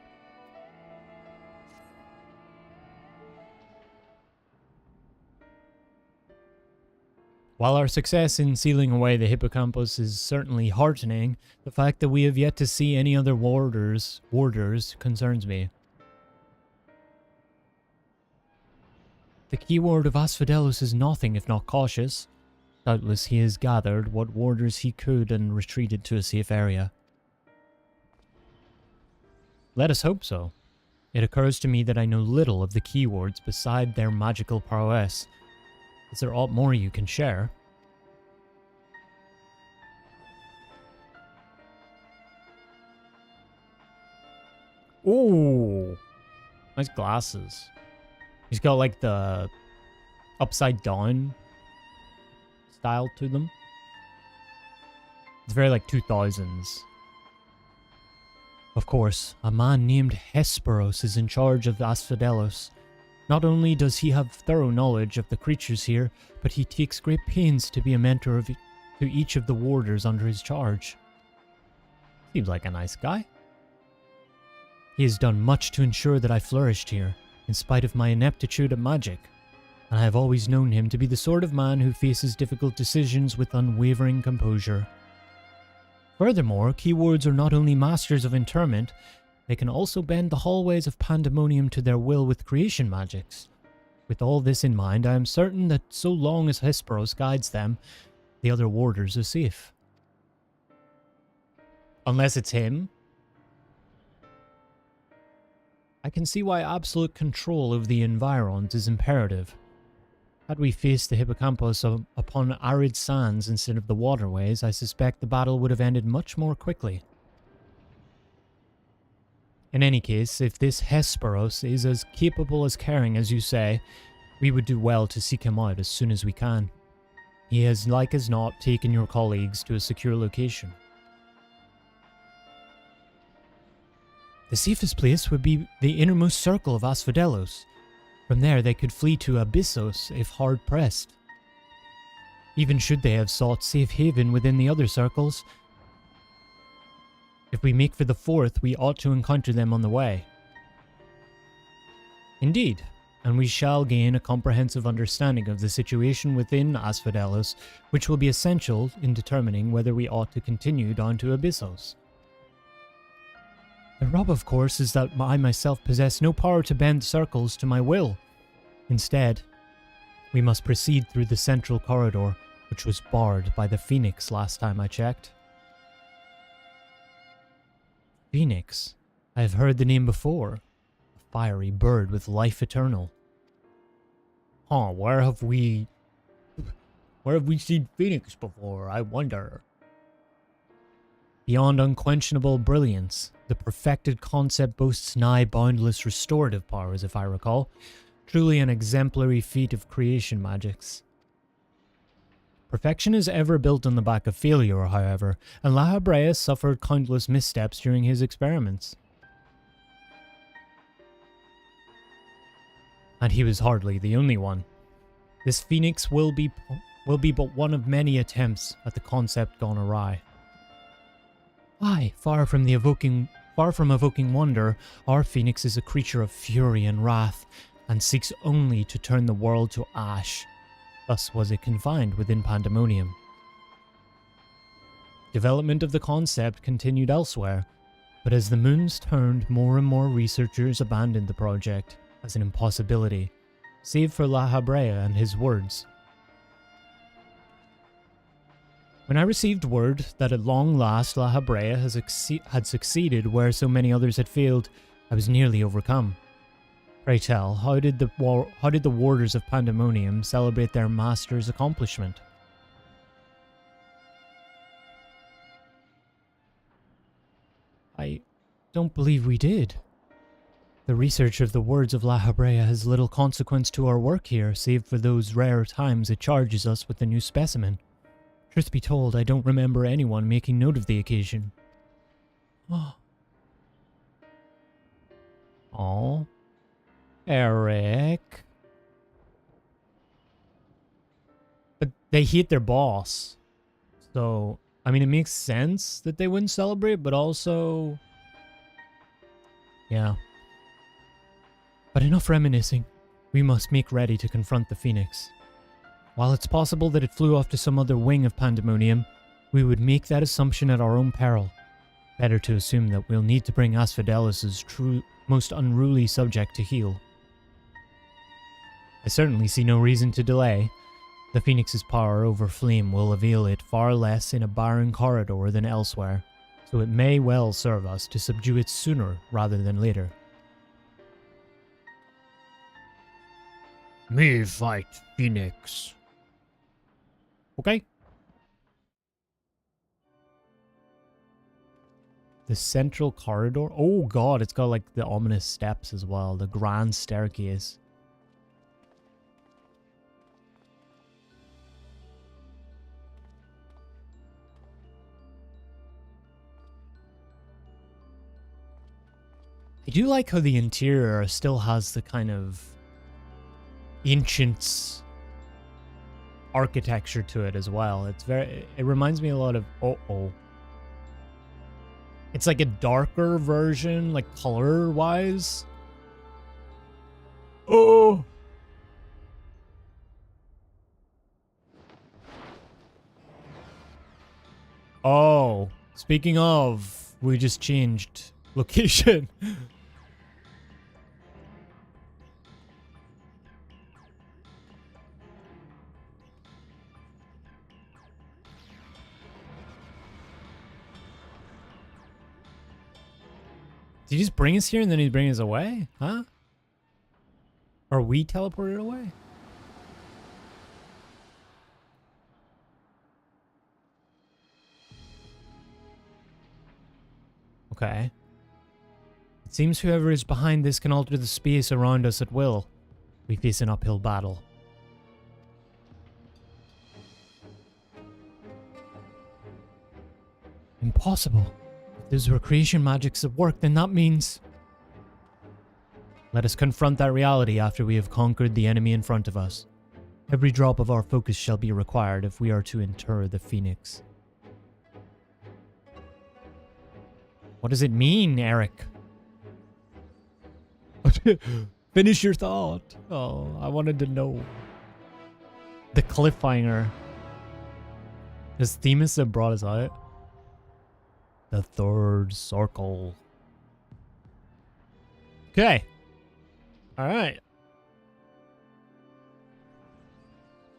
While our success in sealing away the hippocampus is certainly heartening, the fact that we have yet to see any other warders concerns me. The keyword of Asphodelos is nothing if not cautious. Doubtless he has gathered what warders he could and retreated to a safe area. Let us hope so. It occurs to me that I know little of the keywords beside their magical prowess. Is there aught more you can share? Ooh, nice glasses. He's got like the upside down style to them. It's very like 2000s. Of course, a man named Hesperos is in charge of Asphodelos. Not only does he have thorough knowledge of the creatures here, but he takes great pains to be a mentor to each of the warders under his charge. Seems like a nice guy. He has done much to ensure that I flourished here, in spite of my ineptitude at magic, and I have always known him to be the sort of man who faces difficult decisions with unwavering composure. Furthermore, keywords are not only masters of interment, they can also bend the hallways of Pandaemonium to their will with creation magics. With all this in mind, I am certain that so long as Hesperos guides them, the other warders are safe. Unless it's him. I can see why absolute control of the environs is imperative. Had we faced the hippocampus upon arid sands instead of the waterways, I suspect the battle would have ended much more quickly. In any case, if this Hesperos is as capable as caring as you say, we would do well to seek him out as soon as we can. He has like as not taken your colleagues to a secure location. The safest place would be the innermost circle of Asphodelos. From there they could flee to Abyssos if hard pressed. Even should they have sought safe haven within the other circles, if we make for the fourth, we ought to encounter them on the way. Indeed, and we shall gain a comprehensive understanding of the situation within Asphodelos, which will be essential in determining whether we ought to continue down to Abyssos. The rub, of course, is that I myself possess no power to bend circles to my will. Instead, we must proceed through the central corridor, which was barred by the Phoenix last time I checked. Phoenix. I have heard the name before. A fiery bird with life eternal. Huh, where have we seen Phoenix before, I wonder? Beyond unquestionable brilliance, the perfected concept boasts nigh boundless restorative powers, if I recall. Truly an exemplary feat of creation magics. Perfection is ever built on the back of failure, however, and La Habrea suffered countless missteps during his experiments. And he was hardly the only one. This Phoenix will be but one of many attempts at the concept gone awry. Why, far from evoking wonder, our Phoenix is a creature of fury and wrath, and seeks only to turn the world to ash. Thus was it confined within Pandaemonium. Development of the concept continued elsewhere, but as the moons turned, more and more researchers abandoned the project as an impossibility, save for La Habrea and his words. When I received word that at long last La Habrea had succeeded where so many others had failed, I was nearly overcome. Pray tell, how did the warders of Pandaemonium celebrate their master's accomplishment? I don't believe we did. The research of the words of La Habrea has little consequence to our work here, save for those rare times it charges us with a new specimen. Truth be told, I don't remember anyone making note of the occasion. Oh. Eric. But they hate their boss. So, I mean, it makes sense that they wouldn't celebrate, but also... yeah. But enough reminiscing. We must make ready to confront the Phoenix. While it's possible that it flew off to some other wing of Pandaemonium, we would make that assumption at our own peril. Better to assume that we'll need to bring Asphodelos' most unruly subject to heel. I certainly see no reason to delay. The Phoenix's power over flame will avail it far less in a barren corridor than elsewhere, so it may well serve us to subdue it sooner rather than later. Me fight Phoenix. Okay. The central corridor. Oh god, it's got like the ominous steps as well. The grand staircase. I do like how the interior still has the kind of ancient architecture to it as well. It reminds me a lot of It's like a darker version, like color-wise. Oh! Oh, speaking of, we just changed location. Did he just bring us here and then he'd bring us away? Huh? Or we teleported away? Okay. It seems whoever is behind this can alter the space around us at will. We face an uphill battle. Impossible. If those were creation magics at work, then that means... Let us confront that reality after we have conquered the enemy in front of us. Every drop of our focus shall be required if we are to inter the Phoenix. What does it mean, Eric? Finish your thought. Oh, I wanted to know. The cliffhanger. Does Themis have brought us out? The third circle. Okay. Alright.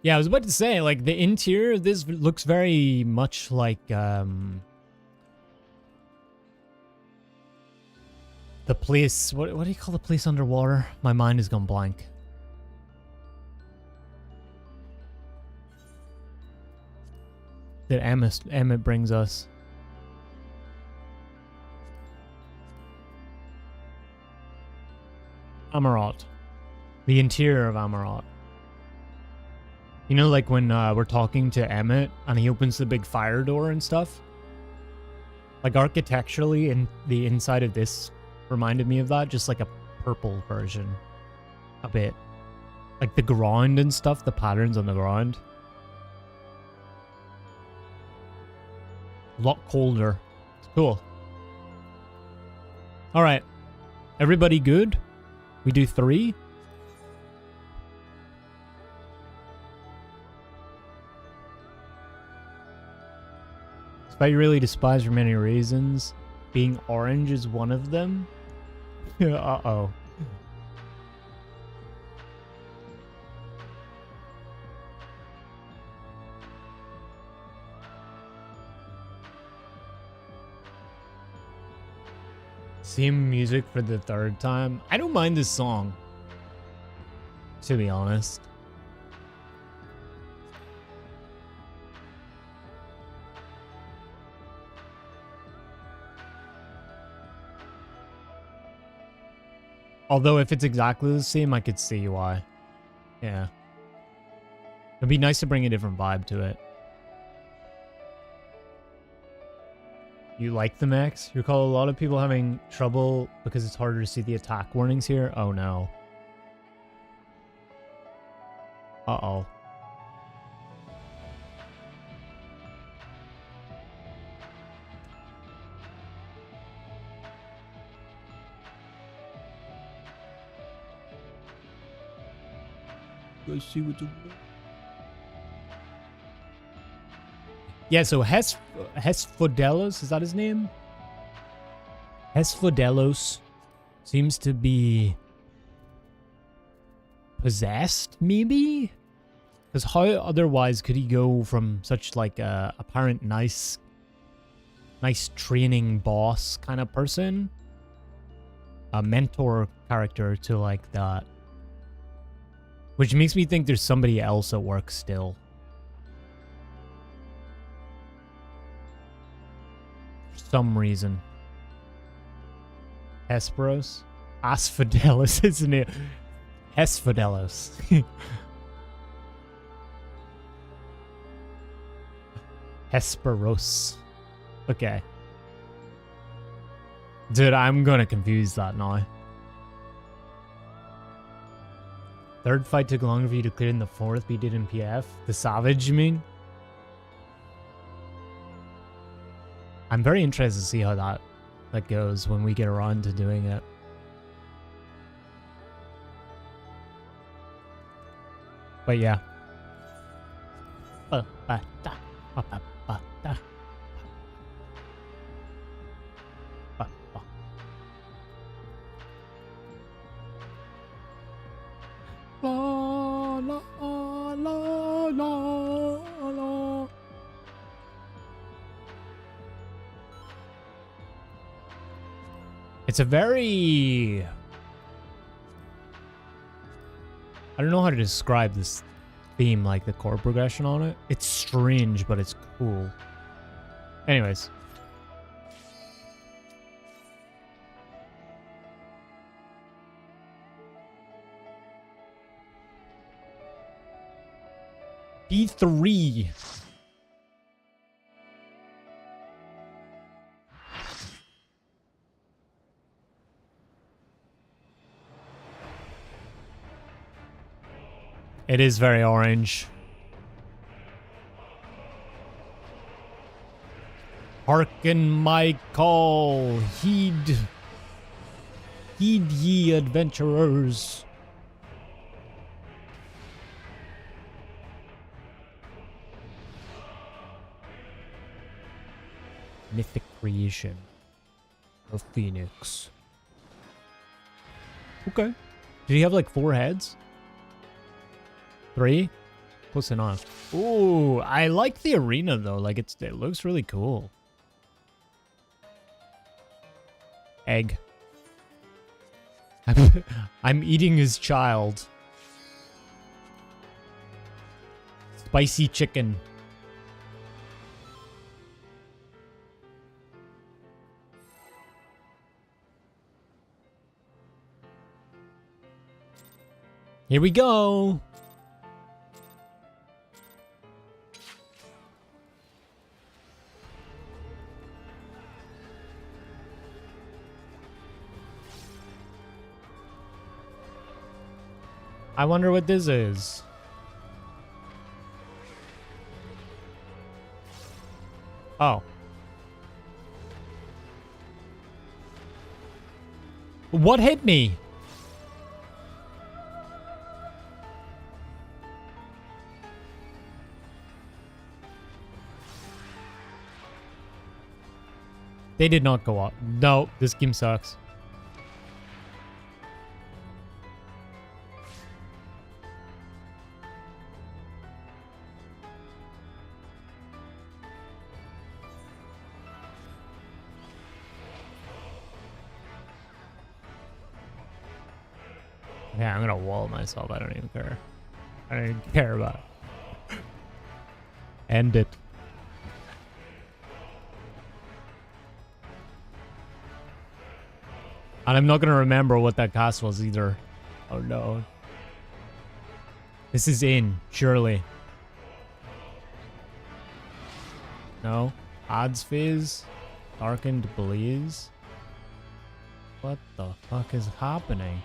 Yeah, I was about to say, like, the interior of this looks very much like, the place, what do you call the place underwater? My mind has gone blank. That Emmett brings us. Amarat. The interior of Amarat. You know, like when we're talking to Emmett and he opens the big fire door and stuff? Like architecturally, in the inside of this reminded me of that, just like a purple version. A bit. Like the ground and stuff, the patterns on the ground. A lot colder. It's cool. Alright. Everybody good? We do 3? Despite you really despise for many reasons, being orange is one of them. Uh-oh. Same music for the 3rd time. I don't mind this song, to be honest. Although if it's exactly the same, I could see why. Yeah. It'd be nice to bring a different vibe to it. You like the mechs? You recall a lot of people having trouble because it's harder to see the attack warnings here? Oh no. Uh-oh. Let's see what's... Yeah, so Hesperos, is that his name? Hesperos seems to be possessed, maybe? Because how otherwise could he go from such like a apparent nice training boss kind of person, a mentor character, to like that? Which makes me think there's somebody else at work still. Some reason. Hesperos? Asphodelos, isn't it? Hesperos. Hesperos. Okay. Dude, I'm gonna confuse that now. 3rd fight took longer for you to clear than the 4th, but you did in PF. The Savage, you mean? I'm very interested to see how that that goes when we get around to doing it. But yeah. La, la, la, la, la. It's a very... I don't know how to describe this theme, like the chord progression on it. It's strange, but it's cool. Anyways. B3. It is very orange. Hearken my call, heed ye adventurers. Mythic creation of Phoenix. Okay. Did he have like 4 heads? 3? Close enough. Ooh, I like the arena though. Like it looks really cool. Egg. I'm eating his child. Spicy chicken. Here we go. I wonder what this is. Oh. What hit me? They did not go up. No, this game sucks. Yeah, I'm gonna wall myself. I don't even care. I don't even care about it. End it. And I'm not gonna remember what that cast was either. Oh no. This is in, surely. No? Odds Fizz? Darkened Blaze? What the fuck is happening?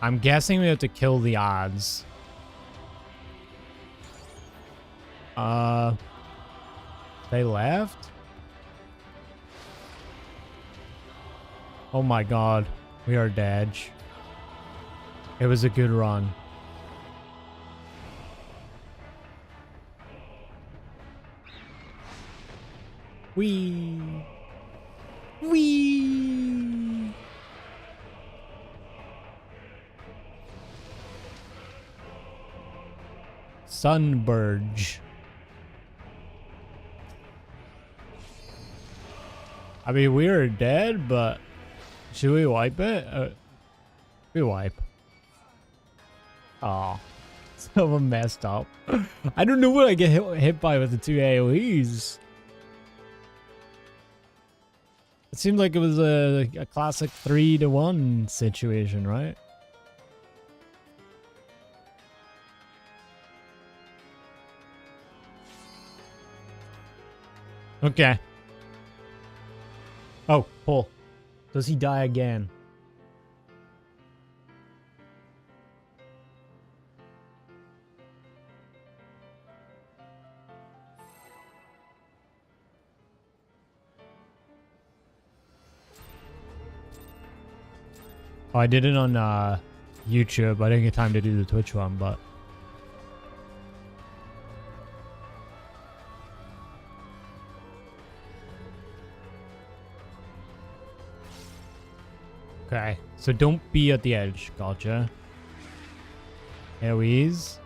I'm guessing we have to kill the odds. They left? Oh my god. We are dead. It was a good run. Wee. Wee. Sunburge. I mean, we are dead, but should we wipe it? We wipe. Aw. So messed up. I don't know what I get hit by with the 2 AoEs. It seemed like it was a classic 3-to-1 situation, right? Okay. Oh, pull. Does he die again? Oh, I did it on YouTube. I didn't get time to do the Twitch one, but... Okay, so don't be at the edge. Gotcha. AoEs.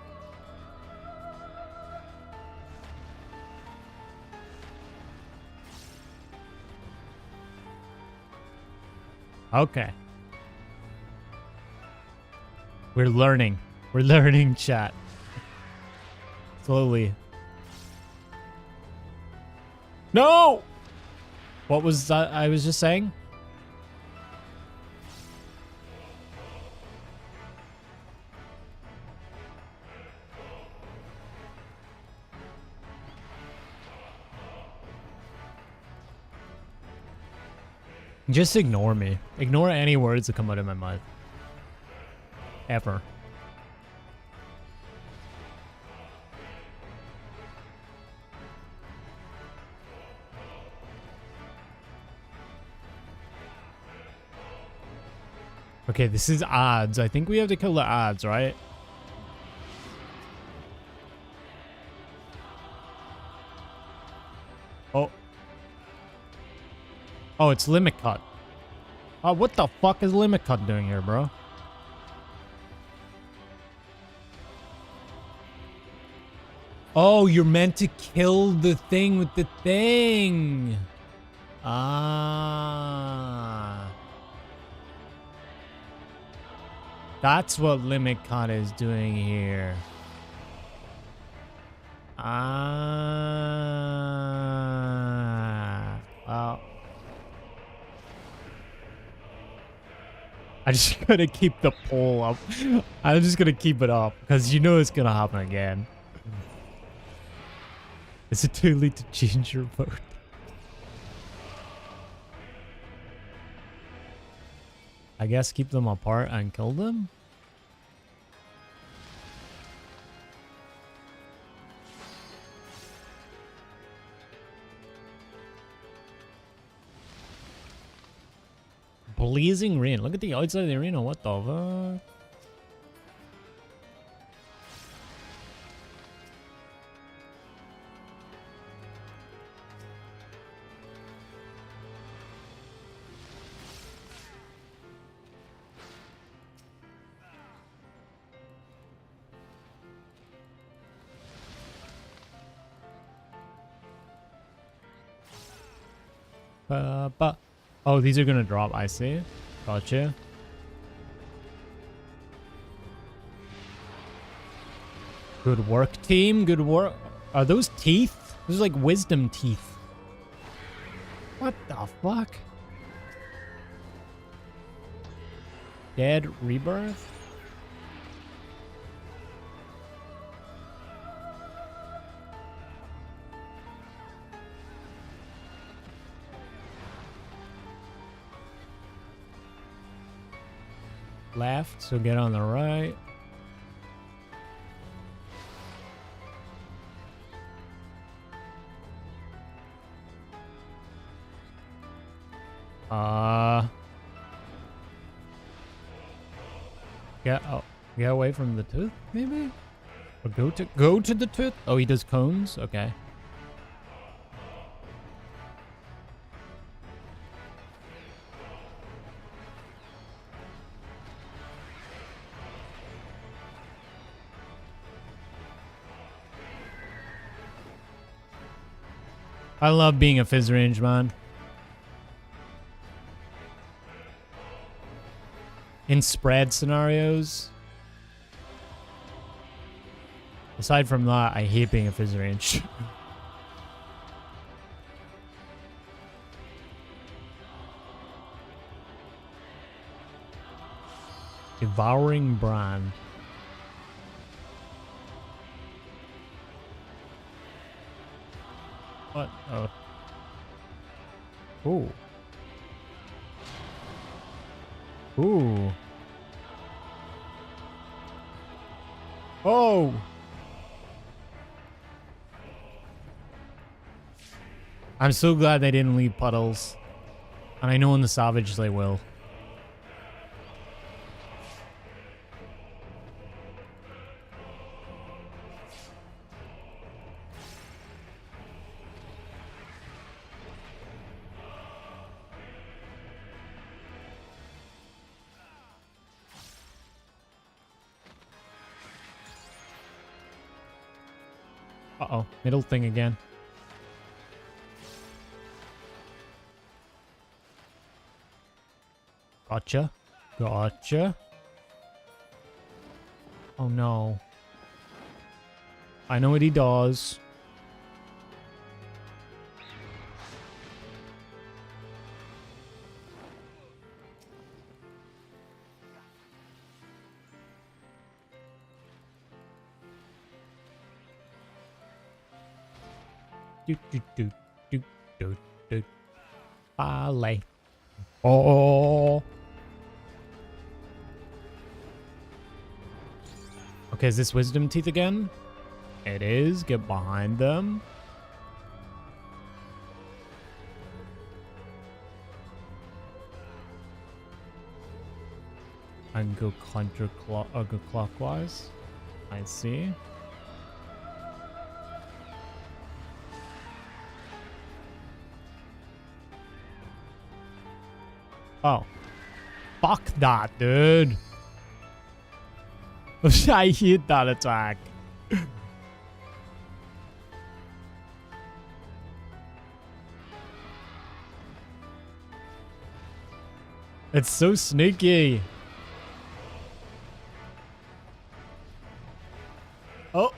Okay. We're learning. We're learning, chat. Slowly. No! What was that I was just saying? Just ignore me. Ignore any words that come out of my mouth. Ever. Okay, this is odds. I think we have to kill the odds, right? Oh. Oh, it's limit cut. Oh, what the fuck is limit cut doing here, bro? Oh, you're meant to kill the thing with the thing. Ah. That's what limit cut is doing here. Ah. Well. I just gotta keep the poll up. I'm just gonna keep it up because you know it's gonna happen again. Is it too late to change your vote? I guess keep them apart and kill them? Blazing rain. Look at the outside of the arena. What the fuck? Oh, these are gonna drop. I see. Gotcha. Good work, team. Good work. Are those teeth? Those are like wisdom teeth. What the fuck? Dead rebirth? Left, so get on the right. Get away from the tooth, maybe? Or go to the tooth? Oh, he does cones? Okay. I love being a fizz range, man. In spread scenarios. Aside from that, I hate being a fizz range. Devouring brand. What? Oh. Ooh. Ooh. Oh! I'm so glad they didn't leave puddles. And I know in the Savage they will. Uh-oh, middle thing again. Gotcha. Gotcha. Oh no. I know what he does. Do do do do do do. Ballet. Oh. Okay, is this wisdom teeth again? It is. Get behind them. And go go clockwise. I see. Oh. Fuck that, dude. I hate that attack. It's so sneaky. Oh.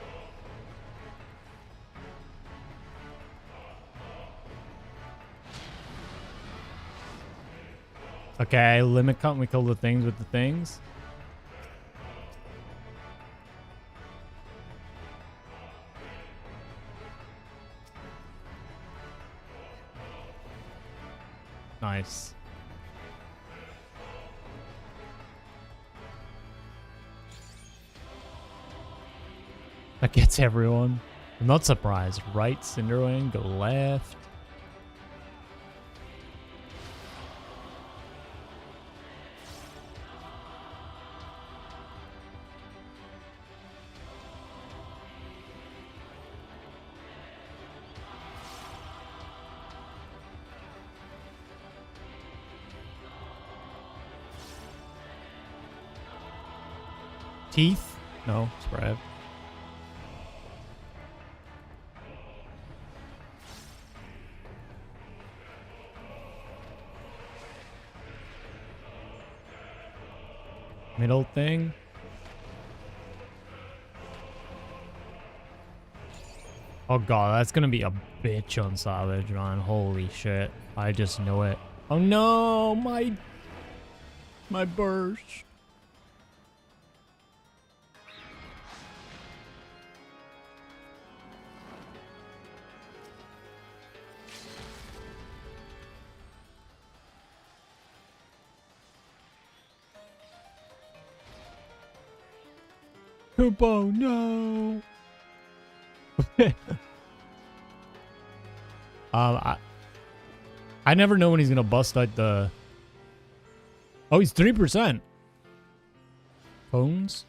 Okay, limit count. We kill the things with the things. Nice. That gets everyone. I'm not surprised. Right, Cinderwing, go left. Teeth? No, spread. Middle thing. Oh god, that's gonna be a bitch on Savage, man. Holy shit. I just know it. Oh no, my burst. Kupo, no. I never know when he's gonna bust out the. Oh, he's 3%. Phones.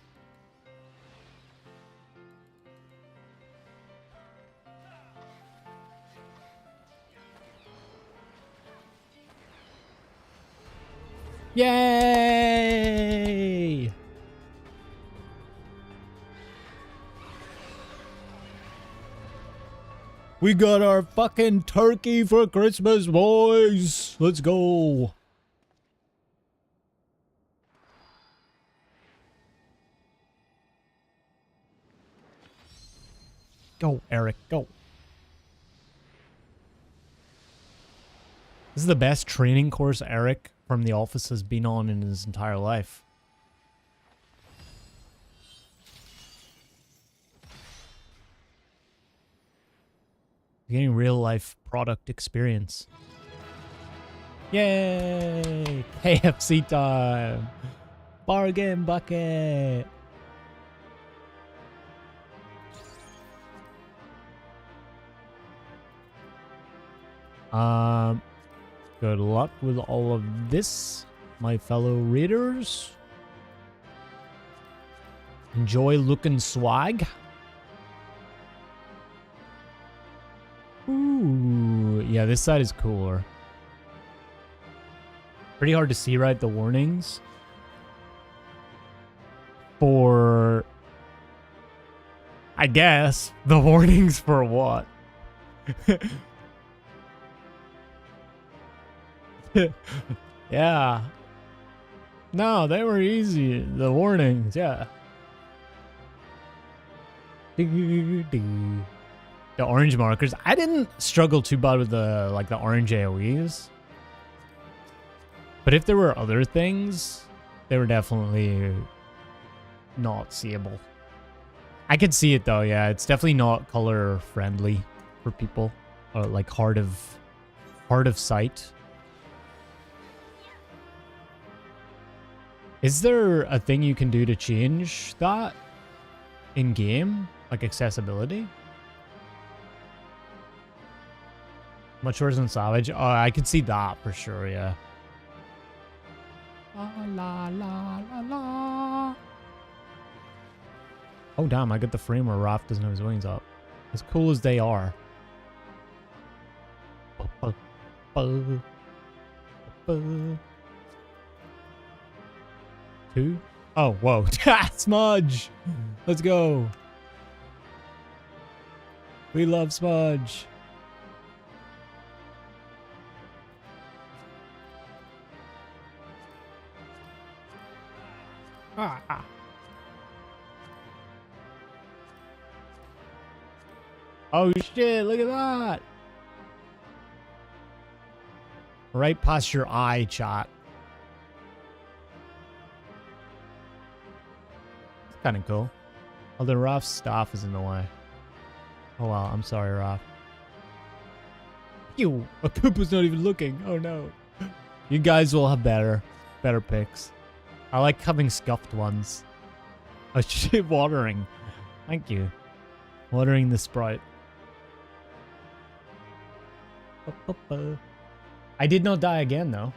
Yay! We got our fucking turkey for Christmas, boys. Let's go. Go, Eric, go. This is the best training course Eric from The Office has been on in his entire life. Getting real life product experience. Yay! KFC time! Bargain bucket! Good luck with all of this, my fellow readers. Enjoy looking swag. Ooh, yeah, this side is cooler. Pretty hard to see, right? The warnings for I guess. The warnings for what? Yeah. No, they were easy. The warnings, yeah. The orange markers. I didn't struggle too bad with the orange AoEs. But if there were other things, they were definitely not seeable. I could see it though, yeah. It's definitely not color friendly for people. Or like hard of sight. Is there a thing you can do to change that in game? Like accessibility? Much worse than Savage? Oh, I could see that for sure, yeah. La la la la la. Oh damn, I got the frame where Raph doesn't have his wings up. As cool as they are. Two? Oh, whoa. Smudge! Let's go. We love Smudge. Ah. Oh shit, look at that. Right past your eye, chat. It's kind of cool. Although Raph's staff is in the way. Oh wow, I'm sorry, Raph. Ew, a Koopa's not even looking. Oh no. You guys will have better picks. I like having scuffed ones. Oh shit, watering. Thank you. Watering the sprite. I did not die again though.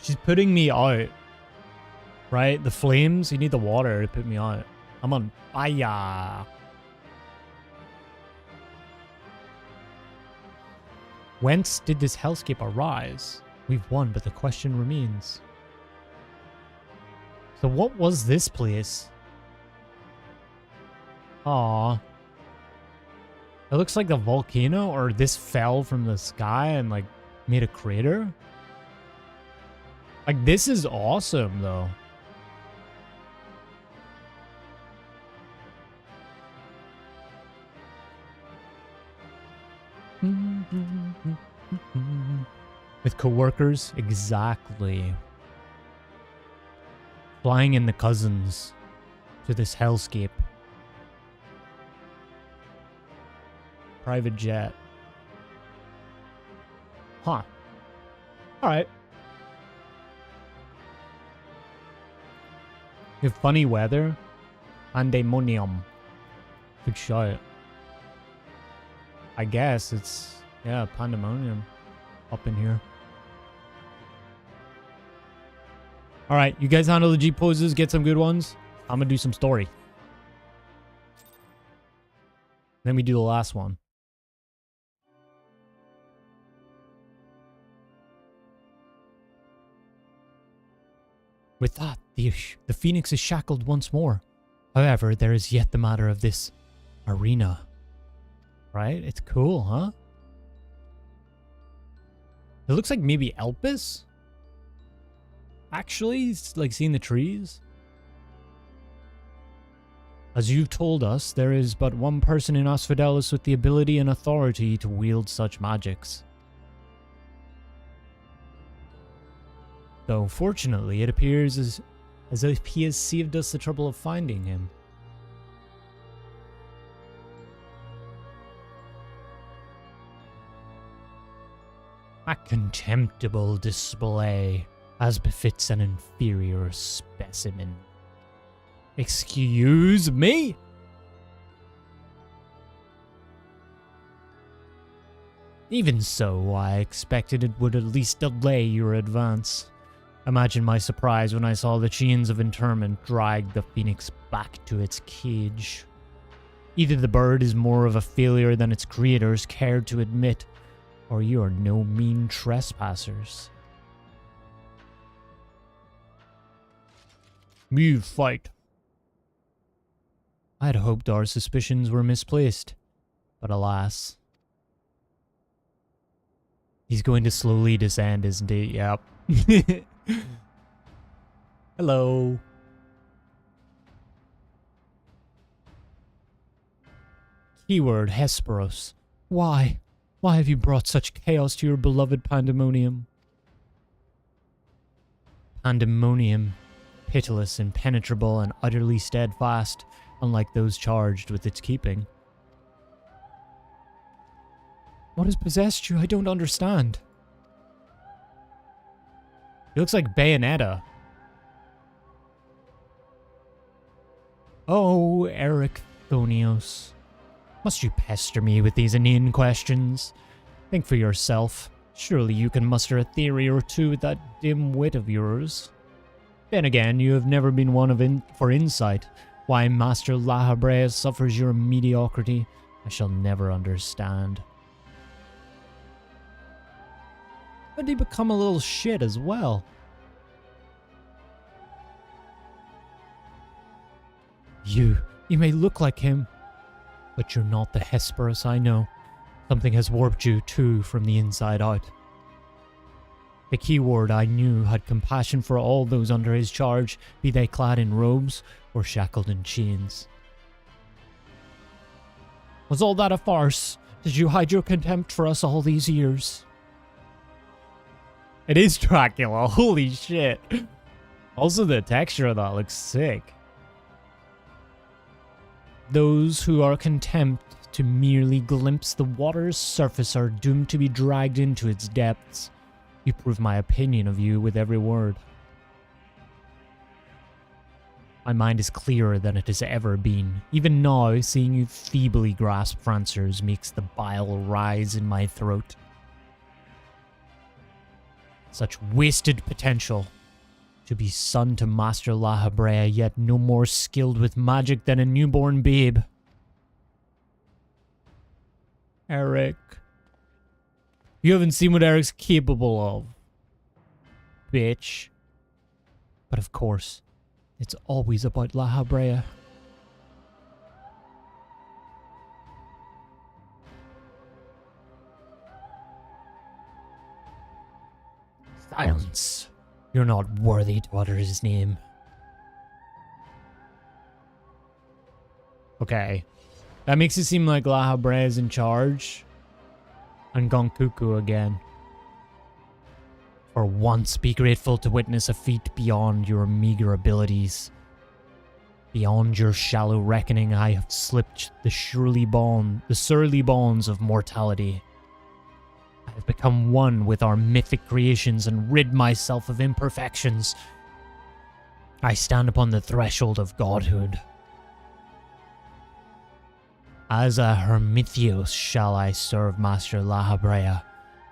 She's putting me out. Right? The flames, you need the water to put me out. I'm on fire. Whence did this hellscape arise? We've won, but the question remains. So what was this place? Aww. It looks like a volcano, or this fell from the sky and like made a crater. Like this is awesome though. With coworkers, exactly. Flying in the cousins to this hellscape. Private jet. Huh. Alright. You have funny weather. Pandaemonium. Good shot. I guess it's, yeah, Pandaemonium up in here. Alright, you guys handle the G poses, get some good ones. I'm gonna do some story. Then we do the last one. With that, the Phoenix is shackled once more. However, there is yet the matter of this arena. Right? It's cool, huh? It looks like maybe Elpis? Actually, it's like seeing the trees. As you've told us, there is but one person in Asphodelis with the ability and authority to wield such magics. Though, fortunately, it appears as if he has saved us the trouble of finding him. A contemptible display, as befits an inferior specimen. Excuse me? Even so, I expected it would at least delay your advance. Imagine my surprise when I saw the chains of interment drag the phoenix back to its cage. Either the bird is more of a failure than its creators cared to admit, or you are no mean trespassers. Move, fight. I had hoped our suspicions were misplaced, but alas. He's going to slowly descend, isn't he? Yep. Hello. Keyword Hesperos. Why? Why have you brought such chaos to your beloved Pandaemonium? Pandaemonium. Pitiless, impenetrable, and utterly steadfast, unlike those charged with its keeping. What has possessed you? I don't understand. He looks like Bayonetta. Oh, Eric Thonios. Must you pester me with these inane questions? Think for yourself. Surely you can muster a theory or two with that dim wit of yours. Then again, you have never been one for insight. Why Master Lahabrea suffers your mediocrity, I shall never understand. But he become a little shit as well. You may look like him, but you're not the Hesperos I know. Something has warped you, too, from the inside out. The keyword I knew had compassion for all those under his charge, be they clad in robes or shackled in chains. Was all that a farce? Did you hide your contempt for us all these years? It is Dracula, holy shit. Also, the texture of that looks sick. Those who are content to merely glimpse the water's surface are doomed to be dragged into its depths. You prove my opinion of you with every word. My mind is clearer than it has ever been. Even now, seeing you feebly grasp for answers makes the bile rise in my throat. Such wasted potential. To be son to Master Lahabrea, yet no more skilled with magic than a newborn babe. Eric. You haven't seen what Eric's capable of. Bitch. But of course, it's always about Lahabrea. Silence. You're not worthy to utter his name. Okay. That makes it seem like Lahabrea is in charge. And gone cuckoo again. For once, be grateful to witness a feat beyond your meager abilities. Beyond your shallow reckoning, I have slipped the surly bonds of mortality. I have become one with our mythic creations and rid myself of imperfections. I stand upon the threshold of godhood. As a Hermithios shall I serve Master Lahabrea,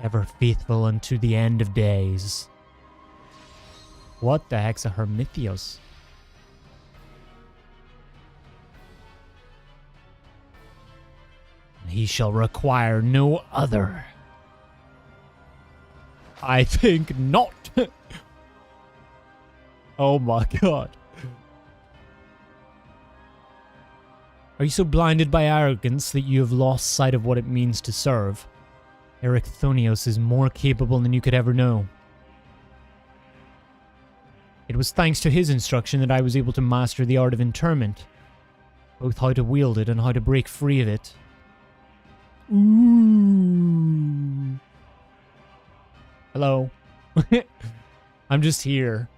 ever faithful unto the end of days. What the heck's a Hermithios? He shall require no other. I think not. Oh my god. Are you so blinded by arrogance that you have lost sight of what it means to serve? Eric Thonios is more capable than you could ever know. It was thanks to his instruction that I was able to master the art of interment, both how to wield it and how to break free of it. Ooh. Hello. I'm just here.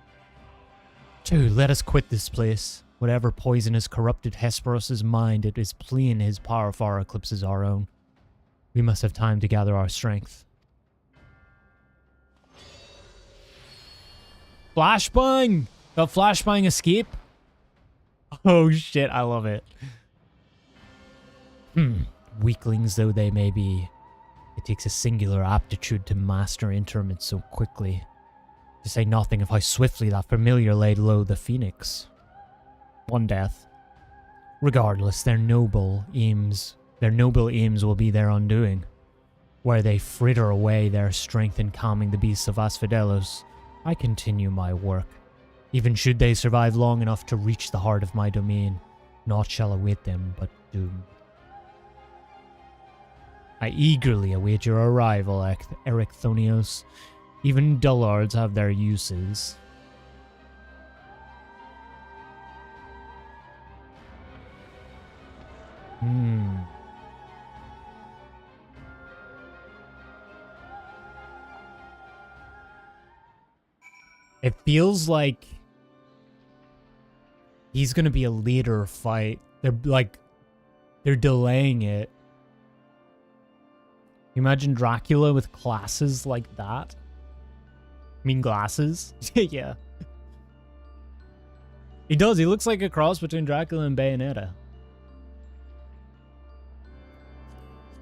Dude, let us quit this place. Whatever poison has corrupted Hesperos' mind, it is plain his power far eclipses our own. We must have time to gather our strength. Flashbang! The flashbang escape? Oh shit, I love it. Weaklings though they may be, it takes a singular aptitude to master interment so quickly. To say nothing of how swiftly that familiar laid low the Phoenix. One death. Regardless, their noble aims will be their undoing. Where they fritter away their strength in calming the beasts of Asphodelos, I continue my work. Even should they survive long enough to reach the heart of my domain, naught shall await them but doom. I eagerly await your arrival, Erechthonios. Even dullards have their uses. It feels like he's gonna be a later fight. They're delaying it. You imagine Dracula with glasses like that? I mean glasses? Yeah. He does. He looks like a cross between Dracula and Bayonetta.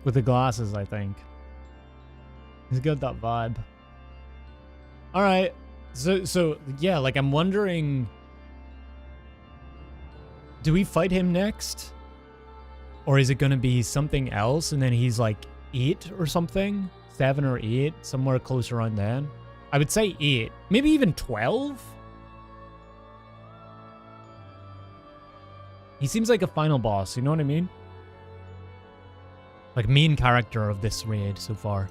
With the glasses, I think. He's got that vibe. Alright. So yeah, like I'm wondering, do we fight him next? Or is it gonna be something else and then he's like 8 or something? 7 or 8, somewhere close around then. I would say 8, maybe even 12? He seems like a final boss, you know what I mean? Like main character of this raid so far.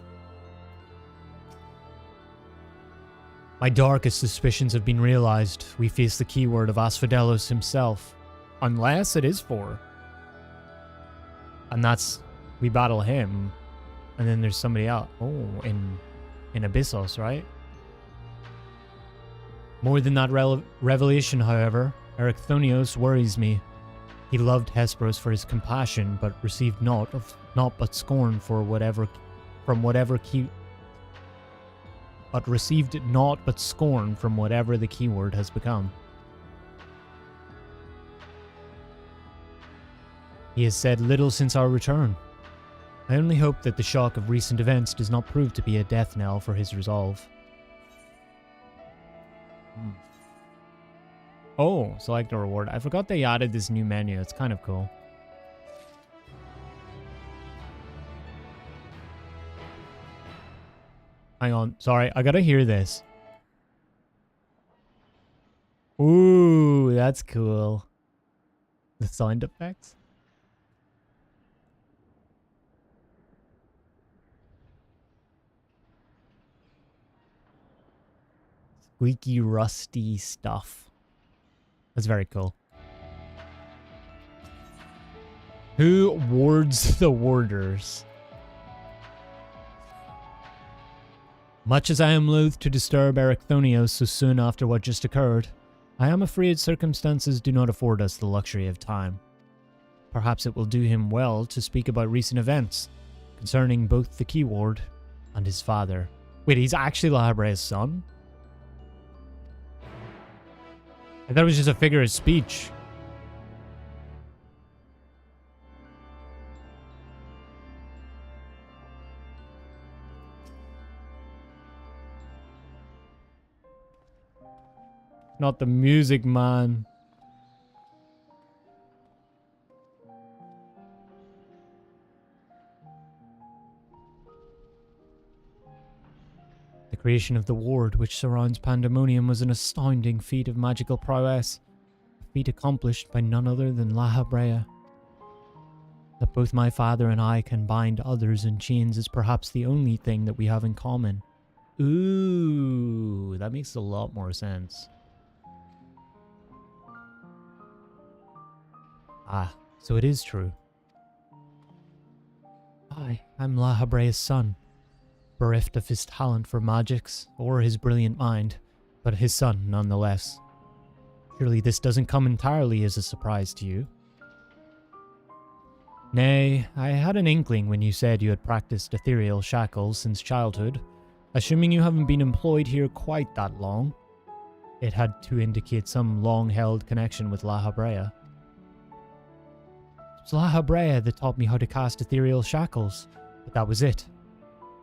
My darkest suspicions have been realized. We face the keyword of Asphodelos himself. Unless it is 4. And that's... we battle him. And then there's somebody else. Oh, in Abyssos, right? More than that revelation, however, Erechthonios worries me. He loved Hesperos for his compassion, but received naught but scorn for whatever the keyword has become. He has said little since our return. I only hope that the shock of recent events does not prove to be a death knell for his resolve. Oh, select a reward. I forgot they added this new menu. It's kind of cool. Hang on. Sorry, I gotta hear this. Ooh, that's cool. The sound effects. Squeaky, rusty stuff. That's very cool. Who wards the warders? Much as I am loath to disturb Erechthonios so soon after what just occurred, I am afraid circumstances do not afford us the luxury of time. Perhaps it will do him well to speak about recent events, concerning both the keyword and his father. Wait, he's actually La Habrea's son? I thought it was just a figure of speech. Not the music, man. The creation of the ward which surrounds Pandaemonium was an astounding feat of magical prowess, a feat accomplished by none other than La Habrea. That both my father and I can bind others in chains is perhaps the only thing that we have in common. Ooh, that makes a lot more sense. Ah, so it is true. I'm La Habrea's son, bereft of his talent for magics or his brilliant mind, but his son nonetheless. Surely this doesn't come entirely as a surprise to you. Nay, I had an inkling when you said you had practiced ethereal shackles since childhood, assuming you haven't been employed here quite that long. It had to indicate some long-held connection with La Habrea. It was La Habrea that taught me how to cast ethereal shackles, but that was it.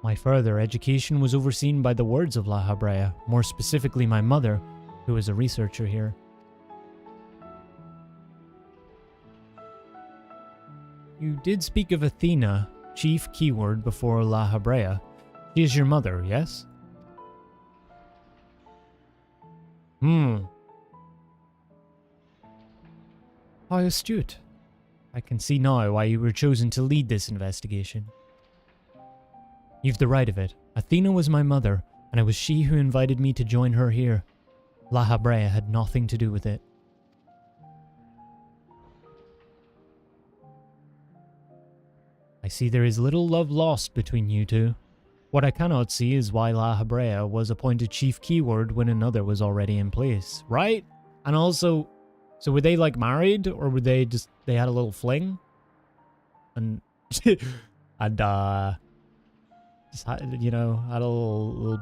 My further education was overseen by the words of La Habrea, more specifically my mother, who is a researcher here. You did speak of Athena. chief keyword before La Habrea. She is your mother, yes? How astute. I can see now why you were chosen to lead this investigation. You've the right of it. Athena was my mother, and it was she who invited me to join her here. La Habrea had nothing to do with it. I see there is little love lost between you two. What I cannot see is why La Habrea was appointed chief keyword when another was already in place, right? And also, so were they like married, or were they just, they had a little fling? And, and just had, you know, had a little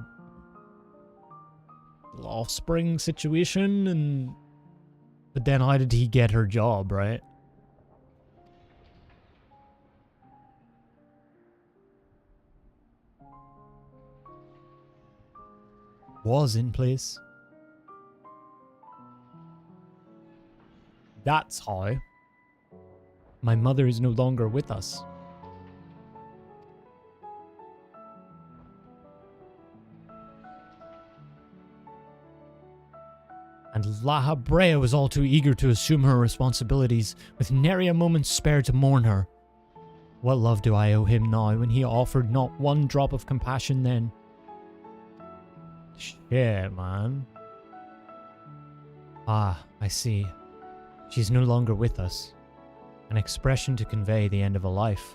offspring situation, and, but then how did he get her job, right? Was in place. That's how. My mother is no longer with us. And La Habrea was all too eager to assume her responsibilities, with nary a moment spared to mourn her. What love do I owe him now when he offered not one drop of compassion then? Shit, man. Ah, I see. She's no longer with us. An expression to convey the end of a life.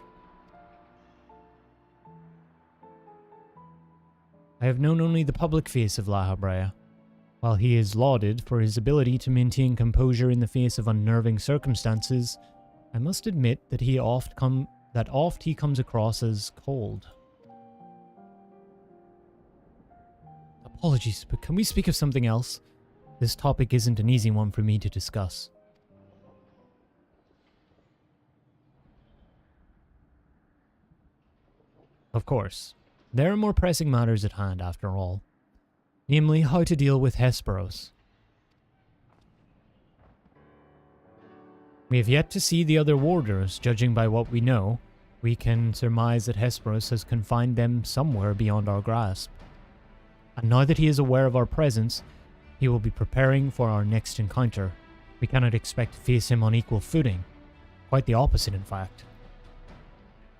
I have known only the public face of La Habrea. While he is lauded for his ability to maintain composure in the face of unnerving circumstances, I must admit that oft he comes across as cold. Apologies, but can we speak of something else? This topic isn't an easy one for me to discuss. Of course. There are more pressing matters at hand, after all. Namely, how to deal with Hesperos. We have yet to see the other warders. Judging by what we know, we can surmise that Hesperos has confined them somewhere beyond our grasp. And now that he is aware of our presence, he will be preparing for our next encounter. We cannot expect to face him on equal footing. Quite the opposite, in fact.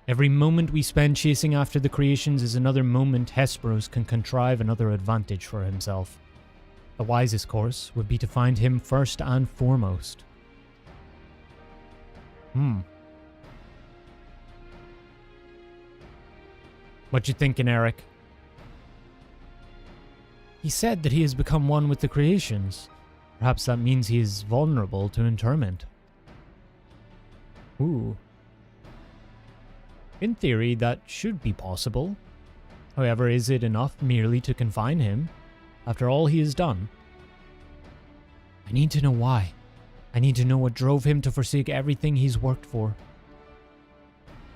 Every moment we spend chasing after the creations is another moment Hesperos can contrive another advantage for himself. The wisest course would be to find him first and foremost. What you thinking, Eric? He said that he has become one with the creations. Perhaps that means he is vulnerable to interment. Ooh. In theory, that should be possible. However, is it enough merely to confine him, after all he has done? I need to know why. I need to know what drove him to forsake everything he's worked for.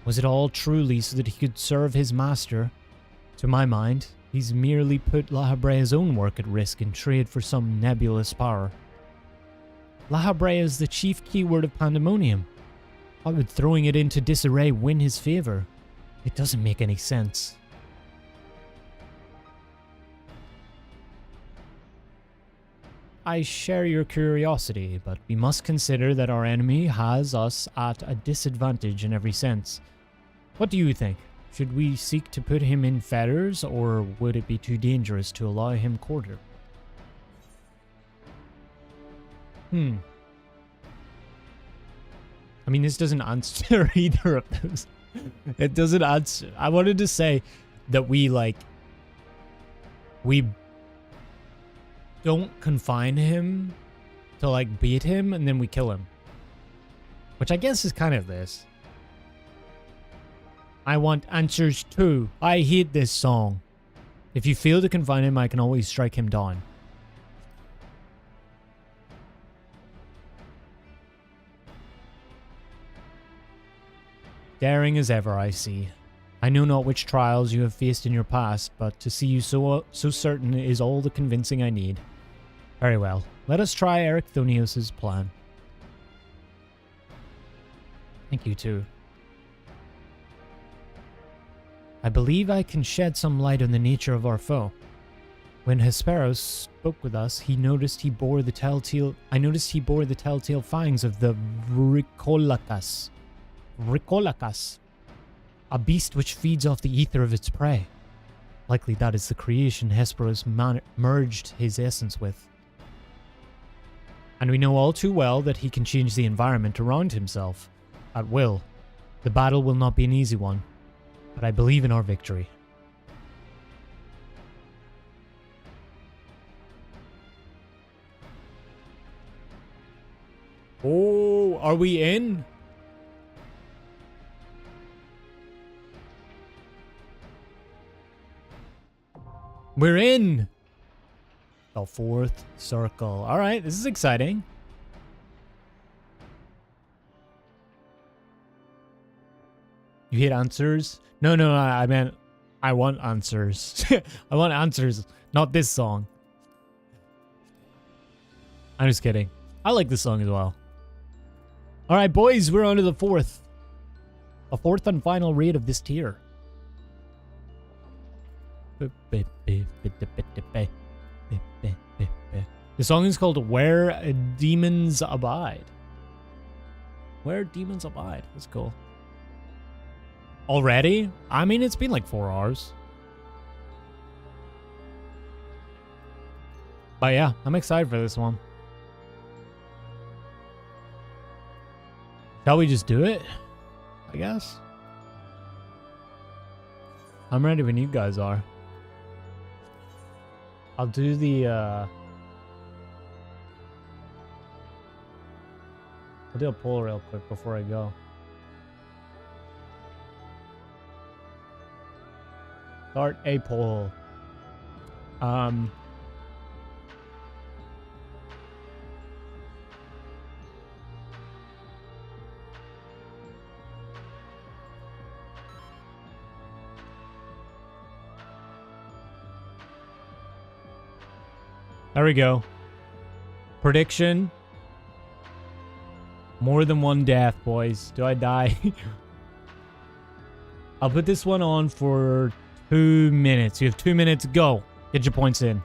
Was it all truly so that he could serve his master? To my mind, he's merely put La Habrea's own work at risk in trade for some nebulous power. La Habrea is the chief keyword of Pandaemonium. How would throwing it into disarray win his favor? It doesn't make any sense. I share your curiosity, but we must consider that our enemy has us at a disadvantage in every sense. What do you think? Should we seek to put him in fetters, or would it be too dangerous to allow him quarter? I mean, this doesn't answer either of those. It doesn't answer. I wanted to say that we don't confine him to beat him and then we kill him. Which I guess is kind of this. I want answers too. I hate this song. If you fail to confine him, I can always strike him down. Daring as ever, I see. I know not which trials you have faced in your past, but to see you so certain is all the convincing I need. Very well. Let us try Eric Thonios' plan. Thank you, too. I believe I can shed some light on the nature of our foe. When Hesperos spoke with us, I noticed he bore the telltale fangs of the Vrikolacus. A beast which feeds off the ether of its prey. Likely that is the creation Hesperos merged his essence with. And we know all too well that he can change the environment around himself. At will. The battle will not be an easy one. But I believe in our victory. Oh, are we in? We're in! The fourth circle. Alright, this is exciting. You hate answers? No, I meant I want answers. I want answers, not this song. I'm just kidding. I like this song as well. Alright, boys, we're on to the fourth. A fourth and final raid of this tier. The song is called Where Demons Abide. Where Demons Abide. That's cool. Already? I mean, it's been like 4 hours. But yeah, I'm excited for this one. Shall we just do it? I guess. I'm ready when you guys are. I'll do the, I'll do a poll real quick before I go. Start a poll. There we go. Prediction. More than one death, boys. Do I die? I'll put this one on for 2 minutes. You have 2 minutes. Go. Get your points in.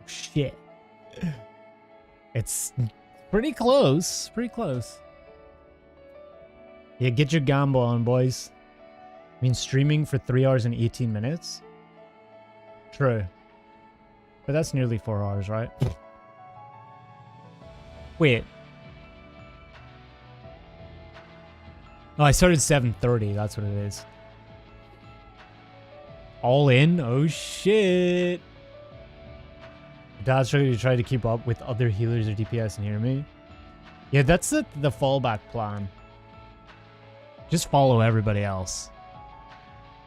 Shit. It's pretty close. Pretty close. Yeah, get your gamble on, boys. I mean, streaming for 3 hours and 18 minutes? True. But that's nearly 4 hours, right? Wait. Oh, I started 7:30. That's what it is. All in? Oh, shit. Dad's trying to keep up with other healers or DPS near me. Yeah, that's the fallback plan. Just follow everybody else.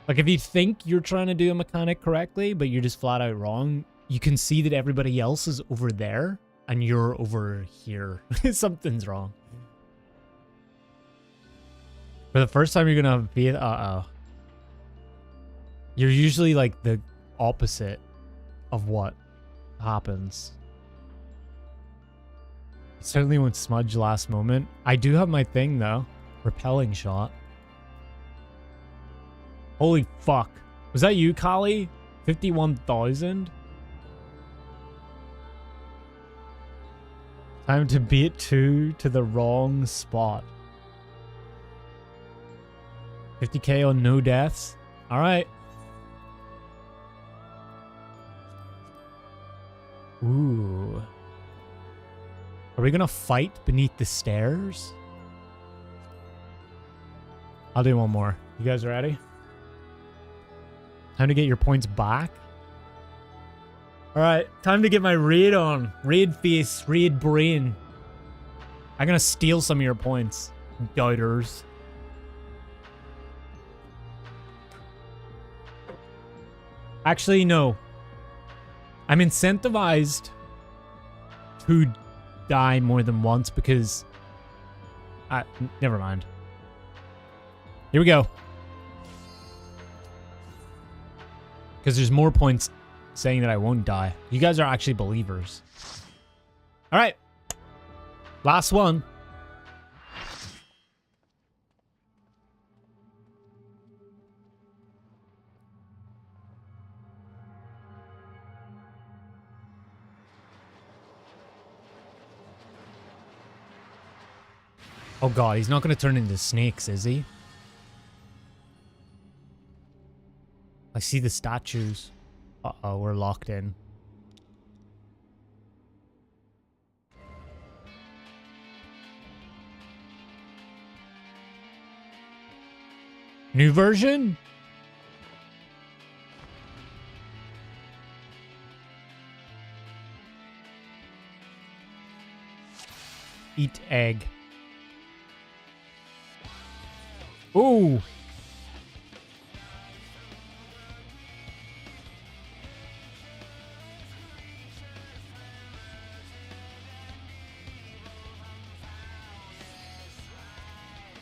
Like, if you think you're trying to do a mechanic correctly, but you're just flat out wrong, you can see that everybody else is over there, and you're over here. Something's wrong. For the first time, you're gonna be... You're usually, like, the opposite of what happens. You certainly won't smudge last moment. I do have my thing, though. Repelling shot. Holy fuck. Was that you, Kali? 51,000? Time to beat 2 to the wrong spot. 50k on no deaths. Alright. Ooh. Are we gonna fight beneath the stairs? I'll do one more. You guys ready? Time to get your points back. Alright, time to get my raid on. Raid face, raid brain. I'm gonna steal some of your points, doubters. Actually, no. I'm incentivized to die more than once because... never mind. Here we go. Because there's more points saying that I won't die. You guys are actually believers. Alright. Last one. Oh god, he's not going to turn into snakes, is he? I see the statues. Uh-oh, we're locked in. New version? Eat egg. Ooh.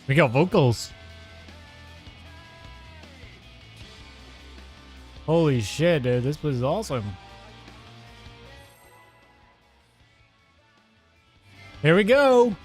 We got vocals. Holy shit, dude. This was awesome. Here we go.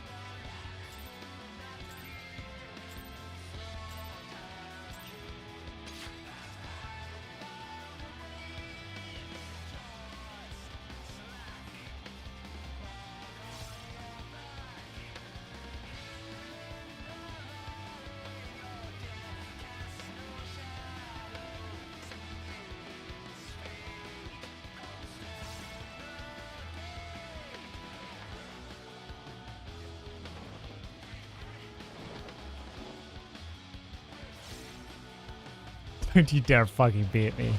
Don't you dare fucking beat me.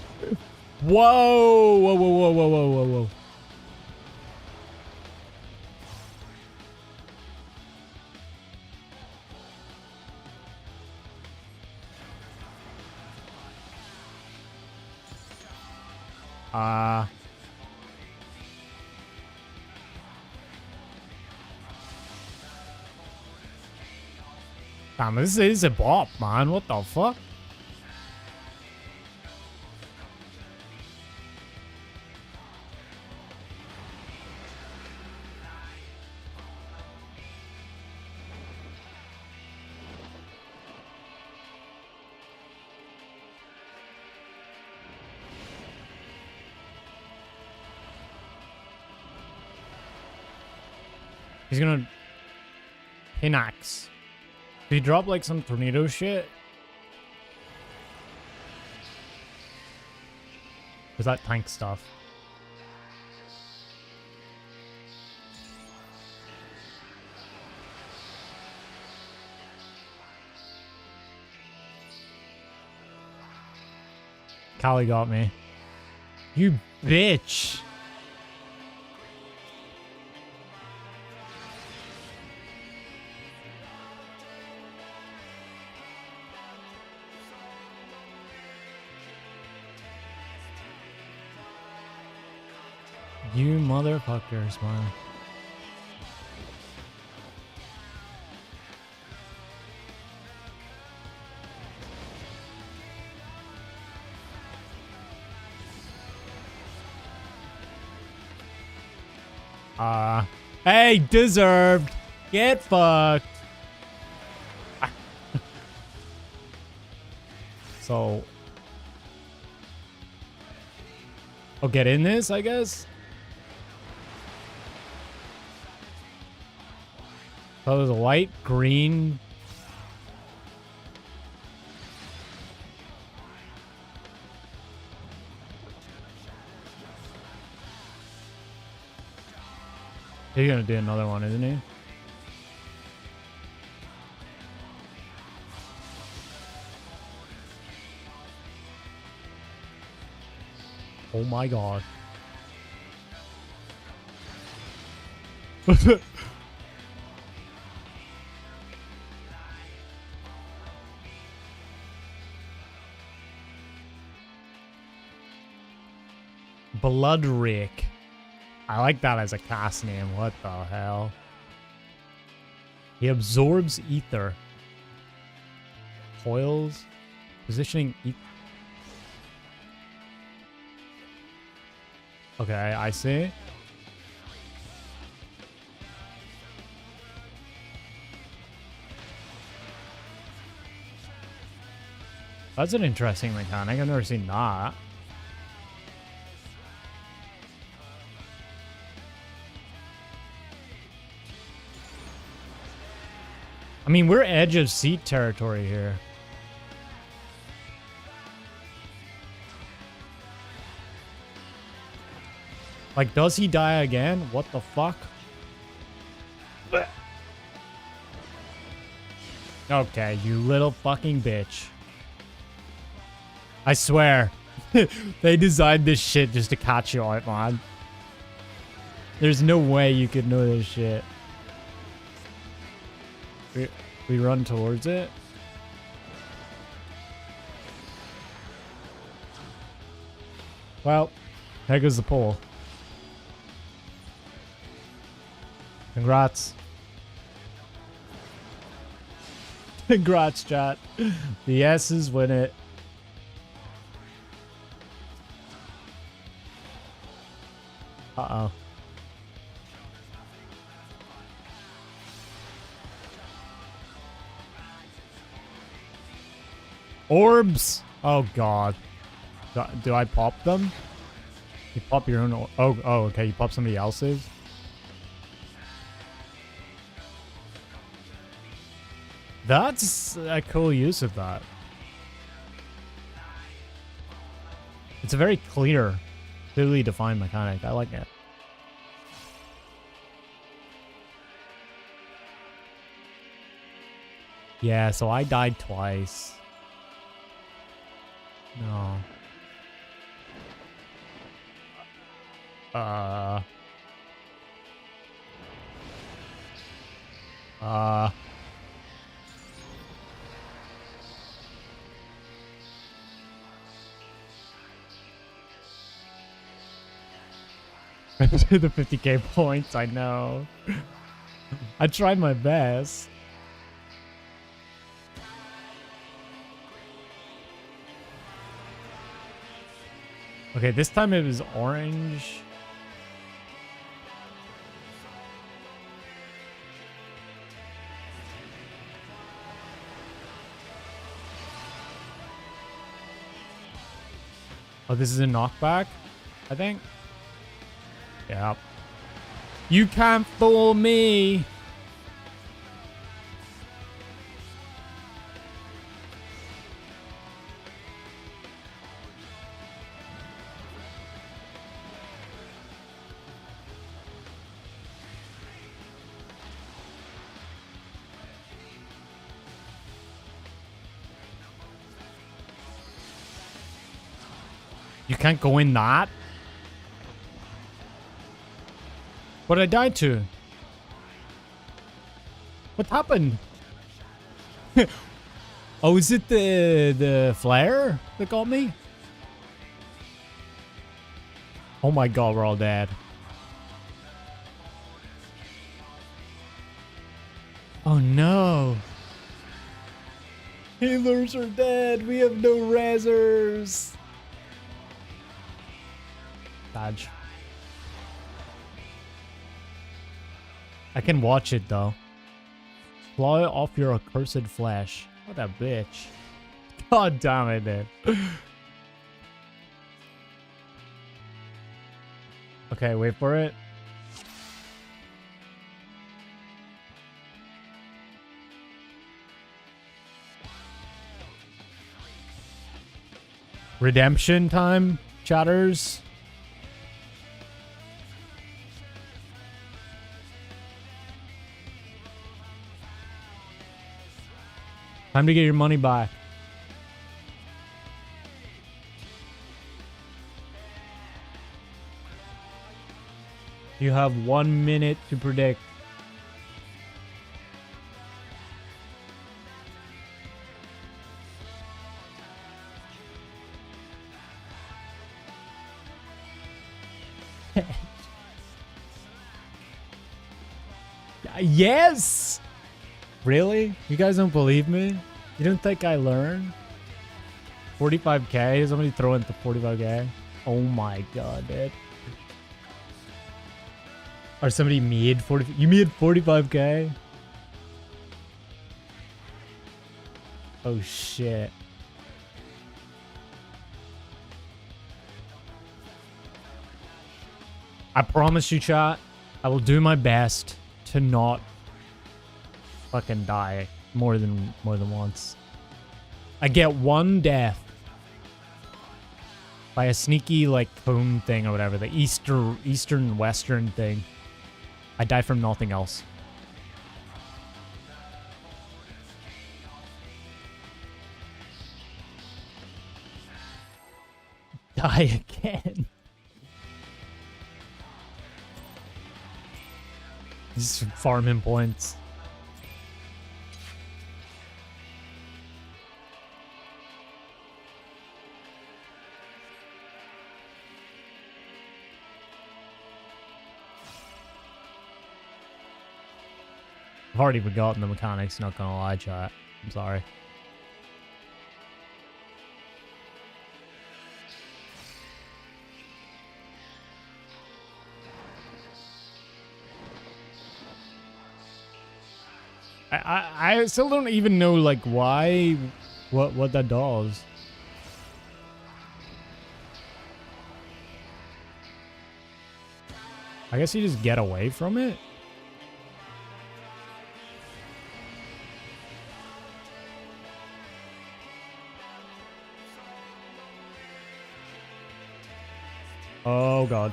Whoa! Whoa, whoa, whoa, whoa, whoa, whoa, whoa. Damn, this is a bop, man. What the fuck? He's gonna pinax. Did he drop like some tornado shit? Was that tank stuff? Callie got me. You bitch. You motherfuckers, man. Hey, deserved. Get fucked. So, I'll get in this, I guess. So there's a white, green. He's gonna do another one, isn't he? Oh my god. Blood Rake. I like that as a class name. What the hell? He absorbs ether. Coils. Positioning ether. Okay, I see. That's an interesting mechanic. I've never seen that. I mean, we're edge of seat territory here. Like, does he die again? What the fuck? Okay, you little fucking bitch. I swear. They designed this shit just to catch you out, man. There's no way you could know this shit. We run towards it. Well, there goes the pole. Congrats. Congrats, chat. The S's win it. Uh-oh. Orbs! Oh, God. Do I pop them? You pop your own... Oh, okay. You pop somebody else's? That's a cool use of that. It's a very clearly defined mechanic. I like it. Yeah, so I died twice. No. The 50k points, I know. I tried my best. Okay, this time it was orange. Oh, this is a knockback, I think. Yep. You can't fool me. You can't go in that? What did I die to? What happened? Oh, is it the flare that got me? Oh my god, we're all dead. Oh no. Healers are dead. We have no rezzers. Dodge. I can watch it though. Fly off your accursed flesh. What a bitch. God damn it, man. Okay, wait for it. Redemption time, chatters. Time to get your money back. You have 1 minute to predict. Yes! Really? You guys don't believe me? You don't think I learned? 45k? Somebody throw in the 45k? Oh my god, dude. Or somebody made 40... You made 45k? Oh shit. I promise you, chat, I will do my best to not fucking die more than once. I get one death by a sneaky like cone thing or whatever, the eastern western thing. I die from nothing else. Die again. Just farming points. I've already forgotten the mechanics, not gonna lie, chat. I'm sorry. I still don't even know, like, why, what that does. I guess you just get away from it? Oh, God.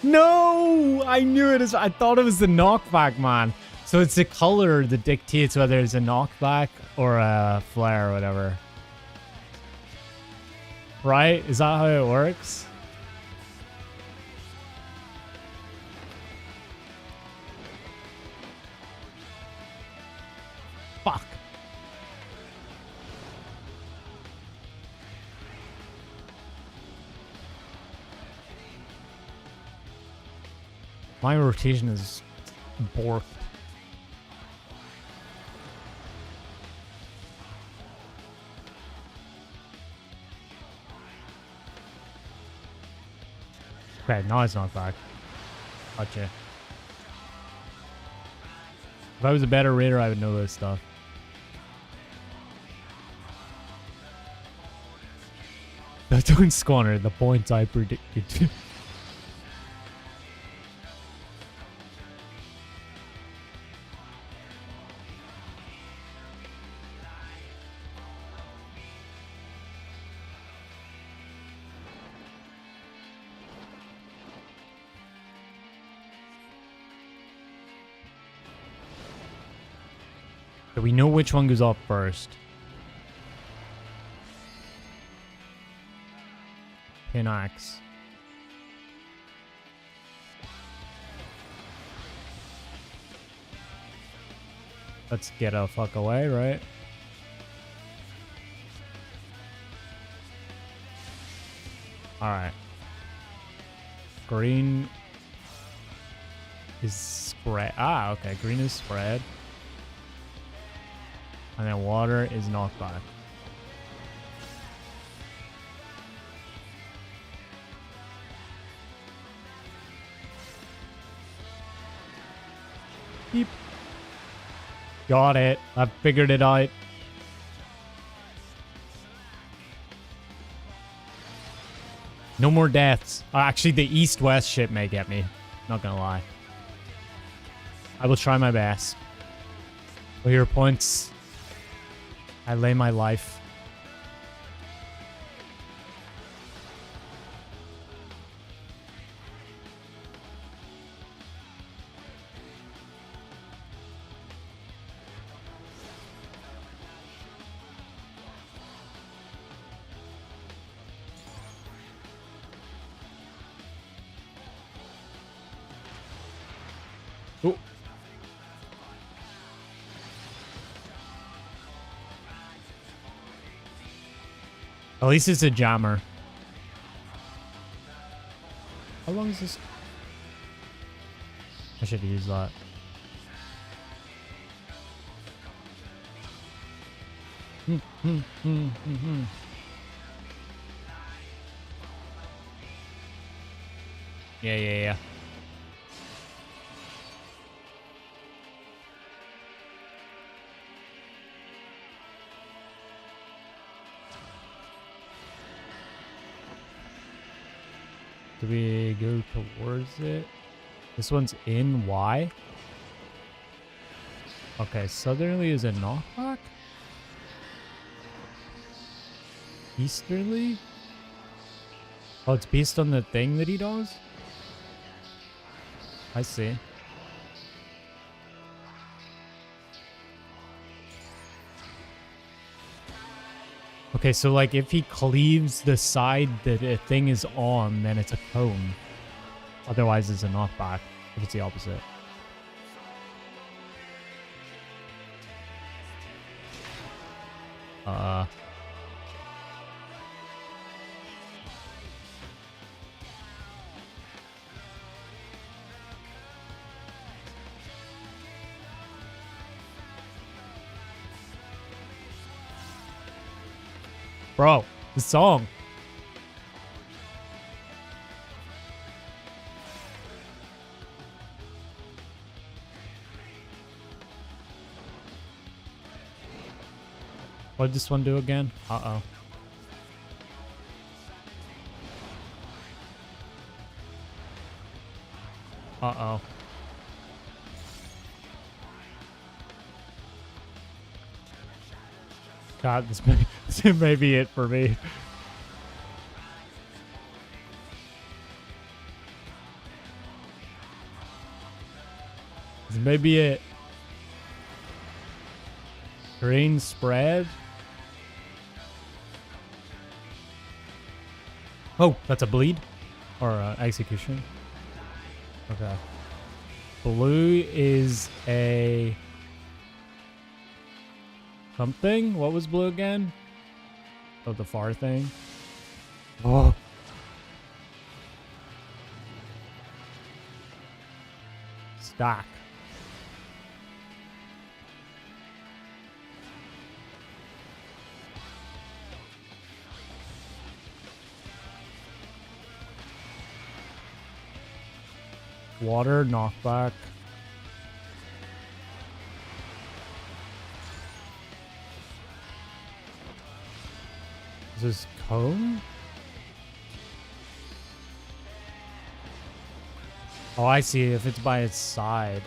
No! I knew it. I thought it was the knockback, man. So it's the color that dictates whether it's a knockback or a flare or whatever. Right? Is that how it works? Fuck. My rotation is borked. Okay, now it's not back. Gotcha. If I was a better raider, I would know this stuff. Don't squander the points I predicted. So we know which one goes off first. Pinax. Let's get a fuck away, right? Alright. Green is spread. Ah, okay. Green is spread. And then water is knockback. Beep. Got it. I figured it out. No more deaths. Actually, the east-west shit may get me. Not gonna lie. I will try my best. For your points, I lay my life. Oh. At least it's a jammer. How long is this? I should use that. Yeah. Do we go towards it? This one's in Y. Okay, southerly is a knockback. Easterly? Oh, it's based on the thing that he does? I see. Okay, so like if he cleaves the side that a thing is on, then it's a cone. Otherwise, it's a knockback if it's the opposite. Bro, the song. What did this one do again? Uh-oh. Uh-oh. God, this may be it for me. This may be it. Green spread. Oh, that's a bleed? Or execution? Okay. Blue is a... something? What was blue again? Oh, the far thing. Oh. Stack. Water, knockback. Is this cone? Oh, I see. If it's by its side.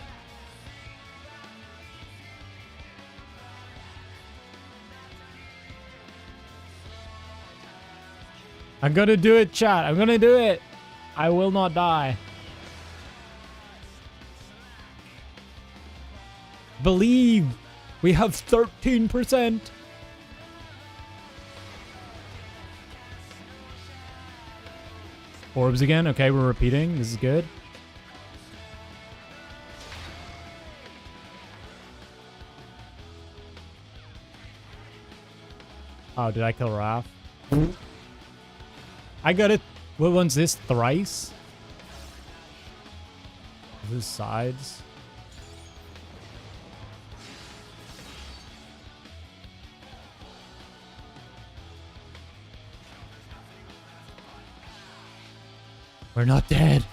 I'm gonna do it, chat. I'm gonna do it. I will not die. Believe. We have 13%. Orbs again. Okay, we're repeating. This is good. Oh, did I kill Raph? I got it. What one's this? Thrice? Whose sides? We're not dead.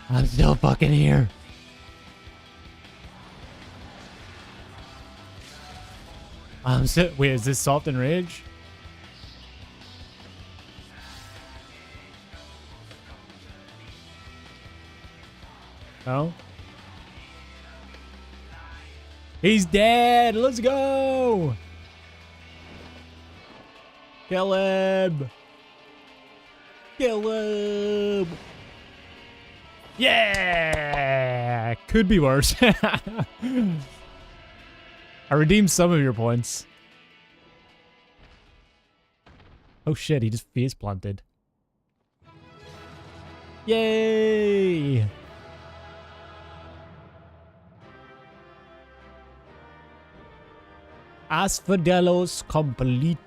I'm still fucking here. Wait, is this Salt and Ridge? No? He's dead. Let's go. Kill him. Kill him. Yeah. Could be worse. I redeemed some of your points. Oh shit, he just face planted. Yay! Asphodelos complete.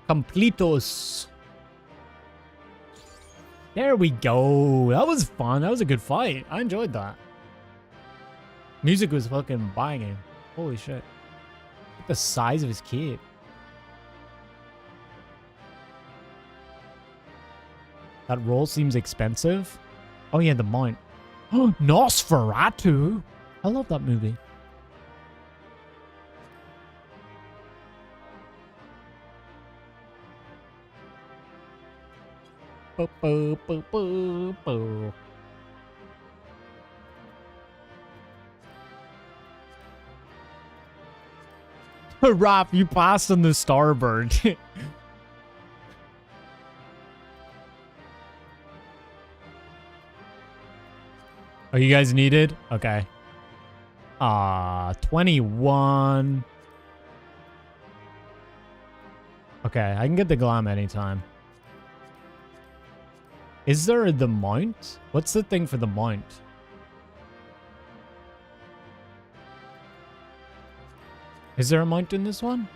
Completos. There we go. That was fun. That was a good fight. I enjoyed that. Music was fucking banging. Holy shit. Look at the size of his cape. That roll seems expensive. Oh yeah, the mount. Oh, Nosferatu. I love that movie. Boo, boo, boo, boo, boo. Raph, you passed on the starboard. Oh, you guys needed? Okay. 21. Okay, I can get the glam anytime. Is there the mount? What's the thing for the mount? Is there a mount in this one?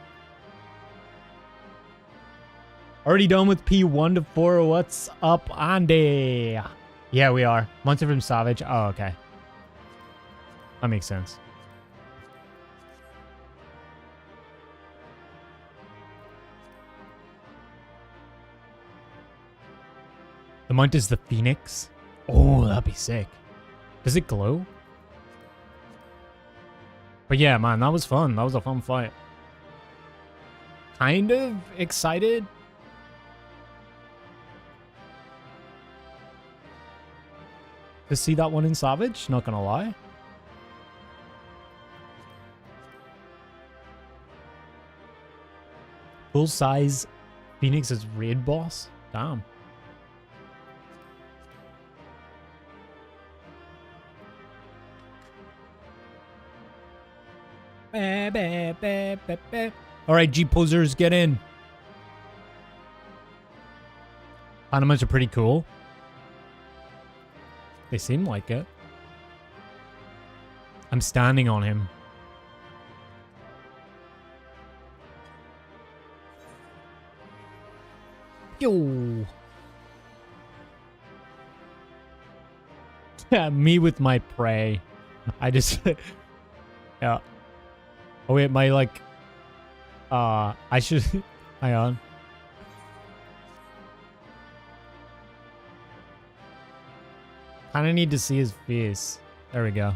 Already done with P1 to 4. What's up, Andy? Yeah, we are. Monster from Savage. Oh, okay. That makes sense. The mount is the Phoenix. Oh, that'd be sick. Does it glow? But yeah, man, that was fun. That was a fun fight. Kind of excited. To see that one in Savage, not gonna lie. Full size Phoenix as raid boss? Damn. Alright, G-posers, get in. Animals are pretty cool. They seem like it. I'm standing on him. Yo. Yeah, me with my prey. I just... yeah. Oh wait, my like... I should... hang on. Kind of need to see his face. There we go.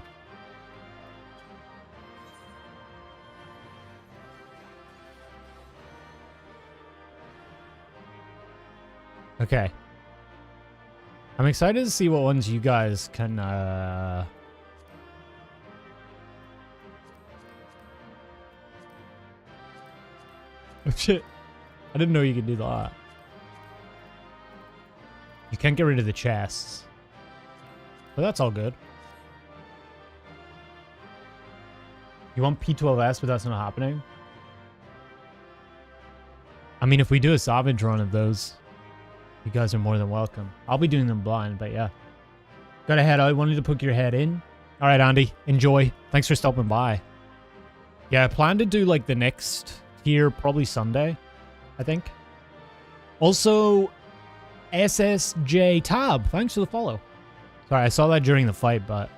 Okay. I'm excited to see what ones you guys can, Oh shit. I didn't know you could do that. You can't get rid of the chests. But that's all good. You want P12S, but that's not happening? I mean, if we do a Savage run of those, you guys are more than welcome. I'll be doing them blind, but yeah. Gotta head out. Wanted to put your head in. All right, Andy. Enjoy. Thanks for stopping by. Yeah, I plan to do, like, the next tier probably Sunday, I think. Also, SSJ Tab. Thanks for the follow. Sorry, I saw that during the fight, but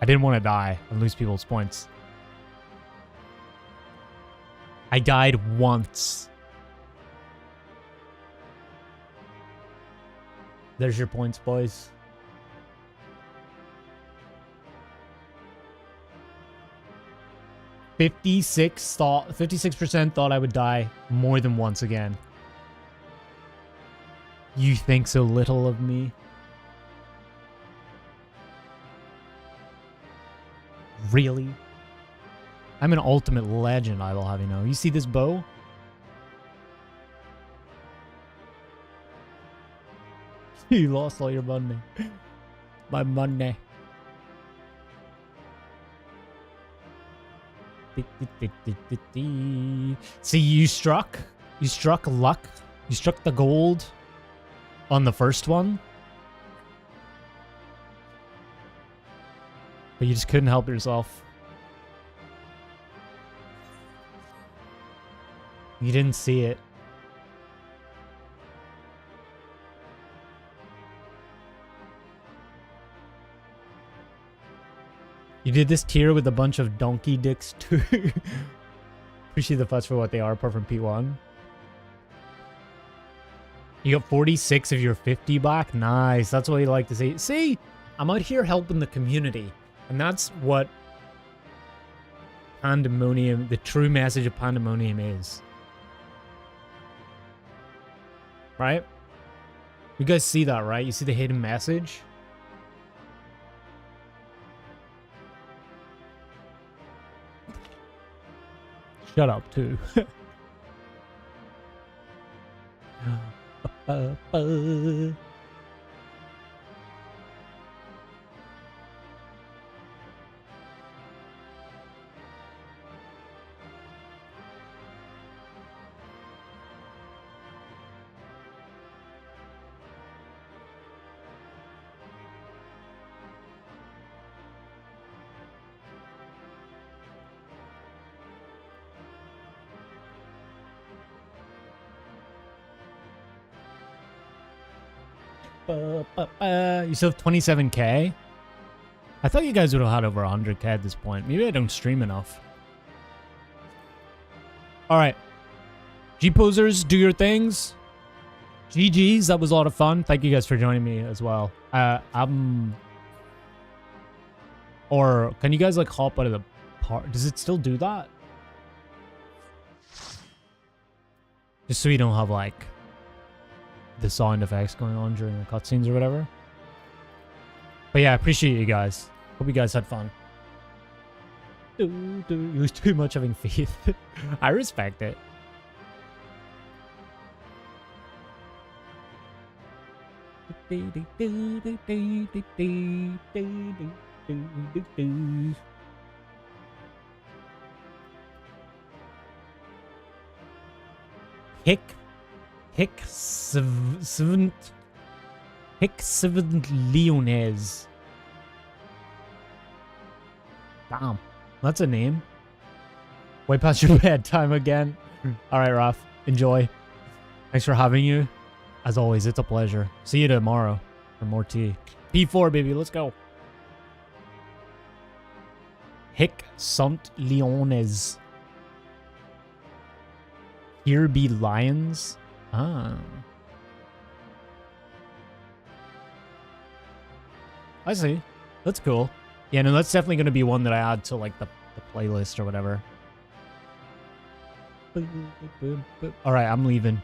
I didn't want to die and lose people's points. I died once. There's your points, boys. .56% thought I would die more than once again. You think so little of me? Really? I'm an ultimate legend, I will have you know. You see this bow? You lost all your money. My money. See, you struck luck. You struck the gold on the first one. But you just couldn't help yourself. You didn't see it. You did this tier with a bunch of donkey dicks too. Appreciate the fuss for what they are, apart from P1. You got 46 of your 50 back. Nice. That's what you like to see. See, I'm out here helping the community. And that's what Pandaemonium, the true message of Pandaemonium is. Right? You guys see that, right? You see the hidden message? Shut up, too. You still have 27k? I thought you guys would have had over 100k at this point. Maybe I don't stream enough. Alright. G-posers, do your things. GG's, that was a lot of fun. Thank you guys for joining me as well. Or can you guys like hop out of the part? Does it still do that? Just so you don't have like the sound effects going on during the cutscenes or whatever. But yeah, I appreciate you guys. Hope you guys had fun. It was too much having faith. I respect it. ffxiv Leones. Damn, that's a name. Way past your bedtime again. All right, Raph, enjoy. Thanks for having you. As always, it's a pleasure. See you tomorrow for more tea. P4, baby, let's go. Hic sunt leones. Here be lions. Ah. I see. That's cool. Yeah, no, that's definitely going to be one that I add to, like, the playlist or whatever. Alright, I'm leaving.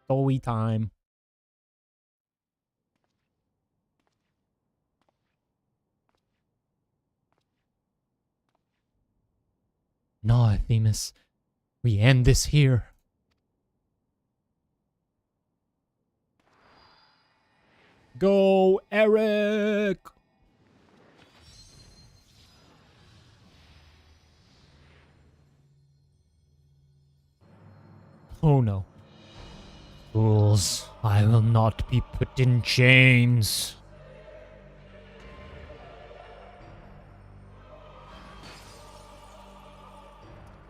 Story time. No, Themis. We end this here. Go, Eric! Oh no. Fools, I will not be put in chains.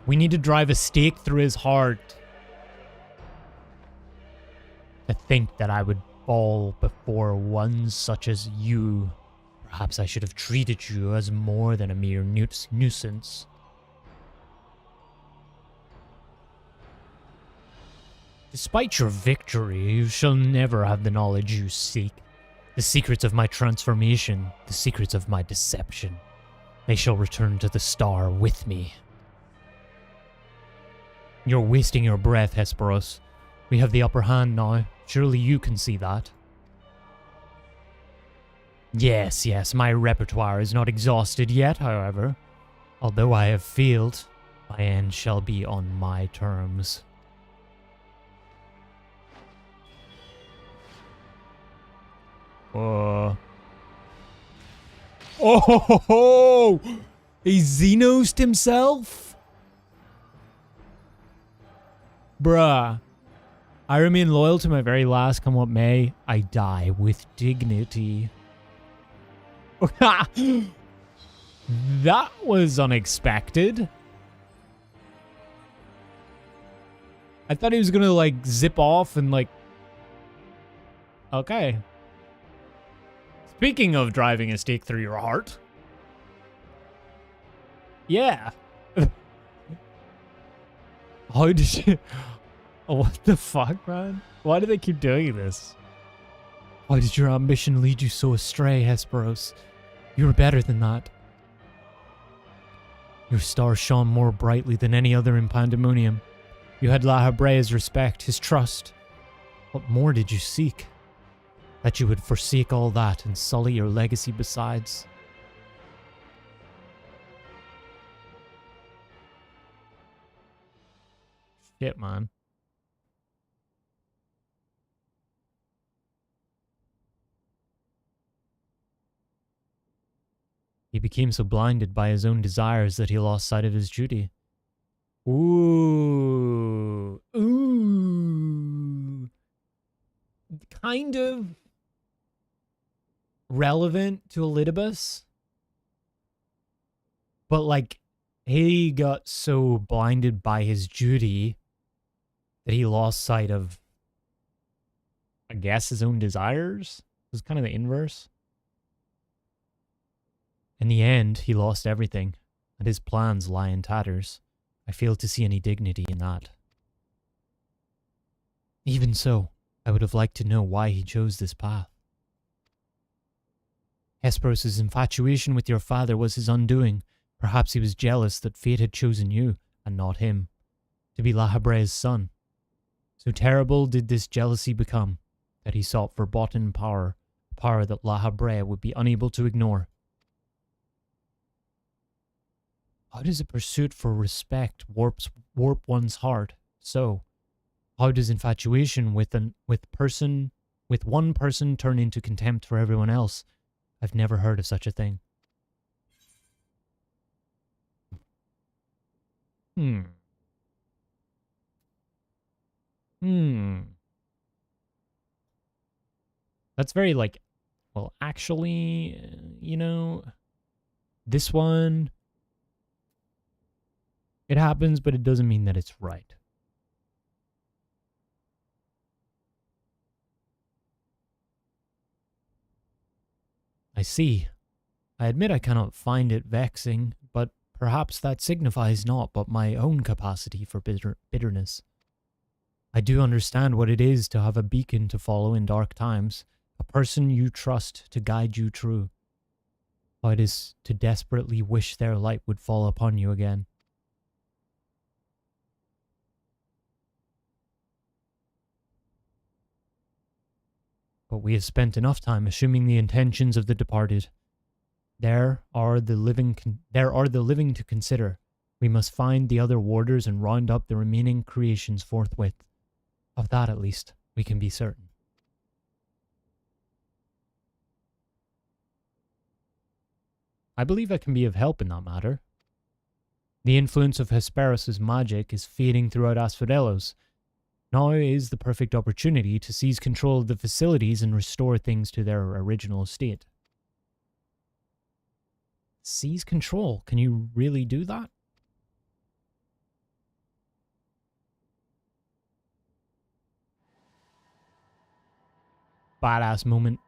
We need to drive a stake through his heart. To think that I would fall before one such as you. Perhaps I should have treated you as more than a mere nuisance. Despite your victory, you shall never have the knowledge you seek. The secrets of my transformation, the secrets of my deception. They shall return to the star with me. You're wasting your breath, Hesperos. We have the upper hand now. Surely you can see that. Yes, my repertoire is not exhausted yet, however. Although I have failed, my end shall be on my terms. Oh, he Xenosed himself? Bruh. I remain loyal to my very last, come what may. I die with dignity. That was unexpected. I thought he was gonna, like, zip off and, like... Okay. Speaking of driving a stake through your heart. Yeah. How did you... What the fuck, man? Why do they keep doing this? Why did your ambition lead you so astray, Hesperos? You were better than that. Your star shone more brightly than any other in Pandaemonium. You had La Habrea's respect, his trust. What more did you seek? That you would forsake all that and sully your legacy besides? Shit, man. He became so blinded by his own desires that he lost sight of his duty. Ooh. Ooh. Kind of relevant to Elidibus. But, like, he got so blinded by his duty that he lost sight of, I guess, his own desires. It was kind of the inverse. In the end, he lost everything, and his plans lie in tatters. I fail to see any dignity in that. Even so, I would have liked to know why he chose this path. Hesperos' infatuation with your father was his undoing. Perhaps he was jealous that fate had chosen you, and not him, to be La Habrea's son. So terrible did this jealousy become, that he sought forgotten power, a power that La Habrea would be unable to ignore. How does a pursuit for respect warp one's heart? So, how does infatuation with one person turn into contempt for everyone else? I've never heard of such a thing. That's very, like, well, actually, you know, this one, it happens, but it doesn't mean that it's right. I see. I admit I cannot find it vexing, but perhaps that signifies naught but my own capacity for bitterness. I do understand what it is to have a beacon to follow in dark times, a person you trust to guide you true. How it is to desperately wish their light would fall upon you again. But we have spent enough time assuming the intentions of the departed. There are the living to consider. We must find the other warders and round up the remaining creations forthwith. Of that, at least, we can be certain. I believe I can be of help in that matter. The influence of Hesperos' magic is fading throughout Asphodelos. Now is the perfect opportunity to seize control of the facilities and restore things to their original state. Seize control? Can you really do that? Badass moment.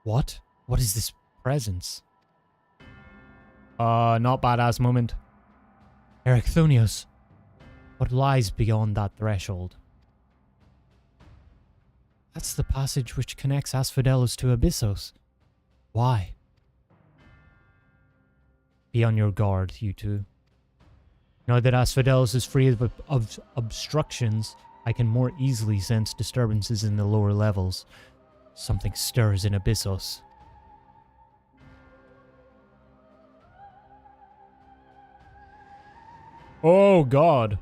What? What is this presence? Not badass moment. Erechthonios. What lies beyond that threshold? That's the passage which connects Asphodelos to Abyssos. Why? Be on your guard, you two. Now that Asphodelos is free of obstructions, I can more easily sense disturbances in the lower levels. Something stirs in Abyssos. Oh, God.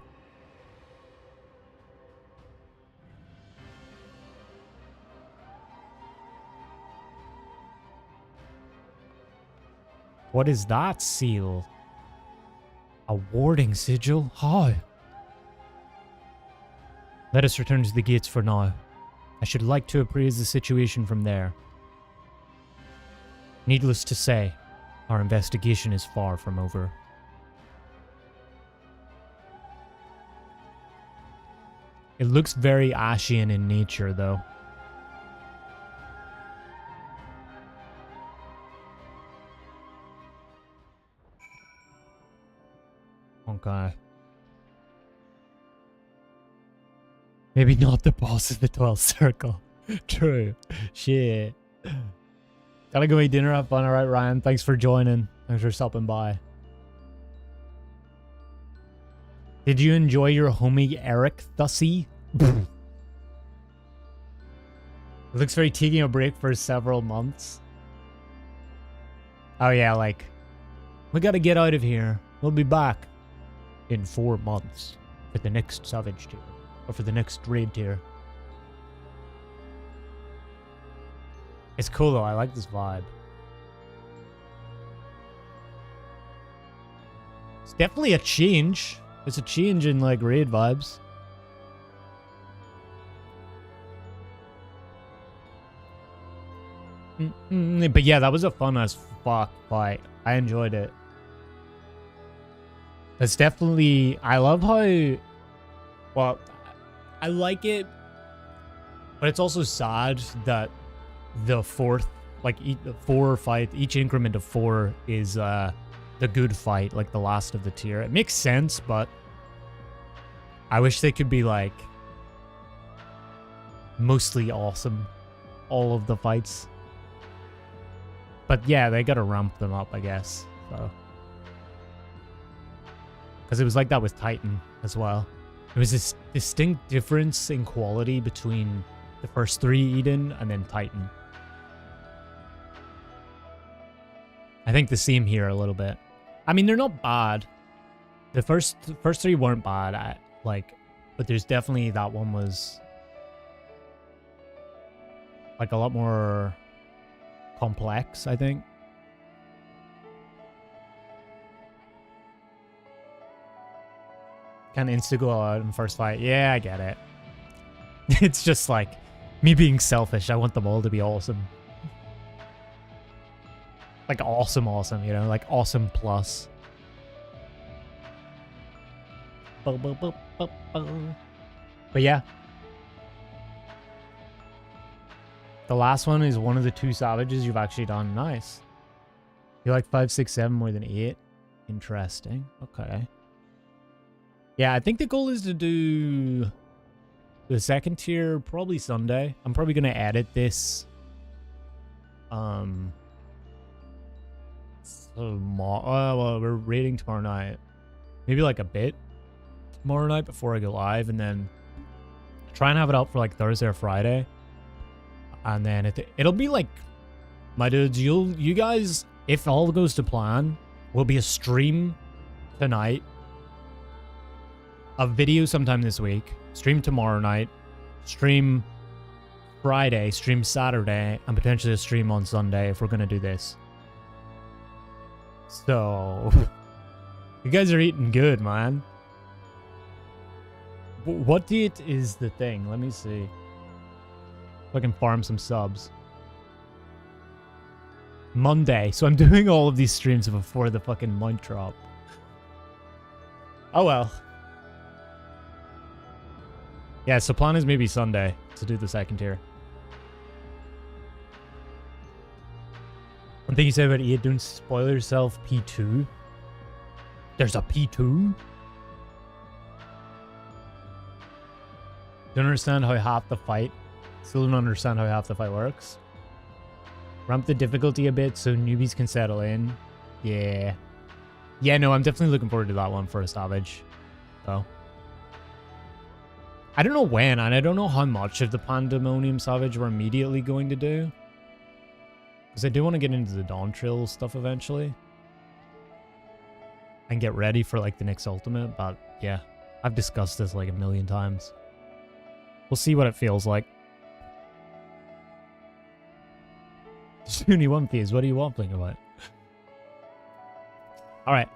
What is that seal? A warding sigil? How? Let us return to the gates for now. I should like to appraise the situation from there. Needless to say, our investigation is far from over. It looks very Ashian in nature, though. Okay. Maybe not the boss of the 12th circle. True. Shit. Gotta go eat dinner, have fun. All right, Ryan. Thanks for joining. Thanks for stopping by. Did you enjoy your homie Eric Thussy? It looks very taking a break for several months. Oh yeah, like, we gotta get out of here. We'll be back in 4 months for the next Savage tier. Or for the next raid tier. It's cool though, I like this vibe. It's definitely a change. It's a change in like raid vibes. But yeah, that was a fun as fuck fight. I enjoyed it. It's definitely... I love how... Well, I like it, but it's also sad that the fourth, like, each increment of 4 is the good fight, like the last of the tier. It makes sense, but I wish they could be, like, mostly awesome, all of the fights. But yeah, they gotta ramp them up, I guess, so. Because it was like that with Titan as well. There was this distinct difference in quality between the first 3 Eden and then Titan. I think the same here a little bit. I mean, they're not bad. The first 3 weren't bad, but there's definitely that one was like a lot more complex, I think. Kind of insta-go out in first fight. Yeah, I get it. It's just like me being selfish. I want them all to be awesome. Like awesome, you know? Like awesome plus. But yeah. The last one is one of the 2 savages you've actually done. Nice. You like 5, 6, 7 more than 8? Interesting. Okay. Yeah, I think the goal is to do the second tier probably Sunday. I'm probably going to edit this. Well, we're raiding tomorrow night. Maybe like a bit tomorrow night before I go live, and then try and have it up for like Thursday or Friday. And then it'll be like, my dudes, you guys, if all goes to plan, will be a stream tonight. A video sometime this week, stream tomorrow night, stream Friday, stream Saturday, and potentially a stream on Sunday if we're going to do this. So, you guys are eating good, man. What date is the thing? Let me see. If I can farm some subs. Monday. So I'm doing all of these streams before the fucking mount drop. Oh well. Yeah, so plan is maybe Sunday to do the second tier. One thing you said about E, don't spoil yourself, P2. There's a P2? Don't understand how half the fight... Still don't understand how half the fight works. Ramp the difficulty a bit so newbies can settle in. Yeah. Yeah, no, I'm definitely looking forward to that one for a Savage. So... I don't know when, and I don't know how much of the Pandaemonium Savage we're immediately going to do. Because I do want to get into the Dawn Trail stuff eventually. And get ready for, like, the next Ultimate, but, yeah. I've discussed this, like, a million times. We'll see what it feels like. Sunny One Piece, what are you waffling about? Alright.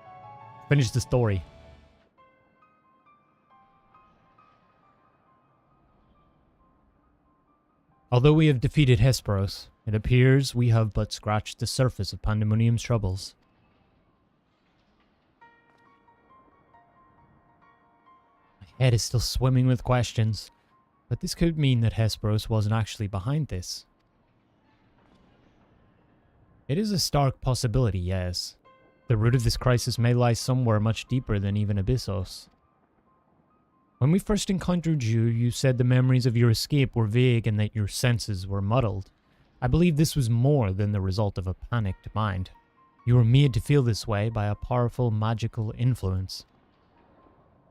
Finish the story. Although we have defeated Hesperos, it appears we have but scratched the surface of Pandaemonium's troubles. My head is still swimming with questions, but this could mean that Hesperos wasn't actually behind this. It is a stark possibility, yes. The root of this crisis may lie somewhere much deeper than even Abyssos. When we first encountered you, you said the memories of your escape were vague and that your senses were muddled. I believe this was more than the result of a panicked mind. You were made to feel this way by a powerful magical influence.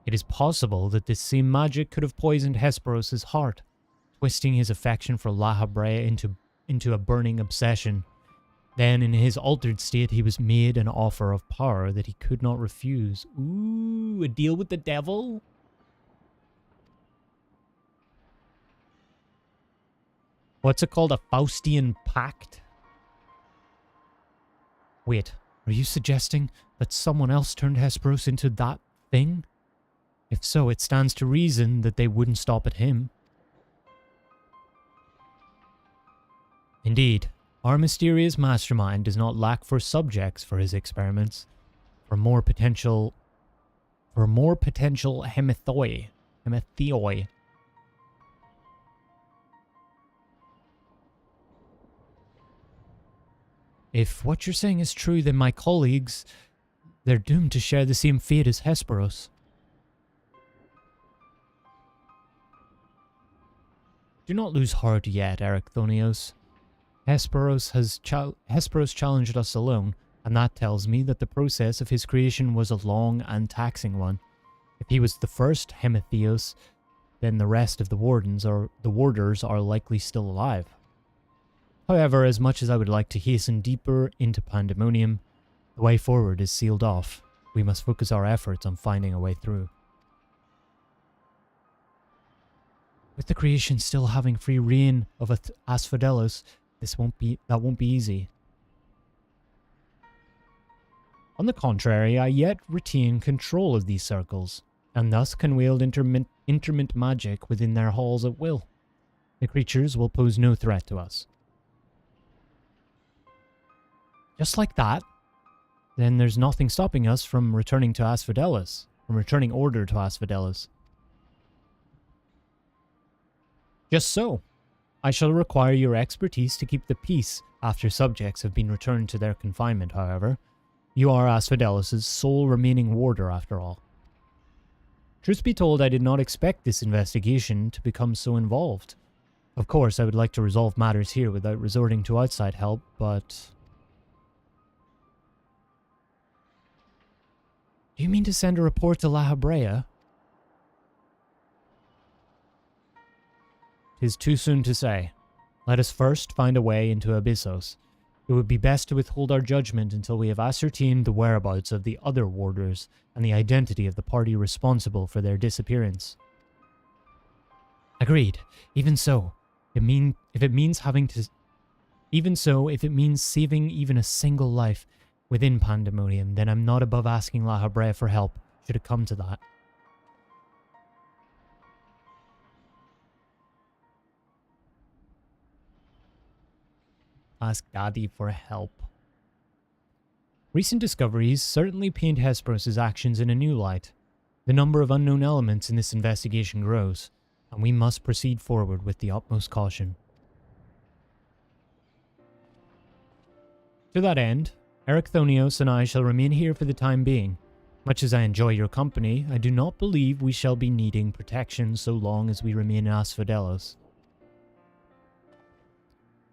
It is possible that this same magic could have poisoned Hesperos' heart, twisting his affection for La Habrea into a burning obsession. Then, in his altered state, he was made an offer of power that he could not refuse. Ooh, a deal with the devil? What's it called? A Faustian pact? Wait, are you suggesting that someone else turned Hesperos into that thing? If so, it stands to reason that they wouldn't stop at him. Indeed, our mysterious mastermind does not lack for subjects for his experiments. For more potential hemethoi. If what you're saying is true, then my colleagues, they're doomed to share the same fate as Hesperos. Do not lose heart yet, Erechthonios. Hesperos challenged us alone, and that tells me that the process of his creation was a long and taxing one. If he was the first Hemetheos, then the rest of the warders are likely still alive. However, as much as I would like to hasten deeper into Pandaemonium, the way forward is sealed off. We must focus our efforts on finding a way through. With the creation still having free reign of Asphodelos, that won't be easy. On the contrary, I yet retain control of these circles, and thus can wield intermint magic within their halls at will. The creatures will pose no threat to us. Just like that, then there's nothing stopping us from returning to Asphodelos, from returning order to Asphodelos. Just so. I shall require your expertise to keep the peace after subjects have been returned to their confinement, however. You are Asphodelos' sole remaining warder, after all. Truth be told, I did not expect this investigation to become so involved. Of course, I would like to resolve matters here without resorting to outside help, but... Do you mean to send a report to La Habrea? 'Tis too soon to say. Let us first find a way into Abyssos. It would be best to withhold our judgment until we have ascertained the whereabouts of the other warders and the identity of the party responsible for their disappearance. Agreed. Even so, if it means saving even a single life within Pandaemonium, then I'm not above asking La Habrea for help, should it come to that. Ask Daddy for help. Recent discoveries certainly paint Hesperos' actions in a new light. The number of unknown elements in this investigation grows, and we must proceed forward with the utmost caution. To that end, Erechthonios and I shall remain here for the time being. Much as I enjoy your company, I do not believe we shall be needing protection so long as we remain in Asphodelos.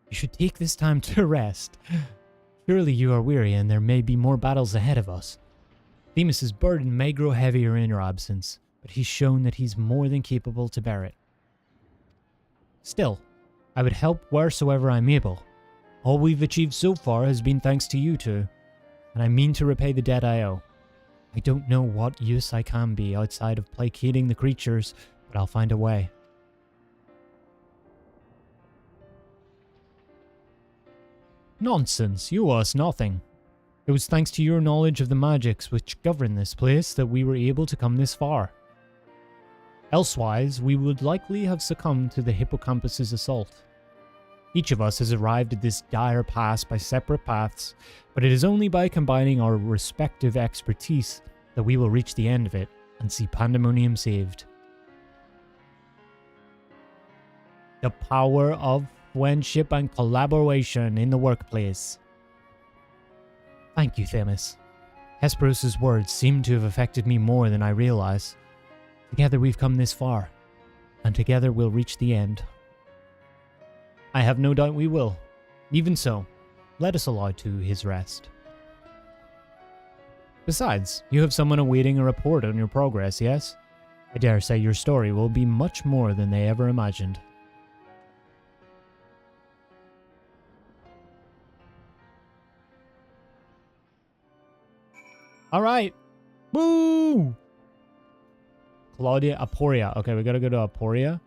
You should take this time to rest. Surely you are weary and there may be more battles ahead of us. Themis' burden may grow heavier in your absence, but he's shown that he's more than capable to bear it. Still, I would help wheresoever I'm able. All we've achieved so far has been thanks to you two, and I mean to repay the debt I owe. I don't know what use I can be outside of placating the creatures, but I'll find a way. Nonsense, you owe us nothing. It was thanks to your knowledge of the magics which govern this place that we were able to come this far. Elsewise, we would likely have succumbed to the hippocampus's assault. Each of us has arrived at this dire pass by separate paths, but it is only by combining our respective expertise that we will reach the end of it and see Pandaemonium saved. The power of friendship and collaboration in the workplace. Thank you, Themis. Hesperos' words seem to have affected me more than I realize. Together we've come this far, and together we'll reach the end. I have no doubt we will. Even so, let us allow to his rest. Besides, you have someone awaiting a report on your progress, yes? I dare say your story will be much more than they ever imagined. Alright! Woo! Claudia Aporia. Okay, we gotta go to Aporia.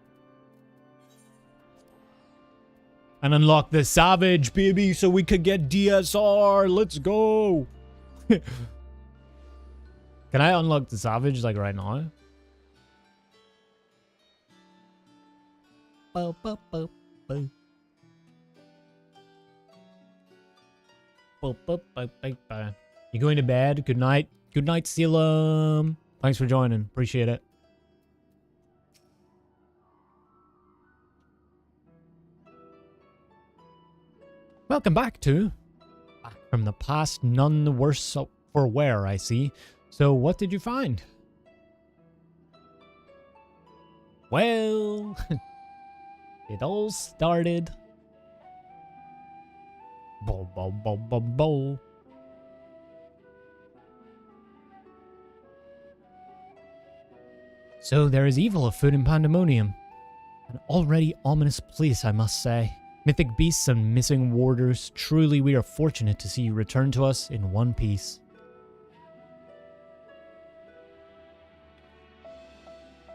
And unlock the Savage, baby, so we could get DSR. Let's go! Can I unlock the Savage, like, right now? Bo, bo, bo, bo. Bo, bo, bo, bo, bo. You going to bed? Good night. Good night, Sealam. Thanks for joining. Appreciate it. Welcome back to Back from the Past, none the worse for wear, I see. So what did you find? Well, it all started. Bo, bo, bo, bo, bo. So there is evil afoot in Pandaemonium. An already ominous place, I must say. Mythic beasts and missing warders. Truly we are fortunate to see you return to us in one piece.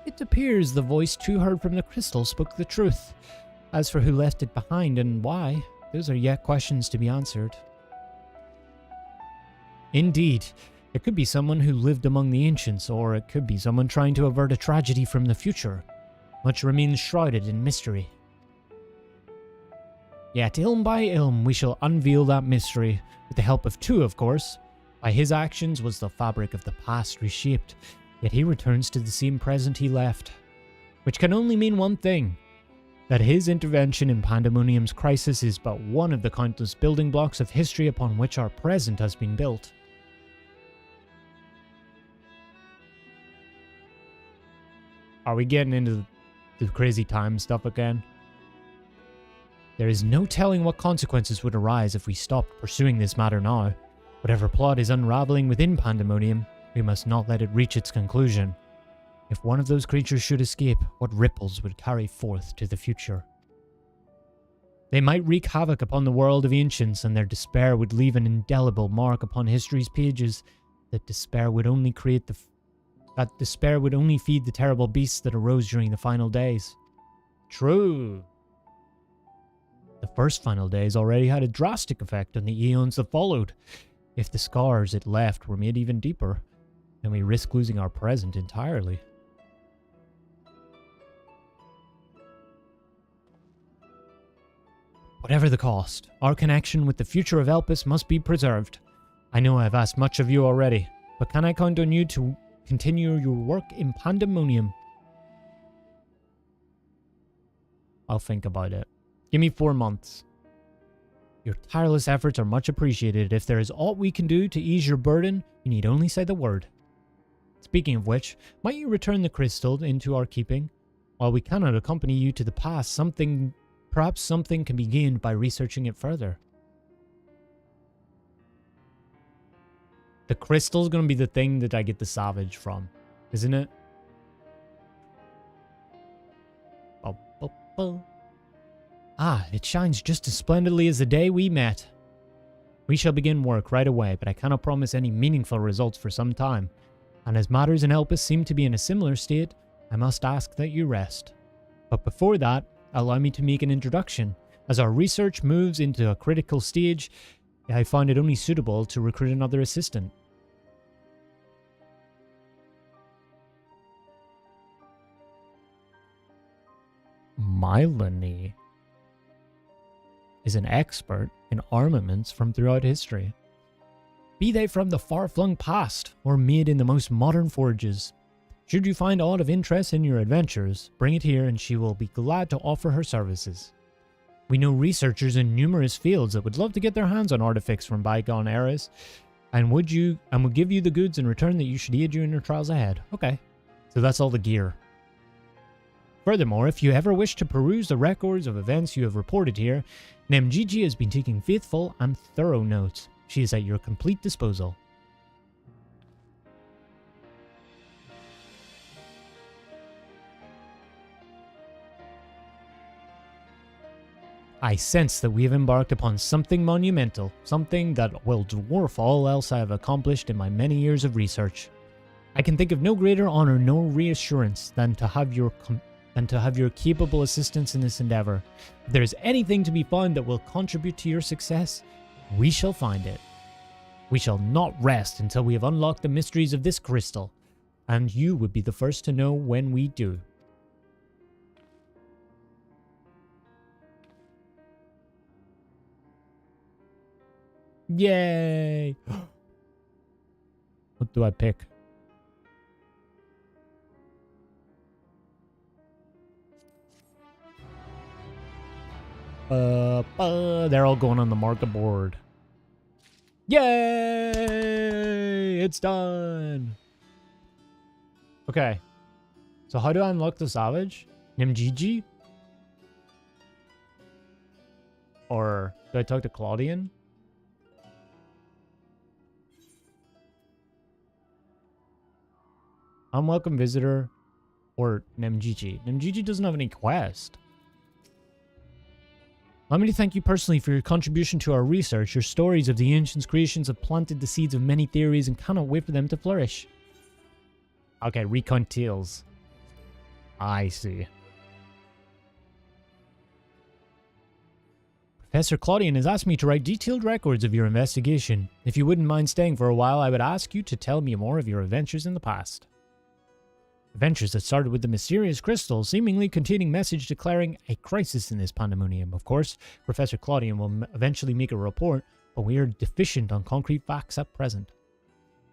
It appears the voice too heard from the crystal spoke the truth. As for who left it behind and why, those are yet questions to be answered. Indeed, it could be someone who lived among the ancients, or it could be someone trying to avert a tragedy from the future. Much remains shrouded in mystery. Yet, ilm by ilm, we shall unveil that mystery, with the help of two, of course. By his actions was the fabric of the past reshaped, yet he returns to the same present he left. Which can only mean one thing, that his intervention in Pandaemonium's crisis is but one of the countless building blocks of history upon which our present has been built. Are we getting into the crazy time stuff again? There is no telling what consequences would arise if we stopped pursuing this matter now. Whatever plot is unraveling within Pandaemonium, we must not let it reach its conclusion. If one of those creatures should escape, what ripples would carry forth to the future? They might wreak havoc upon the world of ancients, and their despair would leave an indelible mark upon history's pages. That despair would only feed the terrible beasts that arose during the final days. True. The first final days already had a drastic effect on the eons that followed. If the scars it left were made even deeper, then we risk losing our present entirely. Whatever the cost, our connection with the future of Elpis must be preserved. I know I have asked much of you already, but can I count on you to continue your work in Pandaemonium? I'll think about it. Give me 4 months. Your tireless efforts are much appreciated. If there is aught we can do to ease your burden, you need only say the word. Speaking of which, might you return the crystal into our keeping? While we cannot accompany you to the past, perhaps something can be gained by researching it further. The crystal's gonna be the thing that I get the Savage from, isn't it? Oh, oh, oh. Ah, it shines just as splendidly as the day we met. We shall begin work right away, but I cannot promise any meaningful results for some time. And as matters in Elpis seem to be in a similar state, I must ask that you rest. But before that, allow me to make an introduction. As our research moves into a critical stage, I find it only suitable to recruit another assistant. Mylony is an expert in armaments from throughout history. Be they from the far-flung past or made in the most modern forges. Should you find aught of interest in your adventures, bring it here and she will be glad to offer her services. We know researchers in numerous fields that would love to get their hands on artifacts from bygone eras, and would give you the goods in return that you should aid you in your trials ahead. Okay, so that's all the gear. Furthermore, if you ever wish to peruse the records of events you have reported here, Nemgigi has been taking faithful and thorough notes. She is at your complete disposal. I sense that we have embarked upon something monumental, something that will dwarf all else I have accomplished in my many years of research. I can think of no greater honor nor reassurance than to have your capable assistance in this endeavor. If there is anything to be found that will contribute to your success, we shall find it. We shall not rest until we have unlocked the mysteries of this crystal, and you would be the first to know when we do. Yay! What do I pick? They're all going on the market board. Yay! It's done! Okay. So how do I unlock the Savage? Nemgigi? Or do I talk to Claudian? Unwelcome visitor or Nemgigi. Nemgigi doesn't have any quest. Let me thank you personally for your contribution to our research. Your stories of the ancients' creations have planted the seeds of many theories and cannot wait for them to flourish. Okay, recount tales. I see. Professor Claudian has asked me to write detailed records of your investigation. If you wouldn't mind staying for a while, I would ask you to tell me more of your adventures in the past. Adventures that started with the mysterious crystal, seemingly containing message declaring a crisis in this pandemonium. Of course, Professor Claudian will eventually make a report, but we are deficient on concrete facts at present.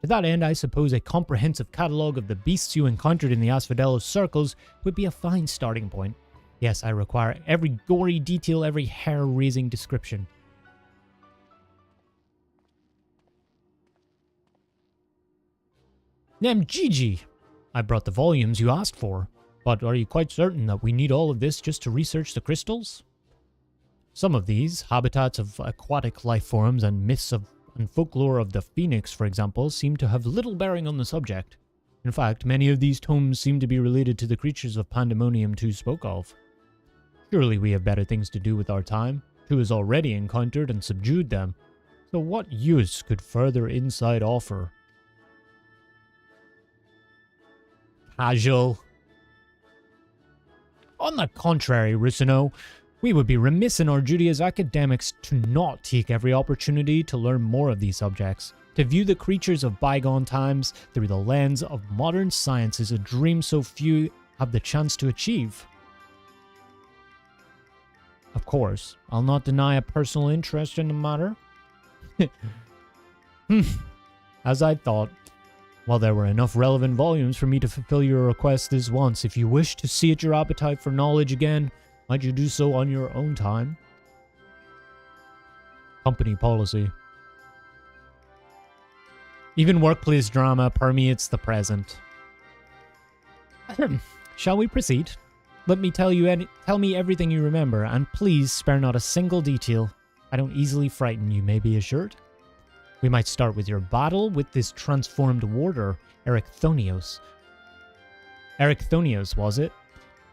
To that end, I suppose a comprehensive catalogue of the beasts you encountered in the Asphodelos circles would be a fine starting point. Yes, I require every gory detail, every hair-raising description. Nemgigi! I brought the volumes you asked for, but are you quite certain that we need all of this just to research the crystals? Some of these, habitats of aquatic life forms and myths and folklore of the phoenix, for example, seem to have little bearing on the subject. In fact, many of these tomes seem to be related to the creatures of Pandaemonium 2 spoke of. Surely we have better things to do with our time. 2 has already encountered and subdued them, so what use could further insight offer? Casual. On the contrary, Rusino, we would be remiss in our duty as academics to not take every opportunity to learn more of these subjects. To view the creatures of bygone times through the lens of modern science is a dream so few have the chance to achieve. Of course, I'll not deny a personal interest in the matter. As I thought, while there were enough relevant volumes for me to fulfill your request this once, if you wish to sate your appetite for knowledge again, might you do so on your own time? Company policy. Even workplace drama permeates the present. Shall we proceed? Let me tell me everything you remember, and please spare not a single detail. I don't easily frighten, you may be assured. We might start with your battle with this transformed warder, Erichthonios. Erichthonios, was it?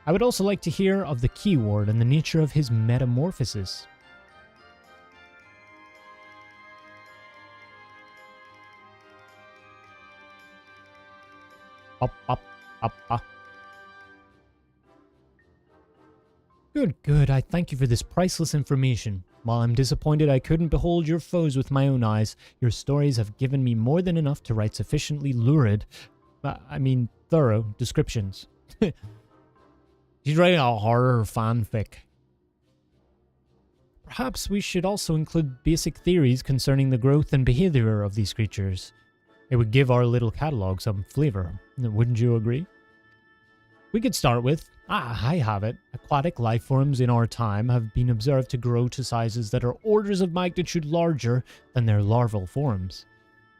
I would also like to hear of the key ward and the nature of his metamorphosis. Good. I thank you for this priceless information. While I'm disappointed I couldn't behold your foes with my own eyes, your stories have given me more than enough to write sufficiently thorough descriptions. She's writing a horror fanfic. Perhaps we should also include basic theories concerning the growth and behavior of these creatures. It would give our little catalog some flavor, wouldn't you agree? We could start with, I have it. Aquatic life forms in our time have been observed to grow to sizes that are orders of magnitude larger than their larval forms.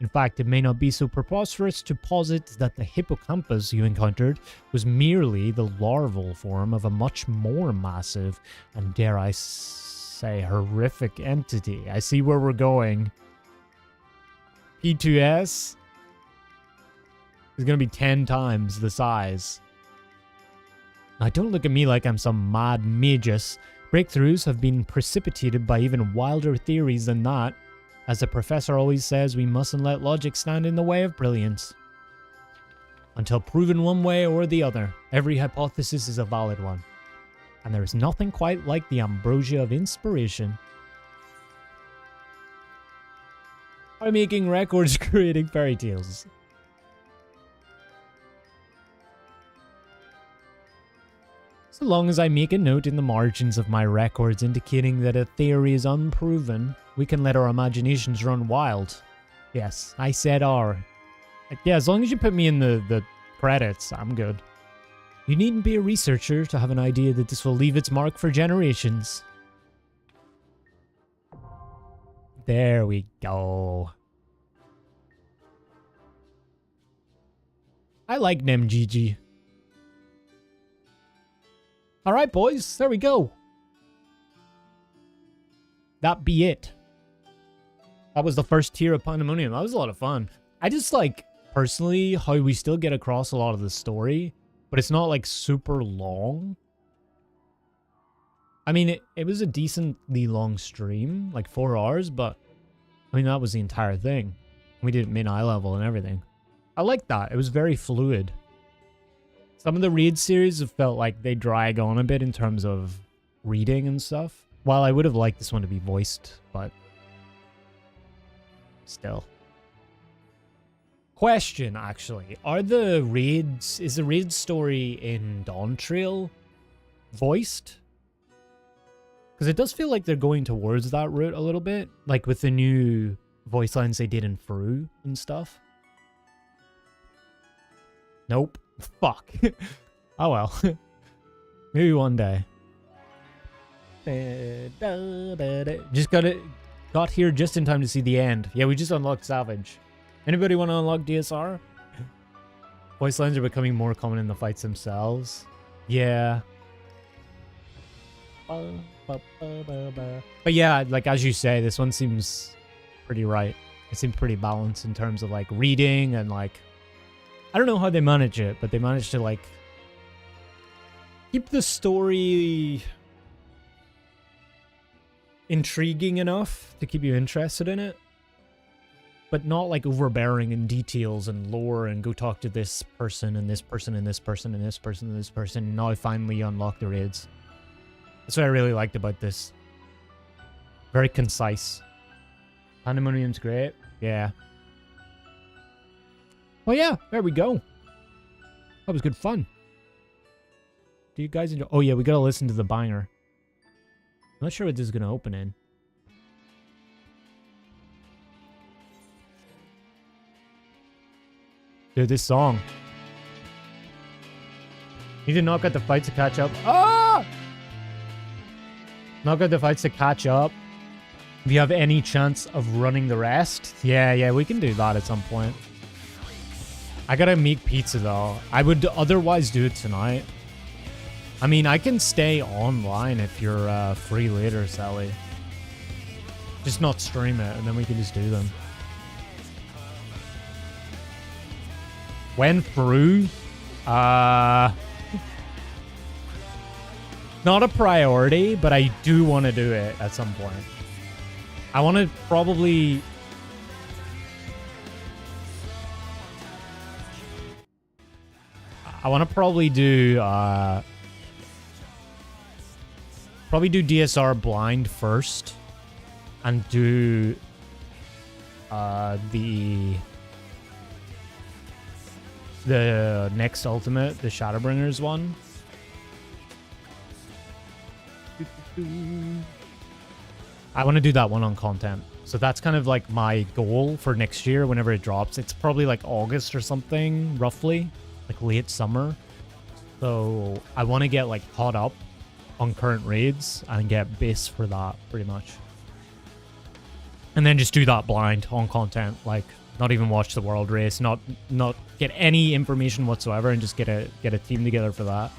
In fact, it may not be so preposterous to posit that the hippocampus you encountered was merely the larval form of a much more massive and, dare I say, horrific entity. I see where we're going. P2S is going to be 10 times the size. Now, don't look at me like I'm some mad magus. Breakthroughs have been precipitated by even wilder theories than that. As the professor always says, we mustn't let logic stand in the way of brilliance. Until proven one way or the other, every hypothesis is a valid one. And there is nothing quite like the ambrosia of inspiration. By making records, creating fairy tales. So long as I make a note in the margins of my records indicating that a theory is unproven, we can let our imaginations run wild. Yes, I said R. Yeah, as long as you put me in the credits, I'm good. You needn't be a researcher to have an idea that this will leave its mark for generations. There we go. I like NemGG. Alright, boys, there we go. That be it. That was the first tier of Pandaemonium. That was a lot of fun. I just like, personally, how we still get across a lot of the story, but it's not like super long. I mean, it was a decently long stream, like 4 hours, but I mean, that was the entire thing. We did it mid-eye level and everything. I like that. It was very fluid. Some of the read series have felt like they drag on a bit in terms of reading and stuff. While I would have liked this one to be voiced, but still. Question, actually. Are the raids... Is the raid story in Dawntrail voiced? Because it does feel like they're going towards that route a little bit. Like with the new voice lines they did in Fru and stuff. Nope. Fuck. Oh well. Maybe one day. Just got here just in time to see the end. Yeah, we just unlocked Savage. Anybody want to unlock DSR? Voice lines are becoming more common in the fights themselves. Yeah. But yeah, like as you say, this one seems pretty right. It seems pretty balanced in terms of like reading and like, I don't know how they manage it, but they manage to like keep the story intriguing enough to keep you interested in it, but not like overbearing in details and lore and go talk to this person and this person and this person and this person and this person. And now I finally unlock the raids. That's what I really liked about this. Very concise. Pandaemonium's great. Yeah. Well, yeah, there we go. That was good fun. Do you guys enjoy? Oh, yeah, we gotta listen to the banger. I'm not sure what this is gonna open in. Dude, this song. You did not get the fight to catch up. Ah! Not got the fights to catch up. If you have any chance of running the rest. Yeah, we can do that at some point. I gotta make pizza though. I would otherwise do it tonight. I mean, I can stay online if you're free later, Sally. Just not stream it, and then we can just do them. When through? Not a priority, but I do want to do it at some point. I want to probably... do... probably do DSR blind first. And do... the next ultimate, the Shadowbringers one. I want to do that one on content. So that's kind of like my goal for next year whenever it drops. It's probably like August or something, roughly. Like late summer. So I want to get like caught up on current raids and get base for that pretty much. And then just do that blind on content like Not even watch the world race. Not get any information whatsoever, and just get a team together for that.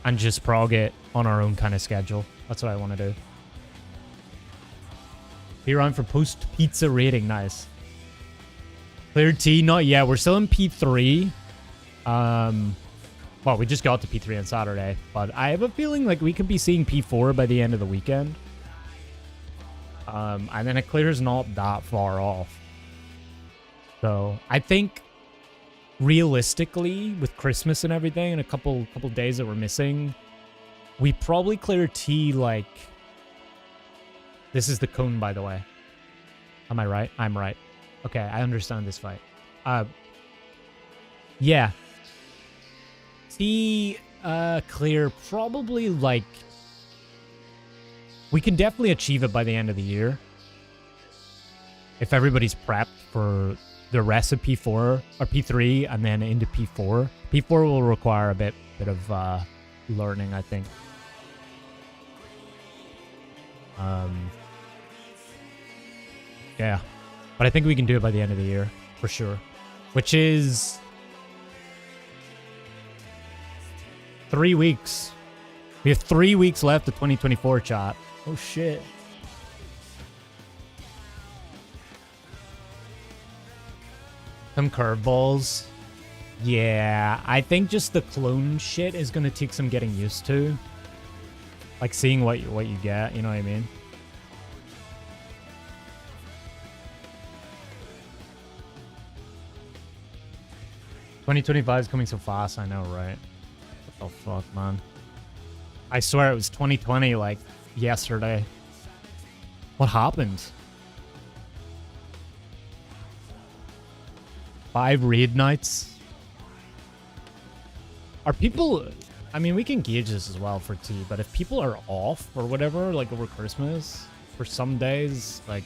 And just prog it on our own kind of schedule. That's what I want to do. Be around for post-pizza rating. Nice. Clear T, not yet. We're still in P3. Well, we just got to P3 on Saturday. But I have a feeling like we could be seeing P4 by the end of the weekend. And then it clears not that far off. So, I think realistically, with Christmas and everything, and a couple days that we're missing, we probably clear T like... This is the cone, by the way. Am I right? I'm right. Okay, I understand this fight. Yeah. T clear probably like... We can definitely achieve it by the end of the year. If everybody's prepped for the rest of P4 or P3 and then into P4. P4 will require a bit of learning, I think. Yeah. But I think we can do it by the end of the year, for sure. Which is 3 weeks. We have 3 weeks left of 2024, chat. Oh, shit. Some curveballs. Yeah, I think just the clone shit is going to take some getting used to. Like seeing what you get, you know what I mean? $2025 is coming so fast, I know, right? What the fuck, man? I swear it was 2020, like, yesterday. What happened? 5 raid nights? Are people... I mean, we can gauge this as well for T, but if people are off or whatever, like over Christmas, for some days, like,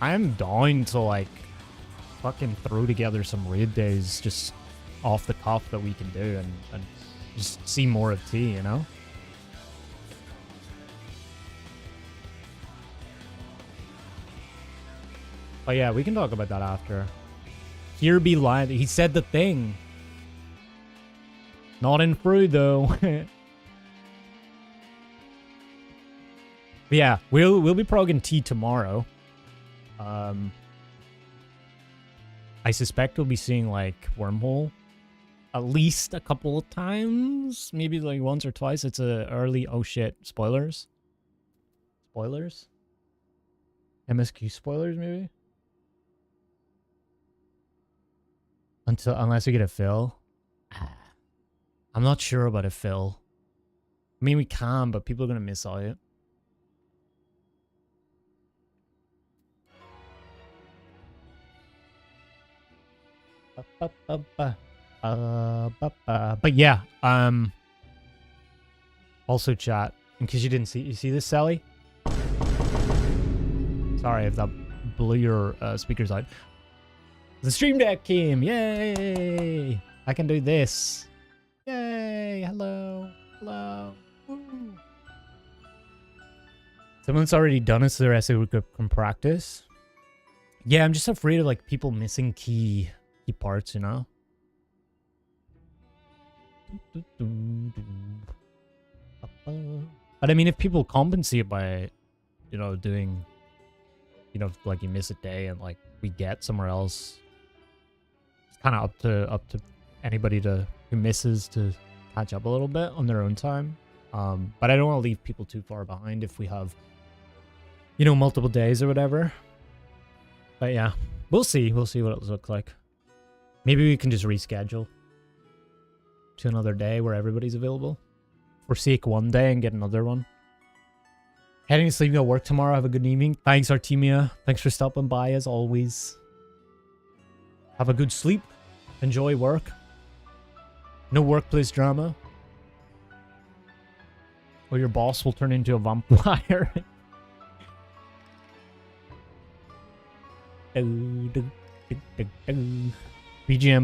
I'm down to, like, fucking throw together some raid days just off the cuff that we can do and just see more of T, you know? But yeah, we can talk about that after. Here be lying. He said the thing. Not in fruit though. But yeah, we'll be progging T tomorrow. I suspect we'll be seeing like Wormhole at least a couple of times, maybe like once or twice. It's a early oh shit spoilers. Spoilers? MSQ spoilers maybe? Unless we get a fill. I'm not sure about a fill. I mean, we can, but people are going to miss out. But yeah, also chat, in case you didn't see, you see this, Sally? Sorry if that blew your speakers out. The stream deck came, yay! I can do this. Yay! Hello, hello. Woo. Someone's already done it, so the rest of the group can practice. Yeah, I'm just afraid of like people missing key parts, you know. But I mean, if people compensate by, you know, doing, you know, like you miss a day and like we get somewhere else, it's kind of up to anybody who misses to catch up a little bit on their own time. But I don't want to leave people too far behind if we have, you know, multiple days or whatever. But yeah, we'll see what it looks like. Maybe we can just reschedule to another day where everybody's available. Forsake one day and get another one. Heading to sleep, go work tomorrow. Have a good evening. Thanks, Artemia. Thanks for stopping by as always. Have a good sleep. Enjoy work. No workplace drama. Or your boss will turn into a vampire. BGM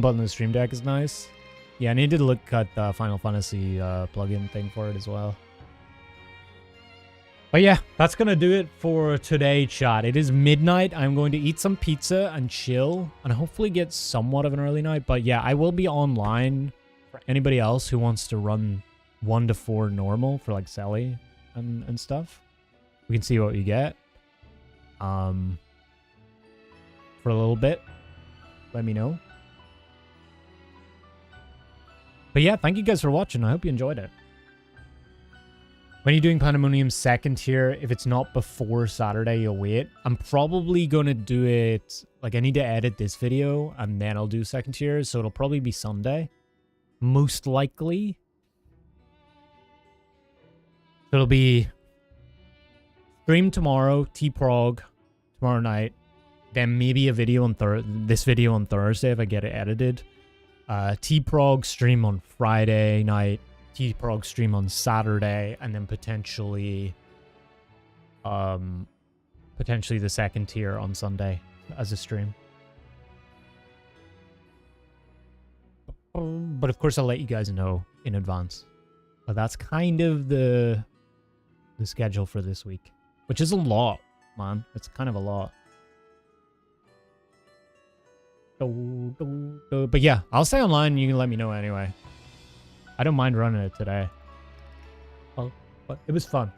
button in the stream deck is nice. Yeah, I need to look at the Final Fantasy plugin thing for it as well. But yeah, that's going to do it for today, chat. It is midnight. I'm going to eat some pizza and chill and hopefully get somewhat of an early night. But yeah, I will be online for anybody else who wants to run 1 to 4 normal for like Selly and stuff. We can see what we get. For a little bit. Let me know. But yeah, thank you guys for watching. I hope you enjoyed it. When you're doing Pandaemonium second tier, if it's not before Saturday, you'll wait. I'm probably going to do it... Like, I need to edit this video, and then I'll do second tier, so it'll probably be Sunday. Most likely. So it'll be... Stream tomorrow, T-Prog, tomorrow night. Then maybe a video on this video on Thursday if I get it edited. T-Prog stream on Friday night. T-Prog stream on Saturday, and then potentially the second tier on Sunday as a stream. But of course I'll let you guys know in advance. But that's kind of the schedule for this week, which is a lot, man. It's kind of a lot. But yeah, I'll stay online and you can let me know anyway. I don't mind running it today. Oh, but it was fun.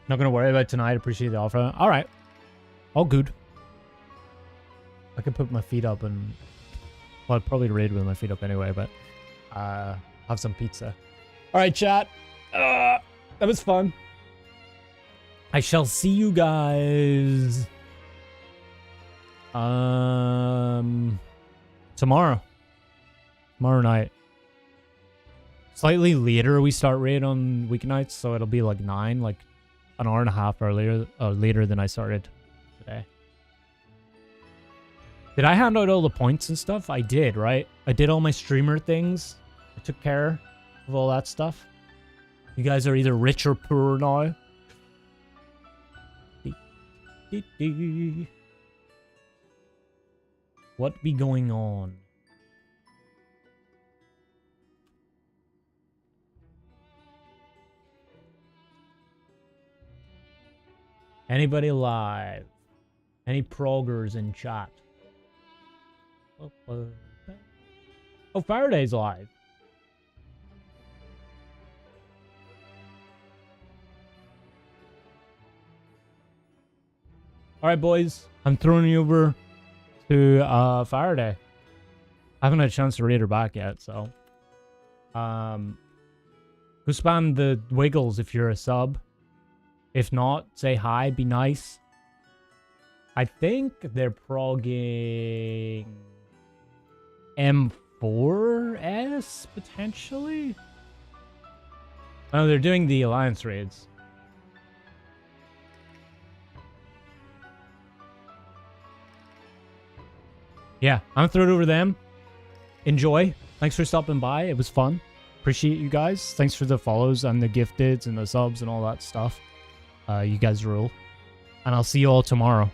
Not gonna worry about tonight. Appreciate the offer. All right, all good. I could put my feet up and well, I'd probably raid with my feet up anyway. But have some pizza. All right, chat. That was fun. I shall see you guys tomorrow. Tomorrow night. Slightly later we start raid on weeknights, so it'll be like 9, like an hour and a half earlier later than I started today. Did I hand out all the points and stuff? I did, right? I did all my streamer things. I took care of all that stuff. You guys are either rich or poor now. What be going on? Anybody live? Any proggers in chat? Oh, Faraday's live. All right, boys. I'm throwing you over to Faraday. I haven't had a chance to read her back yet, so. Go spam the wiggles if you're a sub. If not, say hi, be nice. I think they're progging M4S, potentially? Oh, they're doing the Alliance raids. Yeah, I'm throwing it over to them. Enjoy. Thanks for stopping by. It was fun. Appreciate you guys. Thanks for the follows and the gifteds and the subs and all that stuff. You guys rule. And I'll see you all tomorrow.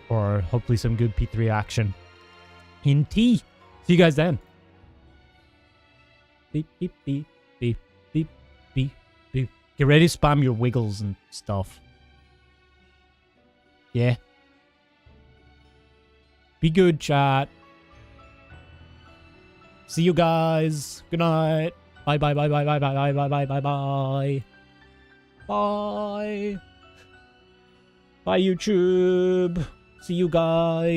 For hopefully some good P3 action. In T. See you guys then. Beep, beep, beep, beep, beep, beep, beep. Get ready to spam your wiggles and stuff. Yeah. Be good, chat. See you guys. Good night. Bye, bye, bye, bye, bye, bye, bye, bye, bye, bye, bye. Bye. Bye, YouTube. See you guys.